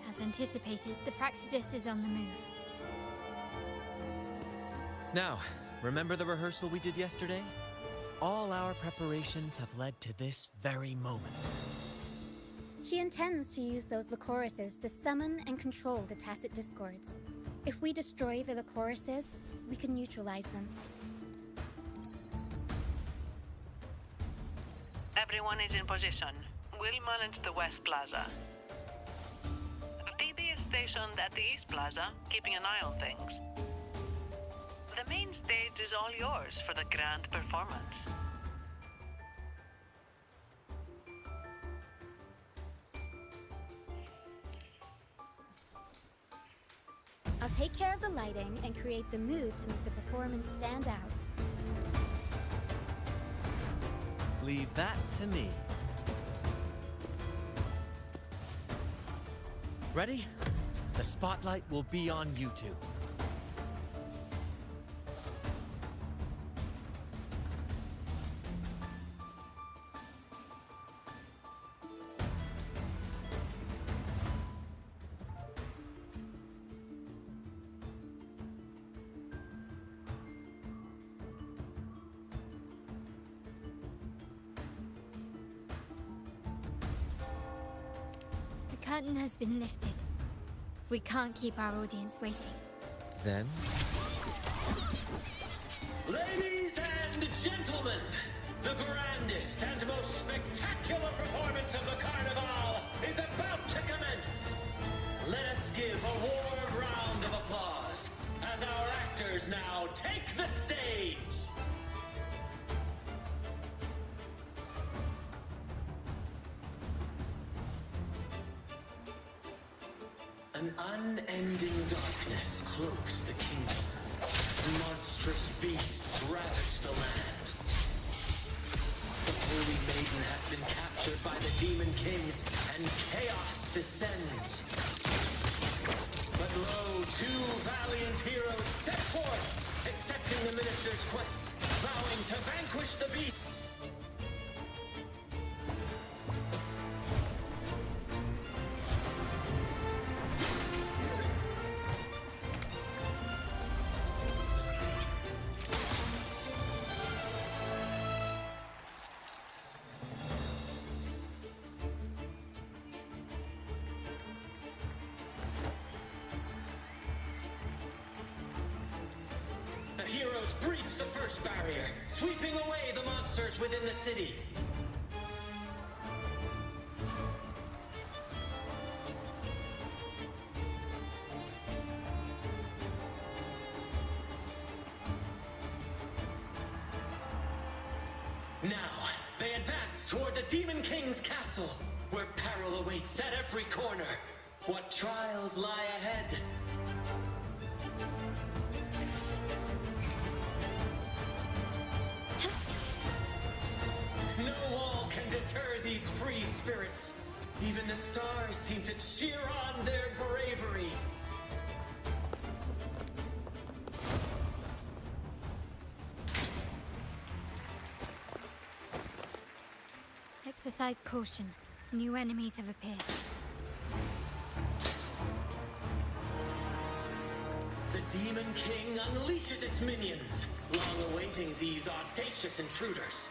As anticipated, the Praxidus is on the move. Now, remember the rehearsal we did yesterday? All our preparations have led to this very moment. She intends to use those Lycoruses to summon and control the Tacit Discords. If we destroy the Lycoruses, we can neutralize them. Everyone is in position. We'll manage the West Plaza. Phoebe is stationed at the East Plaza, keeping an eye on things. The main stage is all yours for the grand performance. I'll take care of the lighting and create the mood to make the performance stand out. Leave that to me. Ready? The spotlight will be on you two. The curtain has been lifted. We can't keep our audience waiting. Then? Ladies and gentlemen, the grandest and most spectacular performance of the Carnival is about to commence. Let us give a warm round of applause as our actors now take the stage. An unending darkness cloaks the kingdom. monstrous beasts ravage the land. The Holy Maiden has been captured by the Demon King, and chaos descends. But lo, two valiant heroes step forth, accepting the minister's quest, vowing to vanquish the beast. The heroes breach the first barrier, sweeping away the monsters within the city. Now, they advance toward the Demon King's castle, where peril awaits at every corner. What trials lie ahead? No wall can deter these free spirits. Even the stars seem to cheer on their bravery. Exercise caution. New enemies have appeared. The Demon King unleashes its minions, long awaiting these audacious intruders.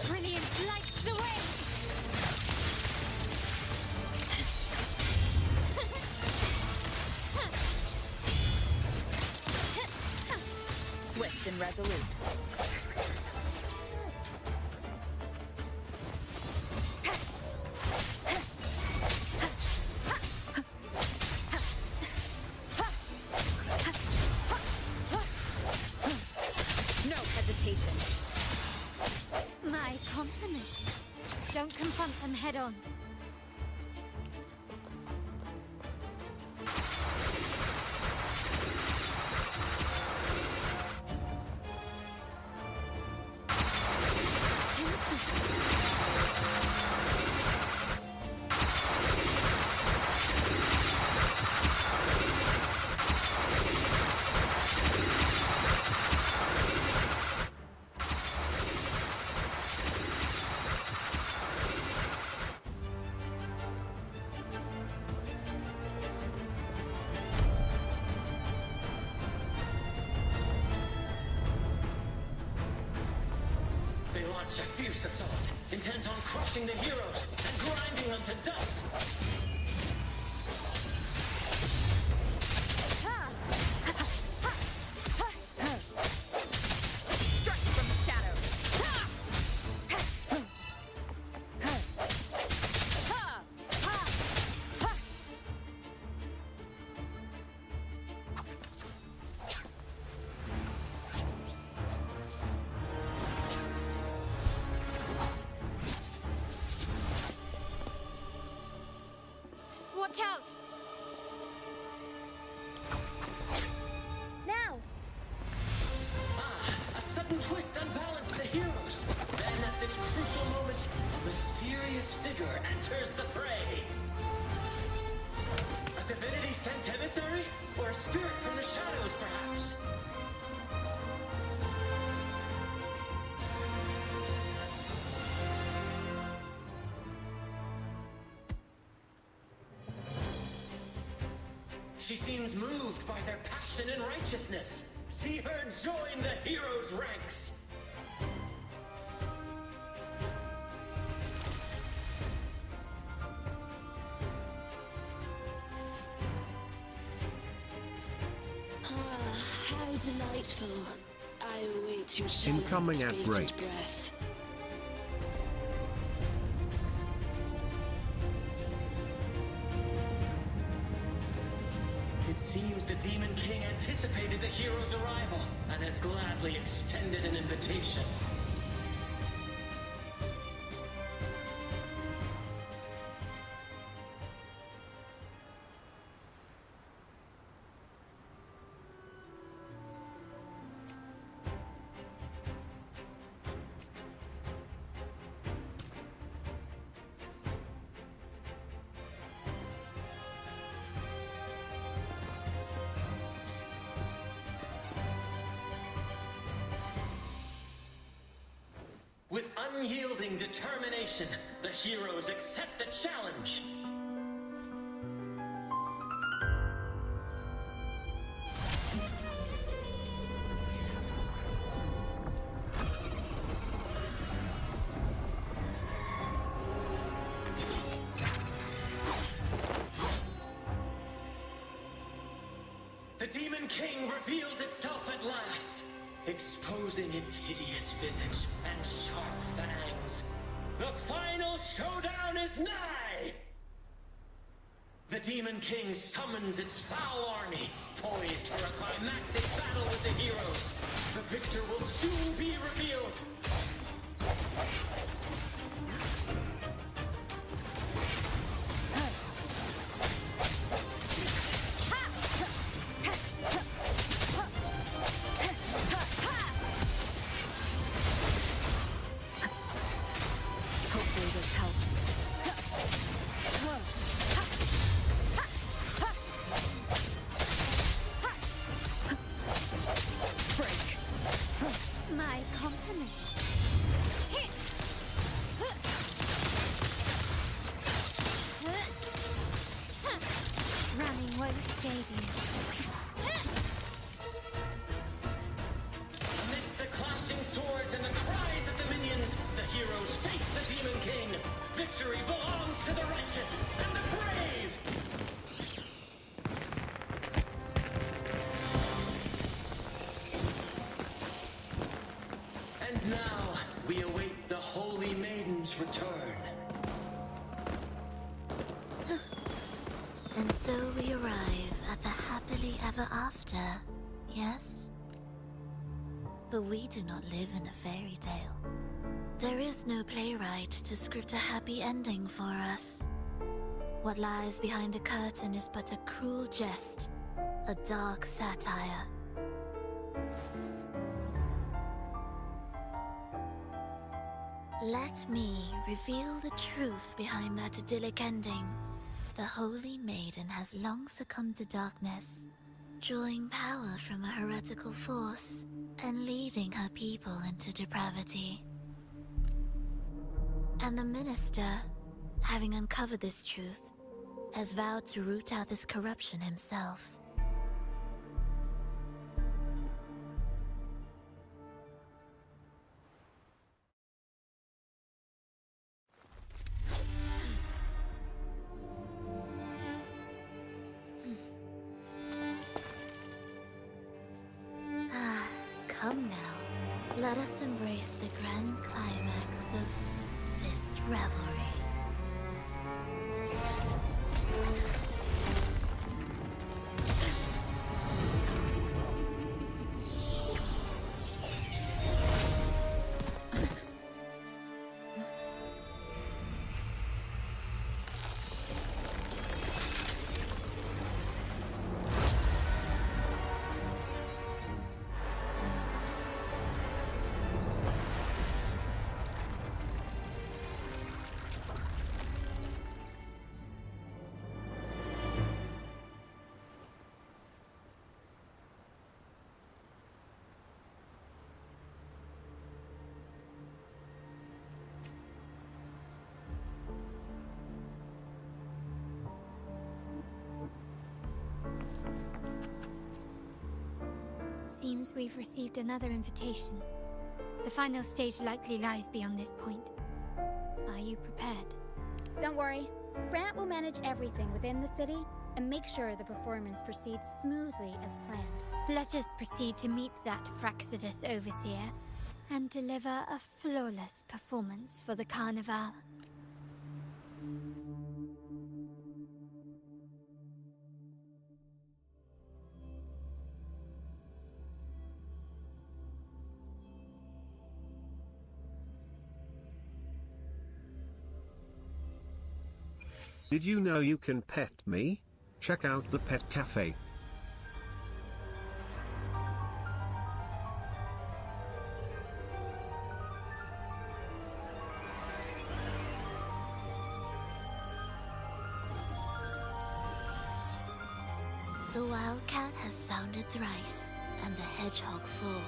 Brilliance lights the way! Swift and resolute. No hesitation. My compliments. Don't confront them head on. They launch a fierce assault, intent on crushing the heroes and grinding them to dust. Strike from the shadows. Watch out! Now! A sudden twist unbalanced the heroes. Then at this crucial moment, a mysterious figure enters the fray. A divinity sent emissary? Or a spirit from the shadows, perhaps? She seems moved by their passion and righteousness. See her join the heroes' ranks. How delightful. I await your challenge, Incoming at bated break. breath. It seems the Demon King anticipated the hero's arrival and has gladly extended an invitation. With unyielding determination, the heroes accept the challenge. The Demon King reveals itself at last, exposing its hideous visage and sharp fangs. The final showdown is nigh! The Demon King summons its foul army, poised for a climactic battle with the heroes. The victor will soon be revealed. My compliments. Running won't save you. Amidst the clashing swords and the cries of the minions, the heroes face the Demon King. Victory belongs to the righteous and the brave! And now, we await the Holy Maiden's return. And so we arrive at the happily ever after, yes? But we do not live in a fairy tale. There is no playwright to script a happy ending for us. What lies behind the curtain is but a cruel jest, a dark satire. Let me reveal the truth behind that idyllic ending. The Holy Maiden has long succumbed to darkness, drawing power from a heretical force and leading her people into depravity. And the minister, having uncovered this truth, has vowed to root out this corruption himself. Come now, let us embrace the grand climax of this revelry. Seems we've received another invitation. The final stage likely lies beyond this point. Are you prepared? Don't worry. Brant will manage everything within the city and make sure the performance proceeds smoothly as planned. Let us proceed to meet that Fraxidus overseer and deliver a flawless performance for the Carnival. Did you know you can pet me? Check out the pet cafe. The wildcat has sounded thrice, and the hedgehog four.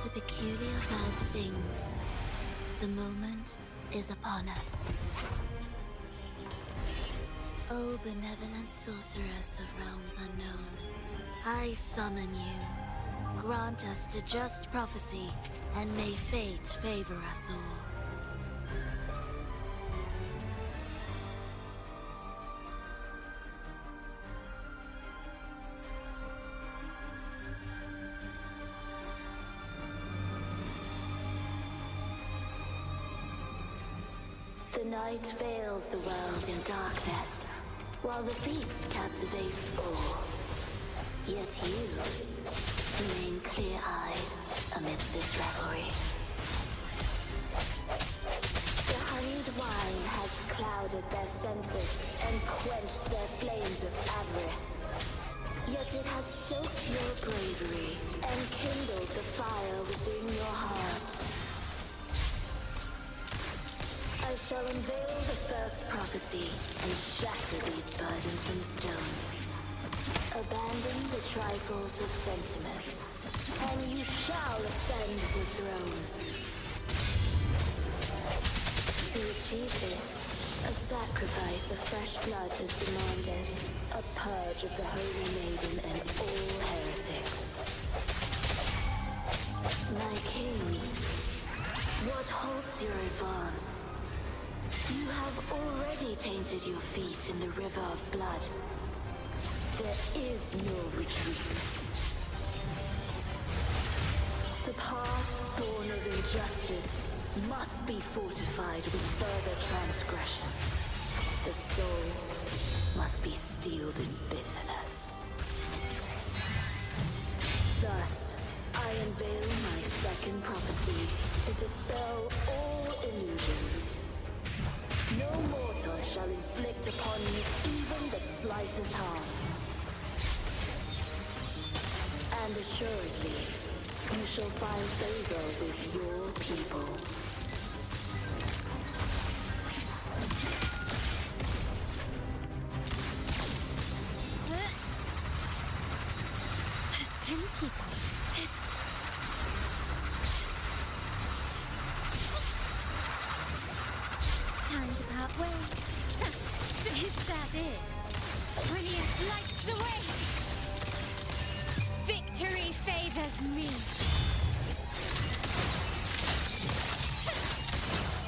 The peculiar bird sings. The moment is upon us. O benevolent sorceress of realms unknown, I summon you. Grant us the just prophecy, and may fate favor us all. The night veils the world in darkness, while the feast captivates all. Yet you remain clear-eyed amidst this revelry. The honeyed wine has clouded their senses and quenched their flames of avarice. Yet it has stoked your bravery and kindled the fire within your heart. I shall unveil the first prophecy and shatter these burdensome stones. Abandon the trifles of sentiment, and you shall ascend the throne. To achieve this, a sacrifice of fresh blood is demanded, a purge of the Holy Maiden and all heretics. My king, what halts your advance? You have already tainted your feet in the river of blood. There is no retreat. The path born of injustice must be fortified with further transgressions. The soul must be steeled in bitterness. Thus, I unveil my second prophecy to dispel all illusions. No mortal shall inflict upon you even the slightest harm. And assuredly, you shall find favor with your people. Can you keep up? Time to part ways. Is that it? Brilliance lights the way! Victory favors me!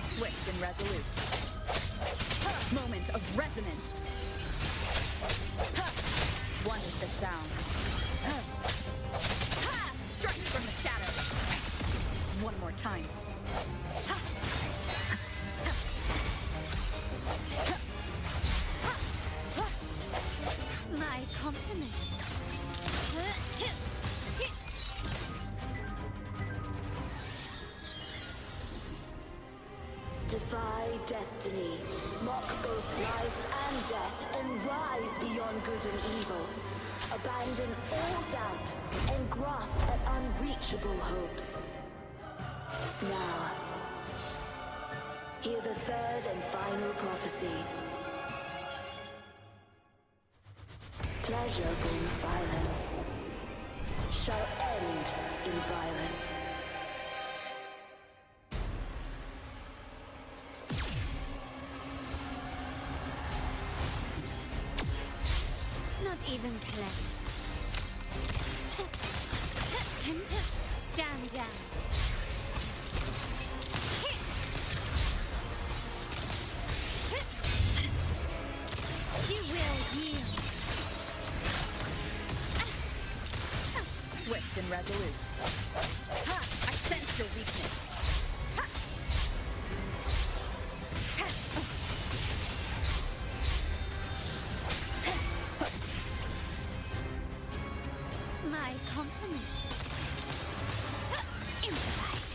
Swift and resolute. Moment of resonance. One with the sound. Strike from the shadows. One more time. My compliments. Defy destiny, mock both life and death, and rise beyond good and evil. Abandon all doubt and grasp at unreachable hopes. Now, hear the third and final prophecy. Pleasure born violence shall end in violence. Not even close. Stand down. You will yield. Swift and resolute. I sense your weakness. My compliments. Improvise.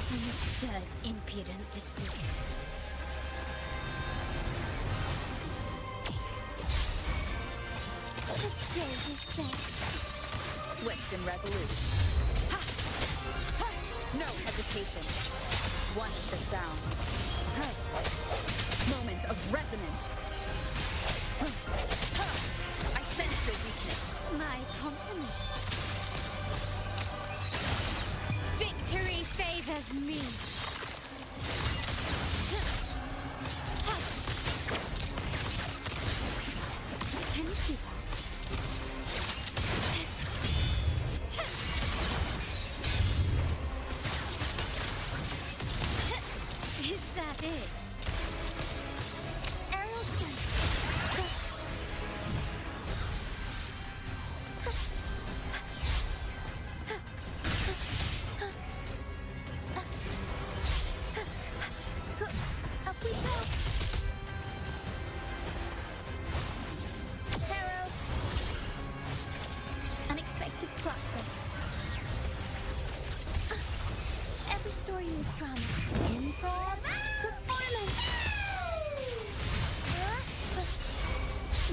An absurd, impudent display. The stage is set. Swift and resolute. No hesitation. One with the sound. Moment of resonance. I sense your weakness. My compliments. Victory favors me. Can you keep up? Is that it? Up we go! Arrow! Unexpected plot twist. Every story needs drama. Improv performance!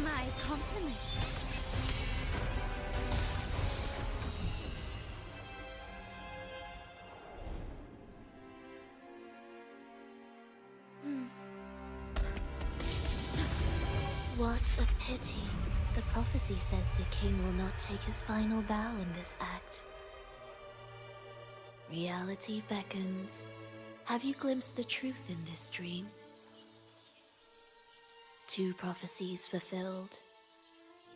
My compliments. What a pity. The prophecy says the king will not take his final bow in this act. Reality beckons. Have you glimpsed the truth in this dream? 2 prophecies fulfilled,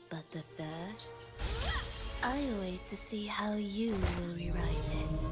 but the third? I await to see how you will rewrite it.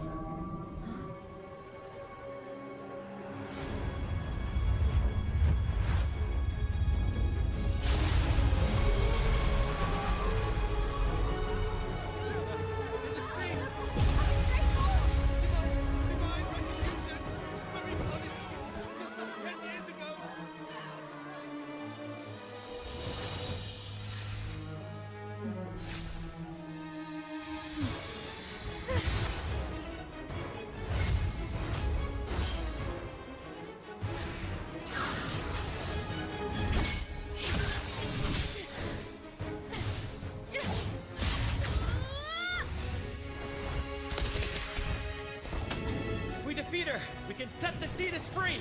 Defeat her, we can set the Cetus free!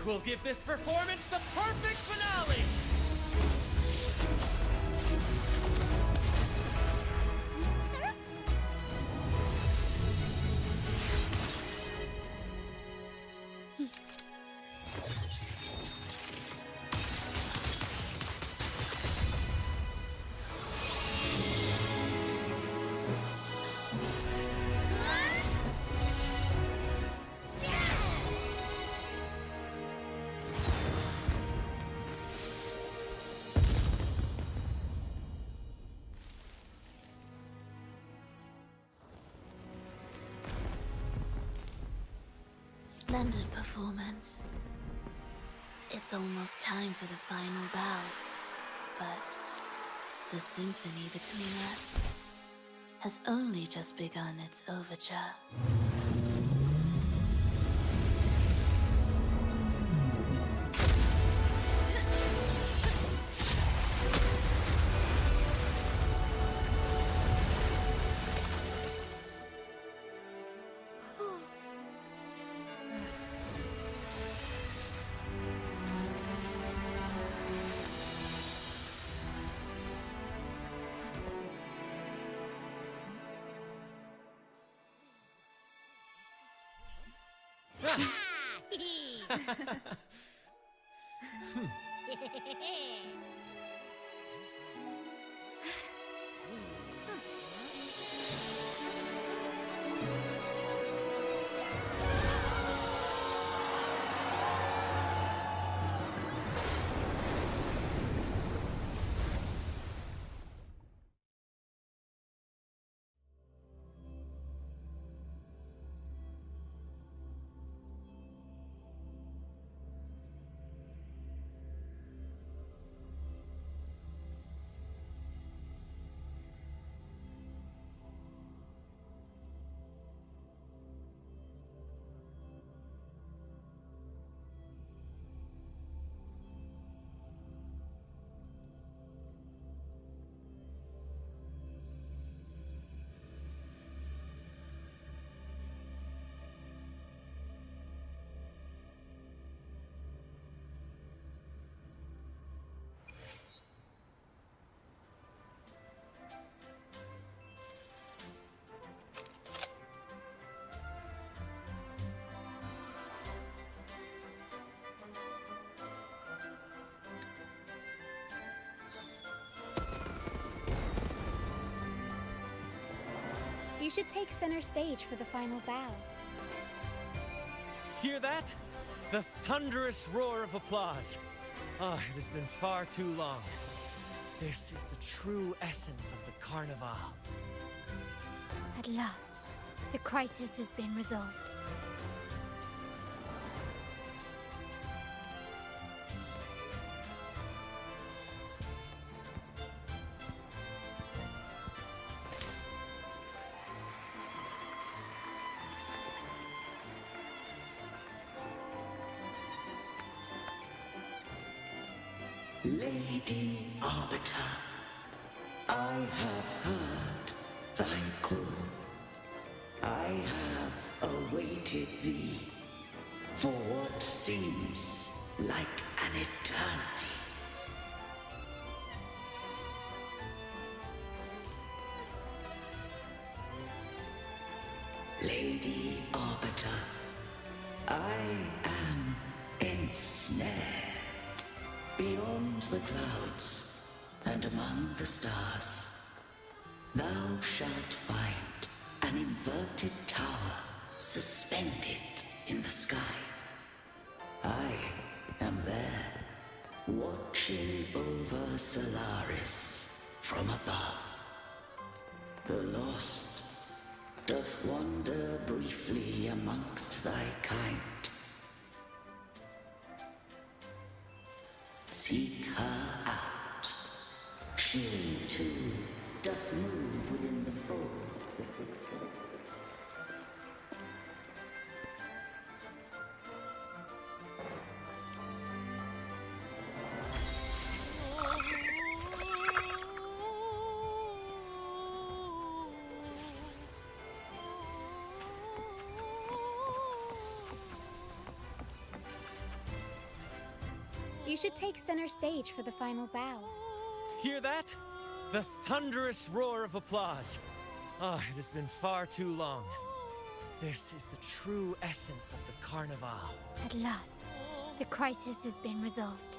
We'll give this performance the perfect finale! Splendid performance. It's almost time for the final bow, but the symphony between us has only just begun its overture. should take center stage for the final bow. Hear that? The thunderous roar of applause. Ah, it has been far too long. This is the true essence of the Carnival. At last, the crisis has been resolved. Lady Arbiter, I have heard thy call. I have awaited thee for what seems like an eternity. Lady Arbiter, I am ensnared. Beyond the clouds and among the stars, thou shalt find an inverted tower suspended in the sky. I am there, watching over Solaris from above. The lost doth wander briefly amongst thy kind. Seek her out. She, too, doth move within the fold. You should take center stage for the final bow. Hear that? The thunderous roar of applause. Ah, it has been far too long. This is the true essence of the Carnival. At last, the crisis has been resolved.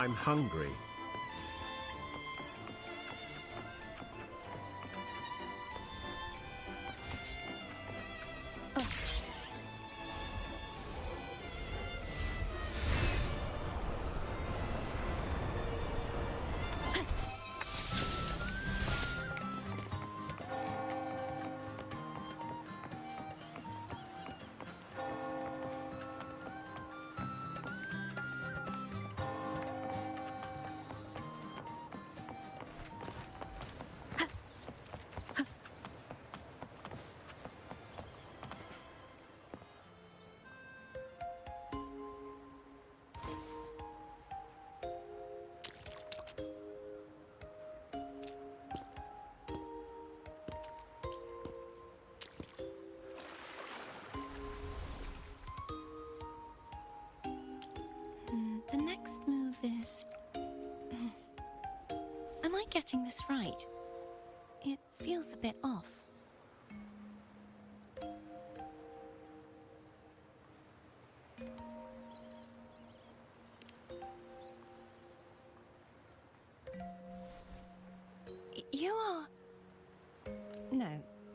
I'm hungry. The next move is... Am I getting this right? It feels a bit off. You are... No,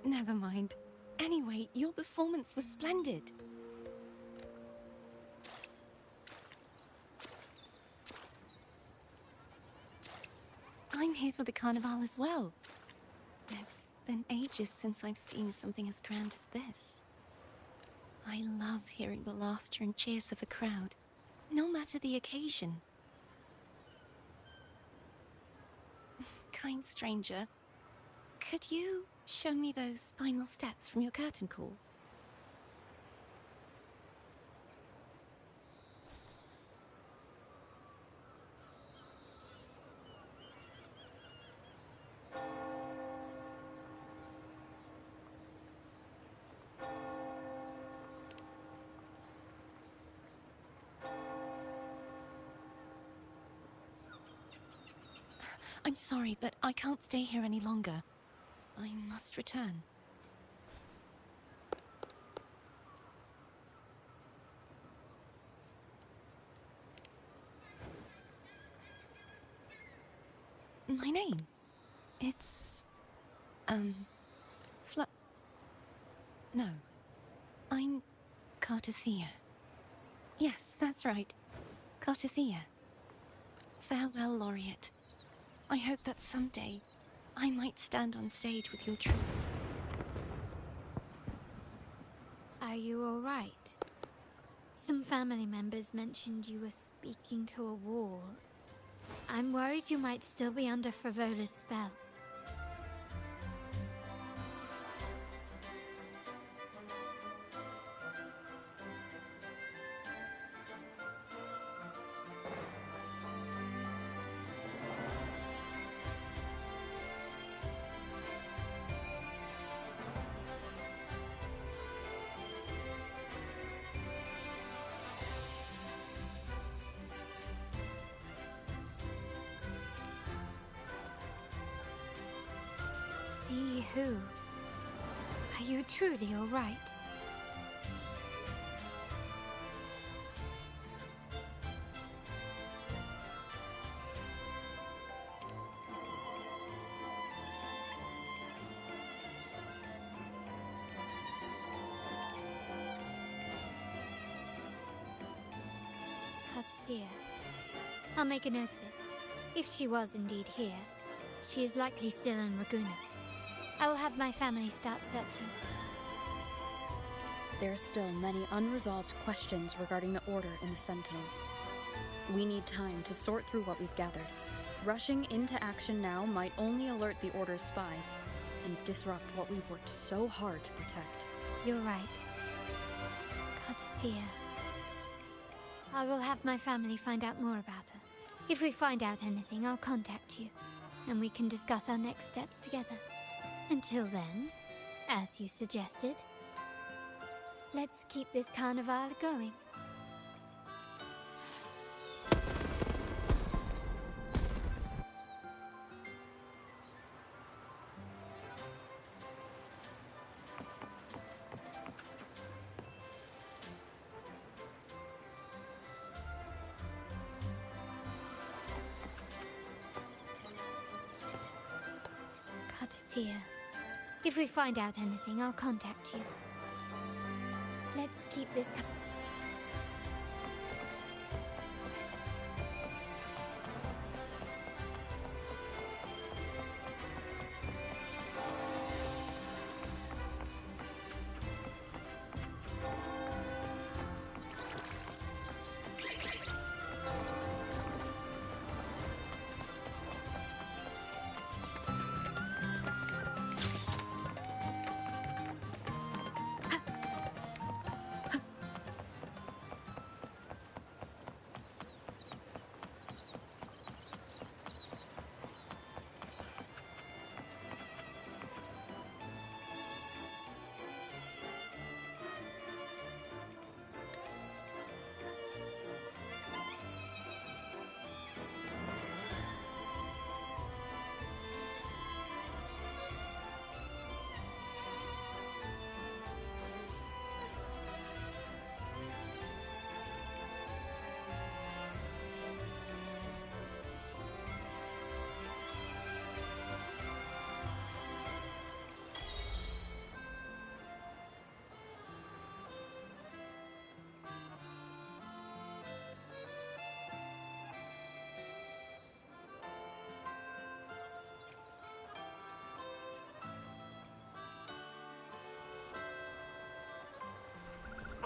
never mind. Anyway, your performance was splendid. I'm here for the carnival as well. It's been ages since I've seen something as grand as this. I love hearing the laughter and cheers of a crowd, no matter the occasion. Kind stranger, could you show me those final steps from your curtain call? I'm sorry, but I can't stay here any longer. I must return. My name? It's... No. I'm... Cartothea. Yes, that's right. Cartothea. Farewell, Laureate. I hope that someday I might stand on stage with your troupe. Are you all right? Some family members mentioned you were speaking to a wall. I'm worried you might still be under Frivola's spell. See who? Are you truly all right? Cartothea. I'll make a note of it. If she was indeed here, she is likely still in Raguna. I will have my family start searching. There are still many unresolved questions regarding the Order in the Sentinel. We need time to sort through what we've gathered. Rushing into action now might only alert the Order's spies and disrupt what we've worked so hard to protect. You're right. Cartothea. I will have my family find out more about her. If we find out anything, I'll contact you, and we can discuss our next steps together. Until then, as you suggested, let's keep this carnival going. fear. If we find out anything, I'll contact you. Let's keep this.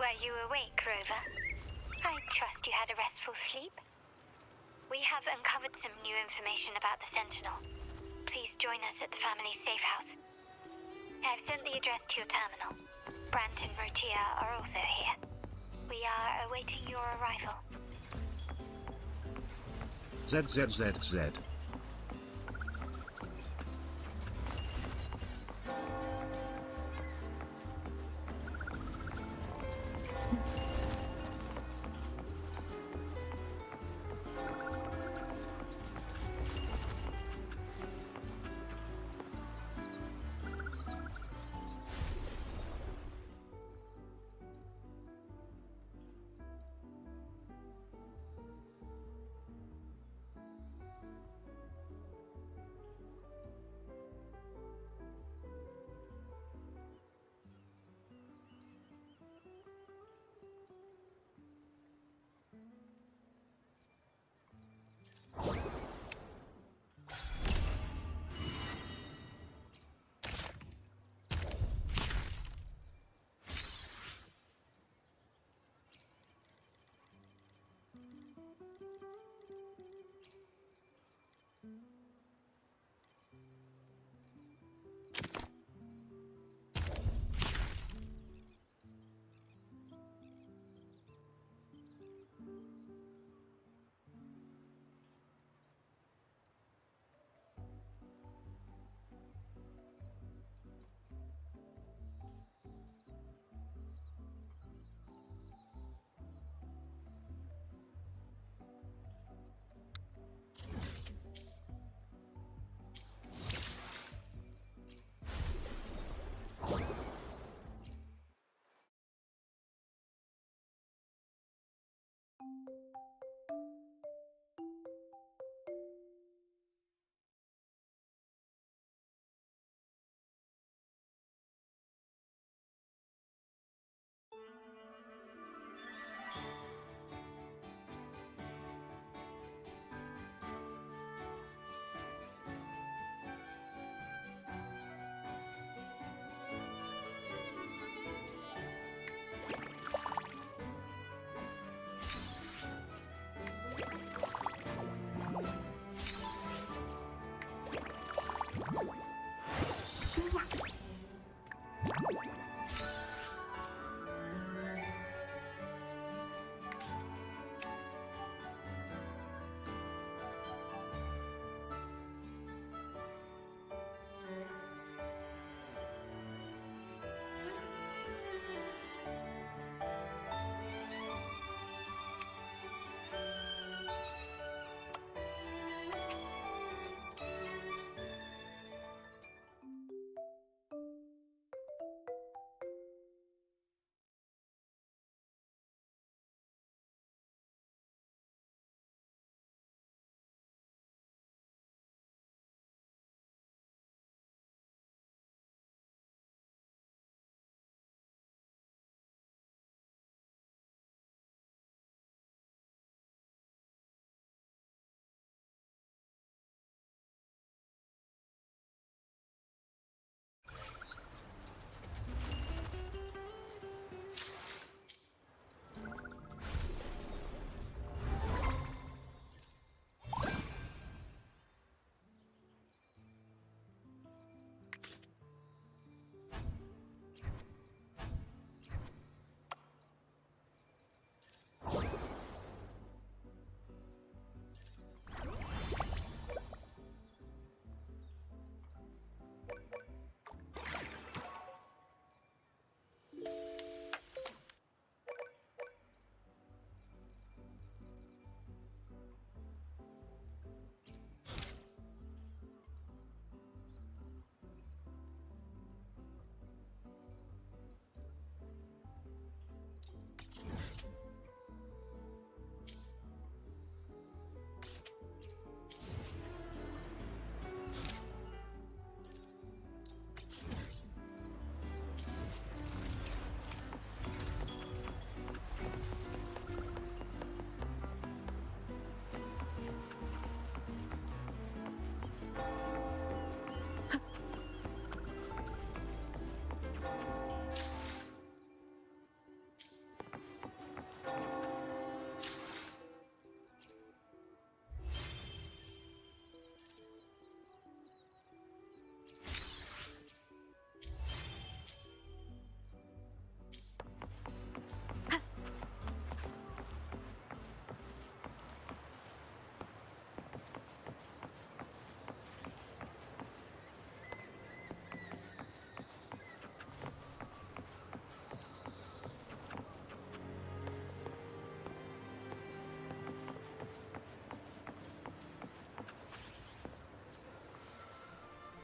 Were you awake, Rover? I trust you had a restful sleep. We have uncovered some new information about the Sentinel. Please join us at the family safe house. I've sent the address to your terminal. Brant and Rotia are also here. We are awaiting your arrival. ZZZZ.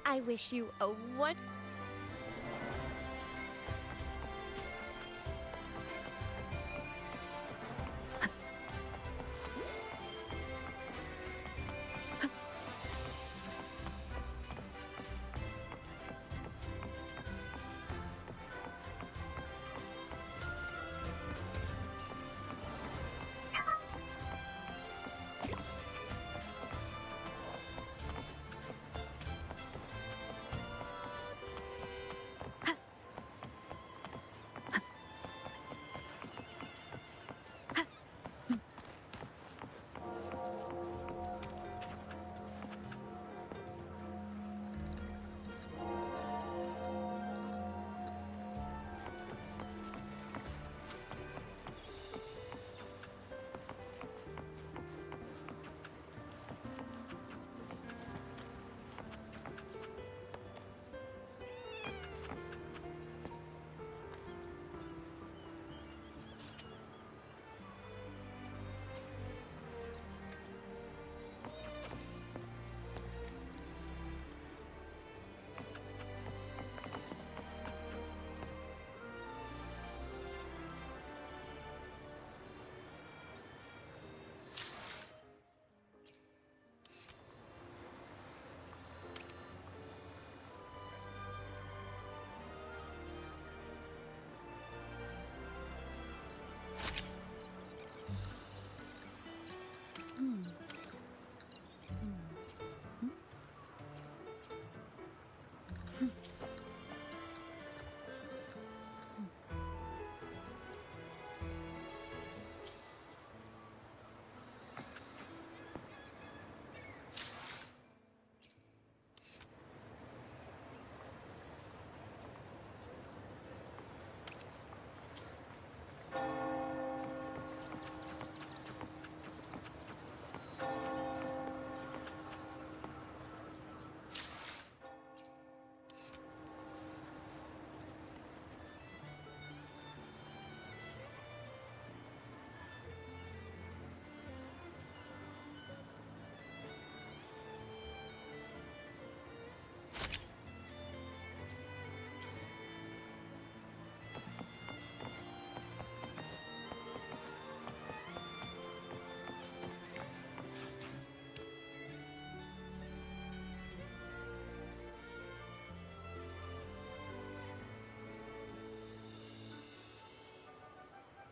I wish you a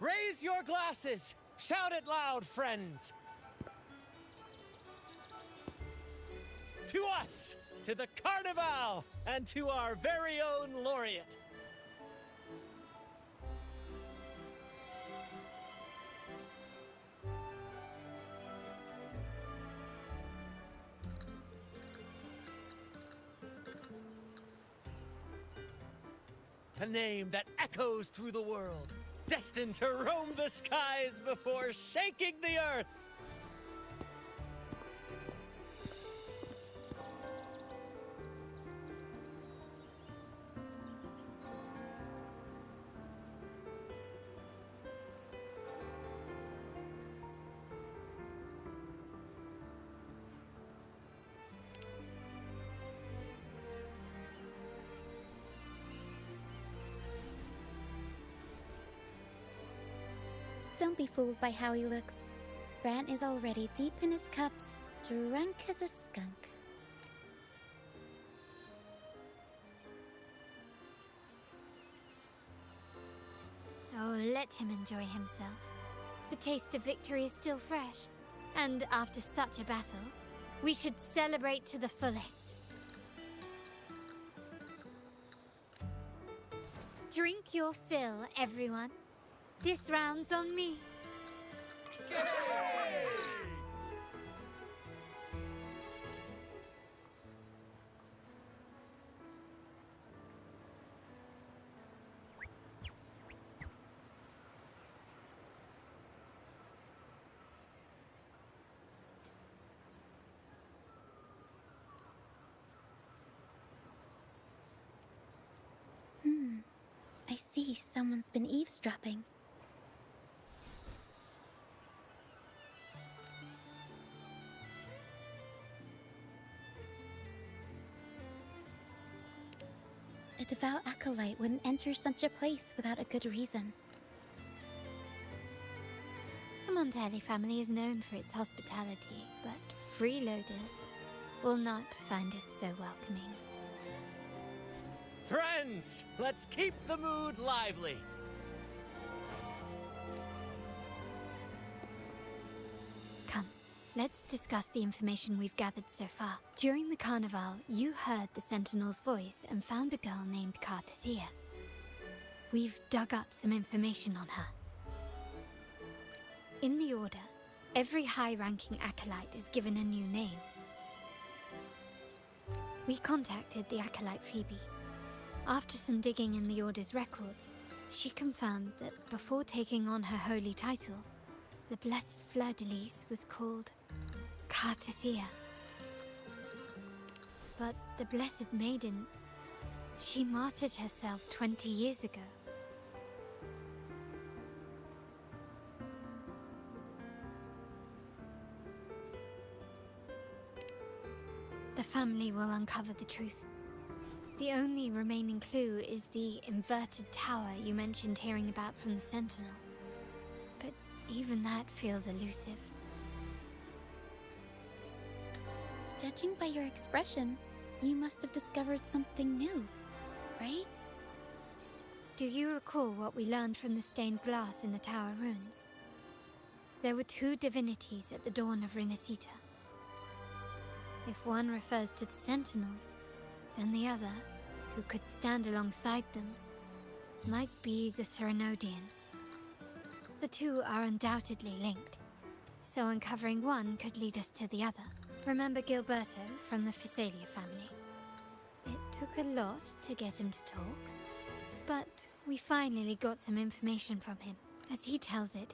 Raise your glasses! Shout it loud, friends! To us! To the Carnival! And to our very own laureate! A name that echoes through the world, destined to roam the skies before shaking the earth! Don't be fooled by how he looks. Brant is already deep in his cups, drunk as a skunk. Oh, let him enjoy himself. The taste of victory is still fresh. And after such a battle, we should celebrate to the fullest. Drink your fill, everyone. This round's on me. I see someone's been eavesdropping. A devout acolyte wouldn't enter such a place without a good reason. The Montelli family is known for its hospitality, but freeloaders will not find us so welcoming. Friends, let's keep the mood lively. Come, let's discuss the information we've gathered so far. During the carnival, you heard the Sentinel's voice and found a girl named Cartathea. We've dug up some information on her. In the Order, every high-ranking acolyte is given a new name. We contacted the acolyte Phoebe. After some digging in the Order's records, she confirmed that before taking on her holy title, the Blessed Fleur-de-Lis was called Cartathea. But the Blessed Maiden, she martyred herself 20 years ago. The family will uncover the truth. The only remaining clue is the inverted tower you mentioned hearing about from the Sentinel. But even that feels elusive. Judging by your expression, you must have discovered something new, right? Do you recall what we learned from the stained glass in the tower ruins? There were two divinities at the dawn of Renacita. If one refers to the Sentinel, then the other, who could stand alongside them, might be the Threnodian. The two are undoubtedly linked, so uncovering one could lead us to the other. Remember Gilberto from the Physalia family? It took a lot to get him to talk, but we finally got some information from him. As he tells it,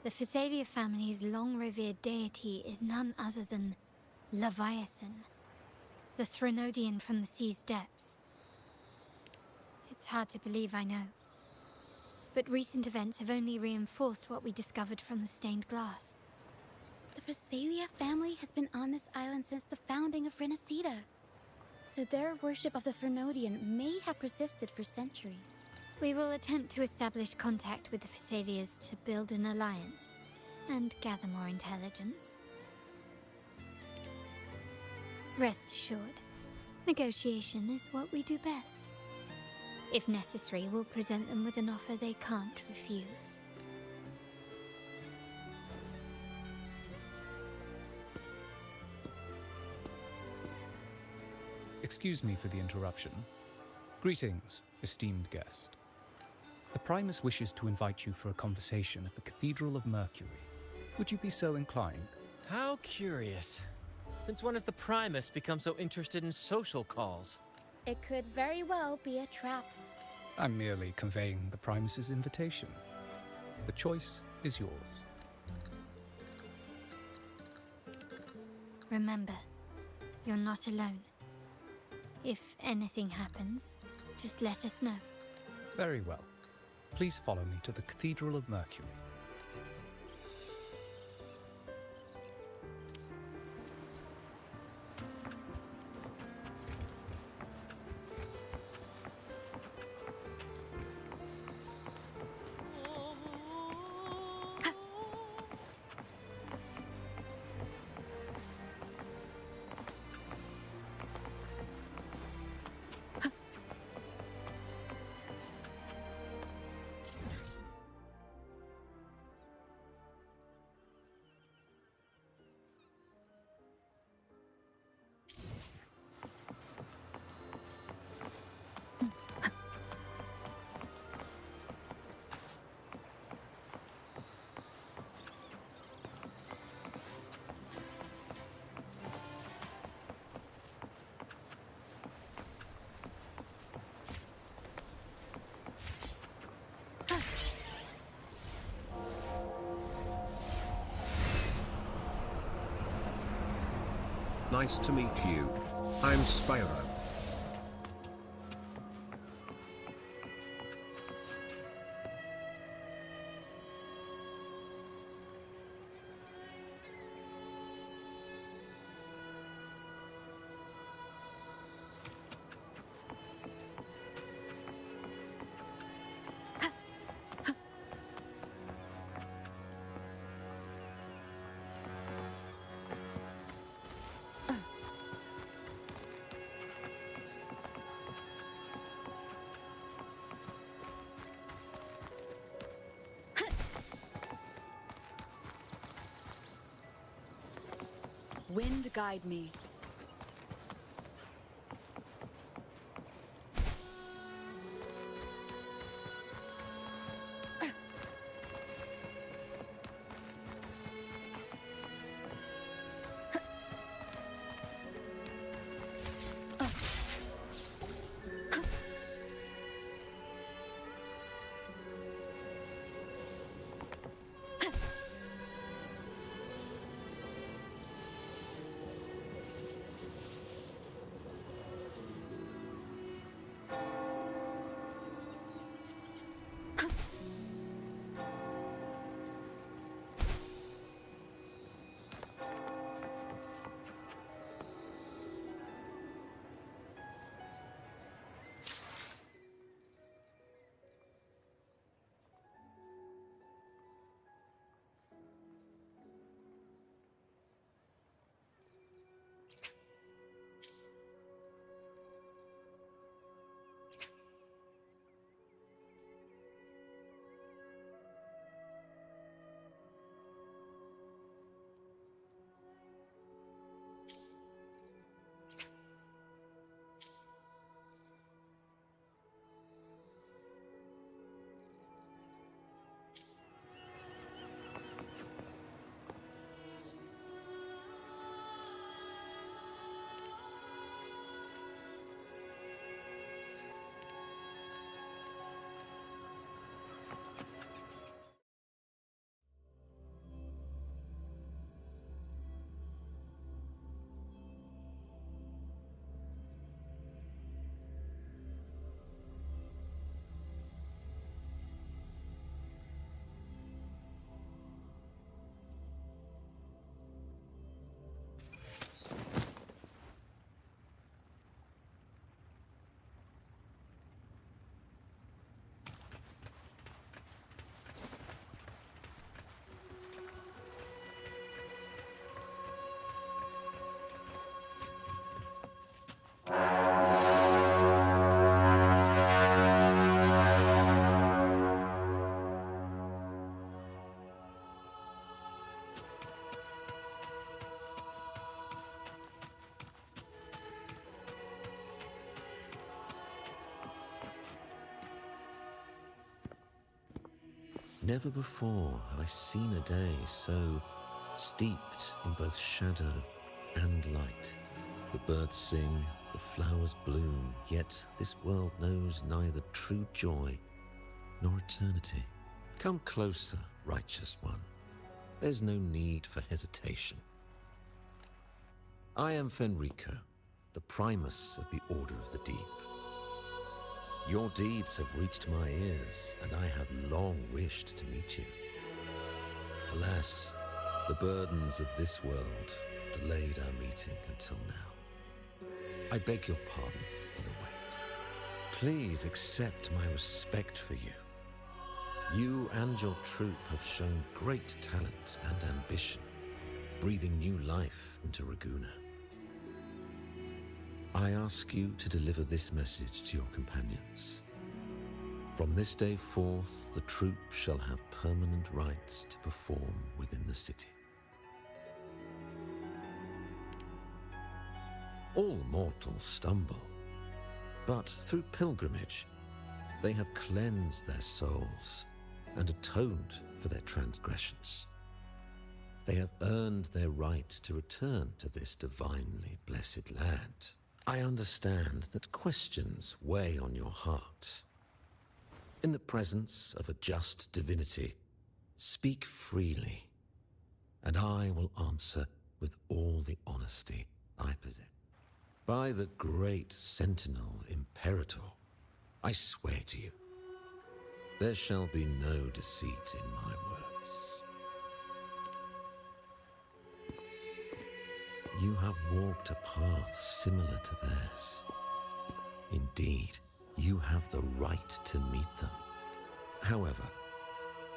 the Physalia family's long-revered deity is none other than Leviathan, the Threnodian from the sea's depths. It's hard to believe, I know. But recent events have only reinforced what we discovered from the stained glass. The Physalia family has been on this island since the founding of Renacita. So their worship of the Threnodian may have persisted for centuries. We will attempt to establish contact with the Physalias to build an alliance and gather more intelligence. Rest assured, negotiation is what we do best. If necessary, we'll present them with an offer they can't refuse. Excuse me for the interruption. Greetings, esteemed guest. The Primus wishes to invite you for a conversation at the Cathedral of Mercury. Would you be so inclined? How curious. Since when has the Primus become so interested in social calls? It could very well be a trap. I'm merely conveying the Primus's invitation. The choice is yours. Remember, you're not alone. If anything happens, just let us know. Very well. Please follow me to the Cathedral of Mercury. Nice to meet you. I'm Spyro. Wind guide me. Never before have I seen a day so steeped in both shadow and light. The birds sing, the flowers bloom, yet this world knows neither true joy nor eternity. Come closer, righteous one. There's no need for hesitation. I am Fenrico, the Primus of the Order of the Deep. Your deeds have reached my ears, and I have long wished to meet you. Alas, the burdens of this world delayed our meeting until now. I beg your pardon for the wait. Please accept my respect for you. You and your troop have shown great talent and ambition, breathing new life into Raguna. I ask you to deliver this message to your companions. From this day forth, the troop shall have permanent rights to perform within the city. All mortals stumble, but through pilgrimage, they have cleansed their souls and atoned for their transgressions. They have earned their right to return to this divinely blessed land. I understand that questions weigh on your heart. In the presence of a just divinity, speak freely, and I will answer with all the honesty I possess. By the great Sentinel Imperator, I swear to you, there shall be no deceit in my words. You have walked a path similar to theirs. Indeed, you have the right to meet them. However,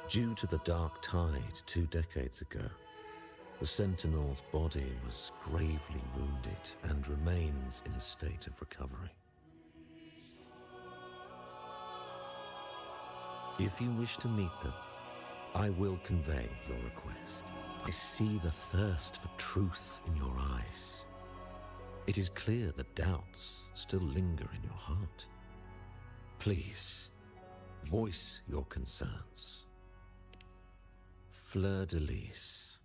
due to the Dark Tide 2 decades ago, the Sentinel's body was gravely wounded and remains in a state of recovery. If you wish to meet them, I will convey your request. I see the thirst for truth in your eyes. It is clear that doubts still linger in your heart. Please, voice your concerns. Fleur de Lis.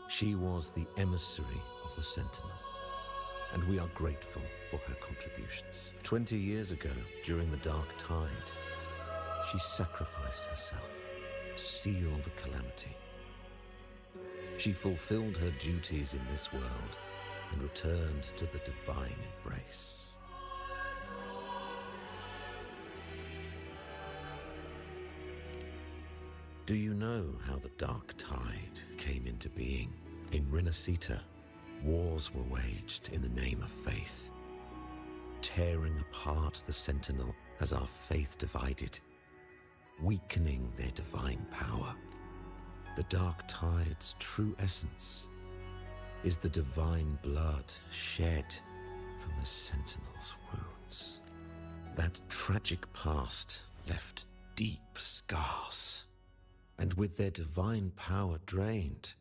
She was the emissary of the Sentinel, and we are grateful for her contributions. 20 years ago, during the Dark Tide, she sacrificed herself to seal the calamity. She fulfilled her duties in this world and returned to the divine embrace. Do you know how the Dark Tide came into being? In Rinascita, wars were waged in the name of faith, tearing apart the Sentinel as our faith divided, weakening their divine power. The Dark Tide's true essence is the divine blood shed from the Sentinel's wounds. That tragic past left deep scars, and with their divine power drained,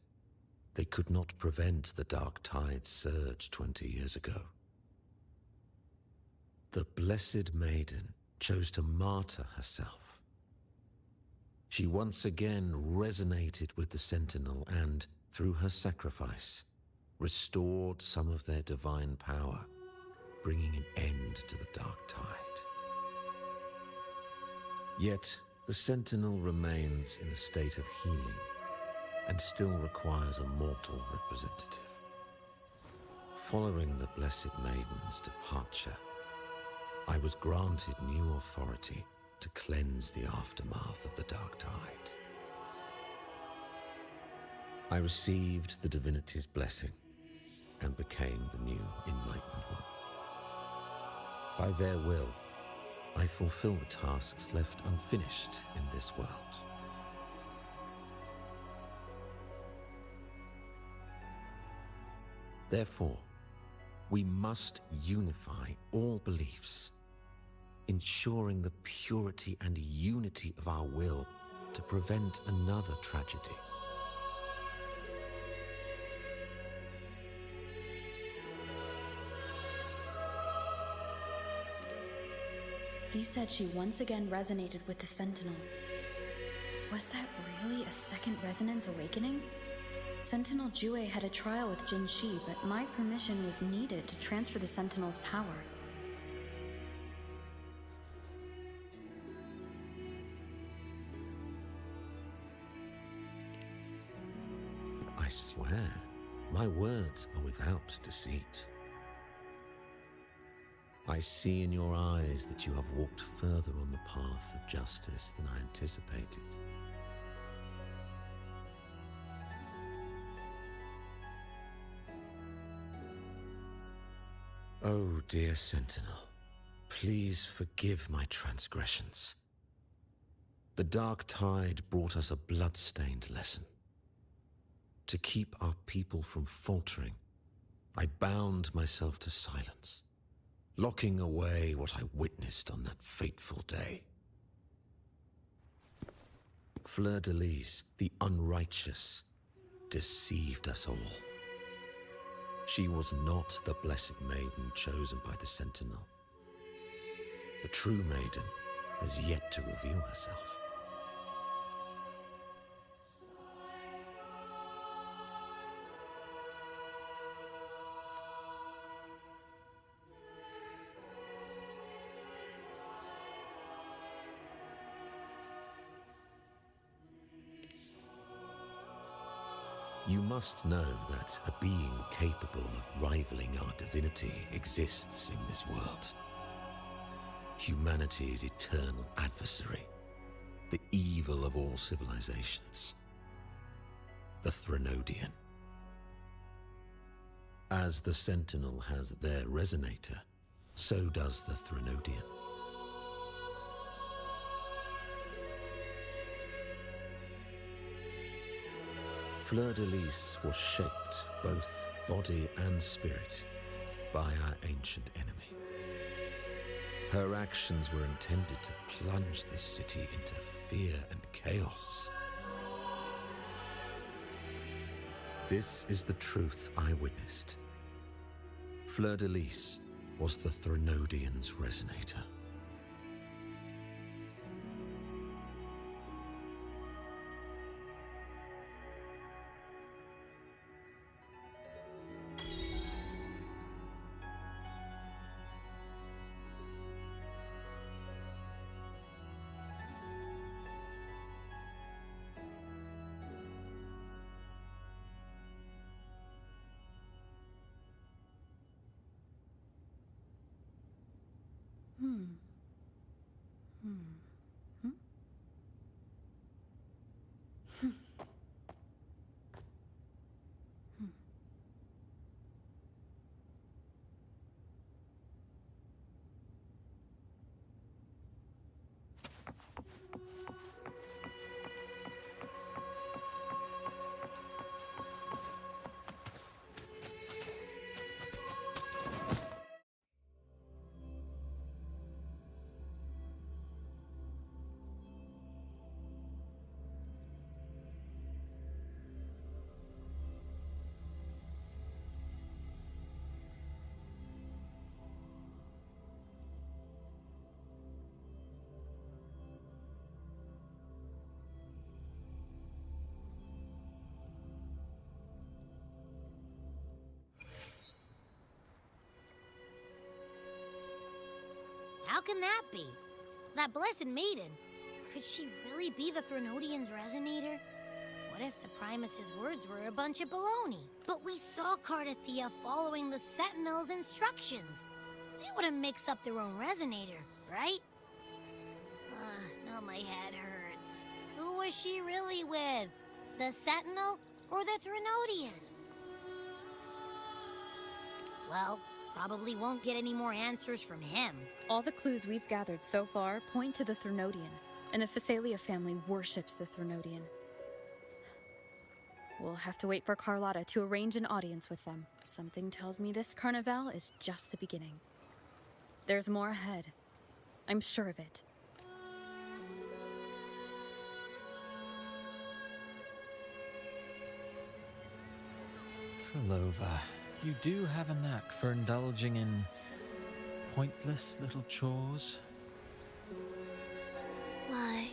they could not prevent the Dark Tide's surge 20 years ago. The Blessed Maiden chose to martyr herself. She once again resonated with the Sentinel and, through her sacrifice, restored some of their divine power, bringing an end to the Dark Tide. Yet, the Sentinel remains in a state of healing and still requires a mortal representative. Following the Blessed Maiden's departure, I was granted new authority to cleanse the aftermath of the Dark Tide. I received the divinity's blessing and became the new Enlightened One. By their will, I fulfill the tasks left unfinished in this world. Therefore, we must unify all beliefs, ensuring the purity and unity of our will to prevent another tragedy. He said she once again resonated with the Sentinel. Was that really a second resonance awakening? Sentinel Jue had a trial with Jin Shi, but my permission was needed to transfer the Sentinel's power. I swear, my words are without deceit. I see in your eyes that you have walked further on the path of justice than I anticipated. Oh, dear Sentinel, please forgive my transgressions. The Dark Tide brought us a blood-stained lesson. To keep our people from faltering, I bound myself to silence, locking away what I witnessed on that fateful day. Fleur de Lis, the unrighteous, deceived us all. She was not the Blessed Maiden chosen by the Sentinel. The true maiden has yet to reveal herself. You must know that a being capable of rivaling our divinity exists in this world. Humanity's eternal adversary, the evil of all civilizations, the Threnodian. As the Sentinel has their resonator, so does the Threnodian. Fleur de Lis was shaped, both body and spirit, by our ancient enemy. Her actions were intended to plunge this city into fear and chaos. This is the truth I witnessed. Fleur-de-Lis was the Threnodian's resonator. How can that be? That blessed maiden. Could she really be the Threnodian's resonator? What if the Primus's words were a bunch of baloney? But we saw Cardathea following the Sentinel's instructions. They wouldn't mix up their own resonator, right? Now my head hurts. Who was she really with? The Sentinel or the Threnodian? Well, probably won't get any more answers from him. All the clues we've gathered so far point to the Threnodian, and the Phasalia family worships the Threnodian. We'll have to wait for Carlotta to arrange an audience with them. Something tells me this carnival is just the beginning. There's more ahead. I'm sure of it. Frolova, you do have a knack for indulging in pointless little chores. Why,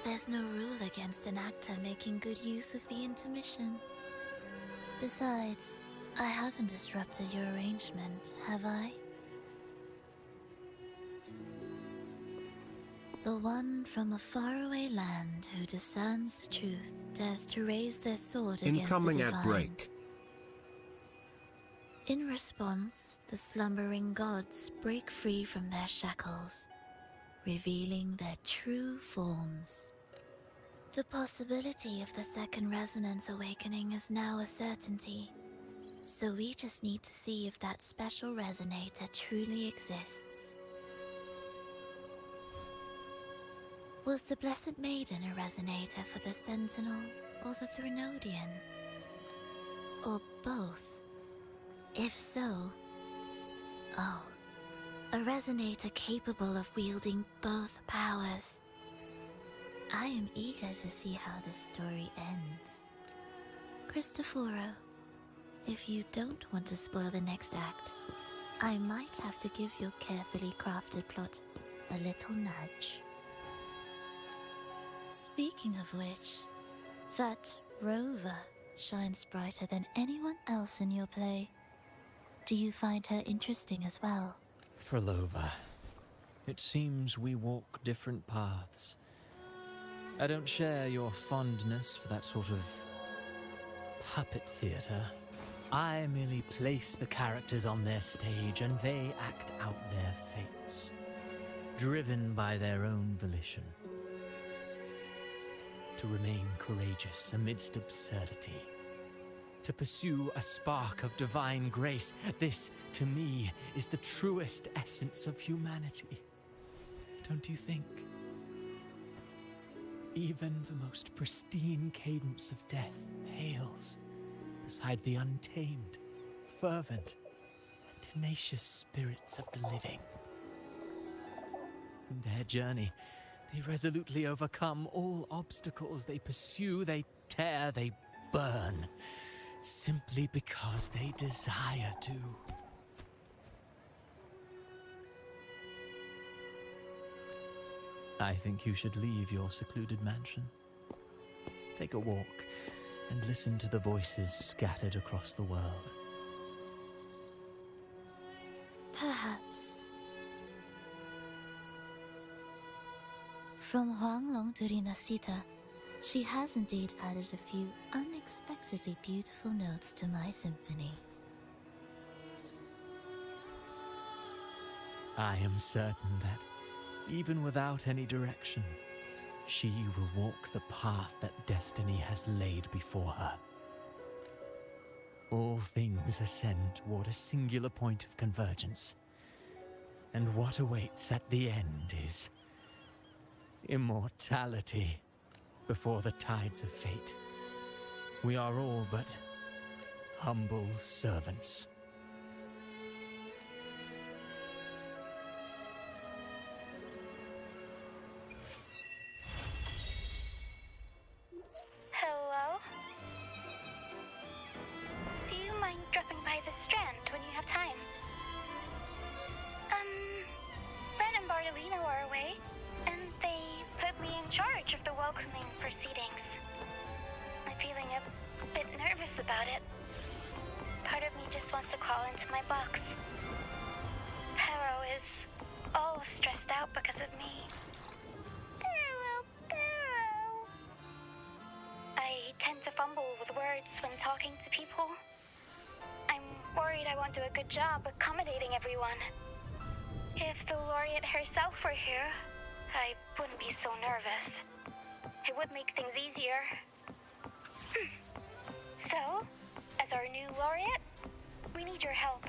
there's no rule against an actor making good use of the intermission. Besides, I haven't disrupted your arrangement, have I? The one from a faraway land who discerns the truth dares to raise their sword against the Incoming divine. at break. In response, the slumbering gods break free from their shackles, revealing their true forms. The possibility of the second resonance awakening is now a certainty, so we just need to see if that special resonator truly exists. Was the Blessed Maiden a resonator for the Sentinel or the Threnodian? Or both? If so, a resonator capable of wielding both powers. I am eager to see how this story ends. Cristoforo, if you don't want to spoil the next act, I might have to give your carefully crafted plot a little nudge. Speaking of which, that Rover shines brighter than anyone else in your play. Do you find her interesting as well? Frolova, it seems we walk different paths. I don't share your fondness for that sort of puppet theater. I merely place the characters on their stage and they act out their fates, driven by their own volition. To remain courageous amidst absurdity. To pursue a spark of divine grace. This, to me, is the truest essence of humanity. Don't you think? Even the most pristine cadence of death pales beside the untamed, fervent, and tenacious spirits of the living. In their journey, they resolutely overcome all obstacles. They pursue, they tear, they burn. simply because they desire to. I think you should leave your secluded mansion. Take a walk and listen to the voices scattered across the world. Perhaps. From Huanglong to Rinasita, she has indeed added a few unexpectedly beautiful notes to my symphony. I am certain that, even without any direction, she will walk the path that destiny has laid before her. All things ascend toward a singular point of convergence, and what awaits at the end is immortality before the tides of fate. We are all but humble servants. Hello? Do you mind dropping by the Strand when you have time? Ren and Bartolino are away, and they put me in charge of the welcoming proceedings. I'm feeling a bit nervous about it. Part of me just wants to crawl into my box. Pero is all stressed out because of me. Pero. I tend to fumble with words when talking to people. I'm worried I won't do a good job accommodating everyone. If the laureate herself were here, I wouldn't be so nervous. It would make things easier. So, as our new laureate, we need your help.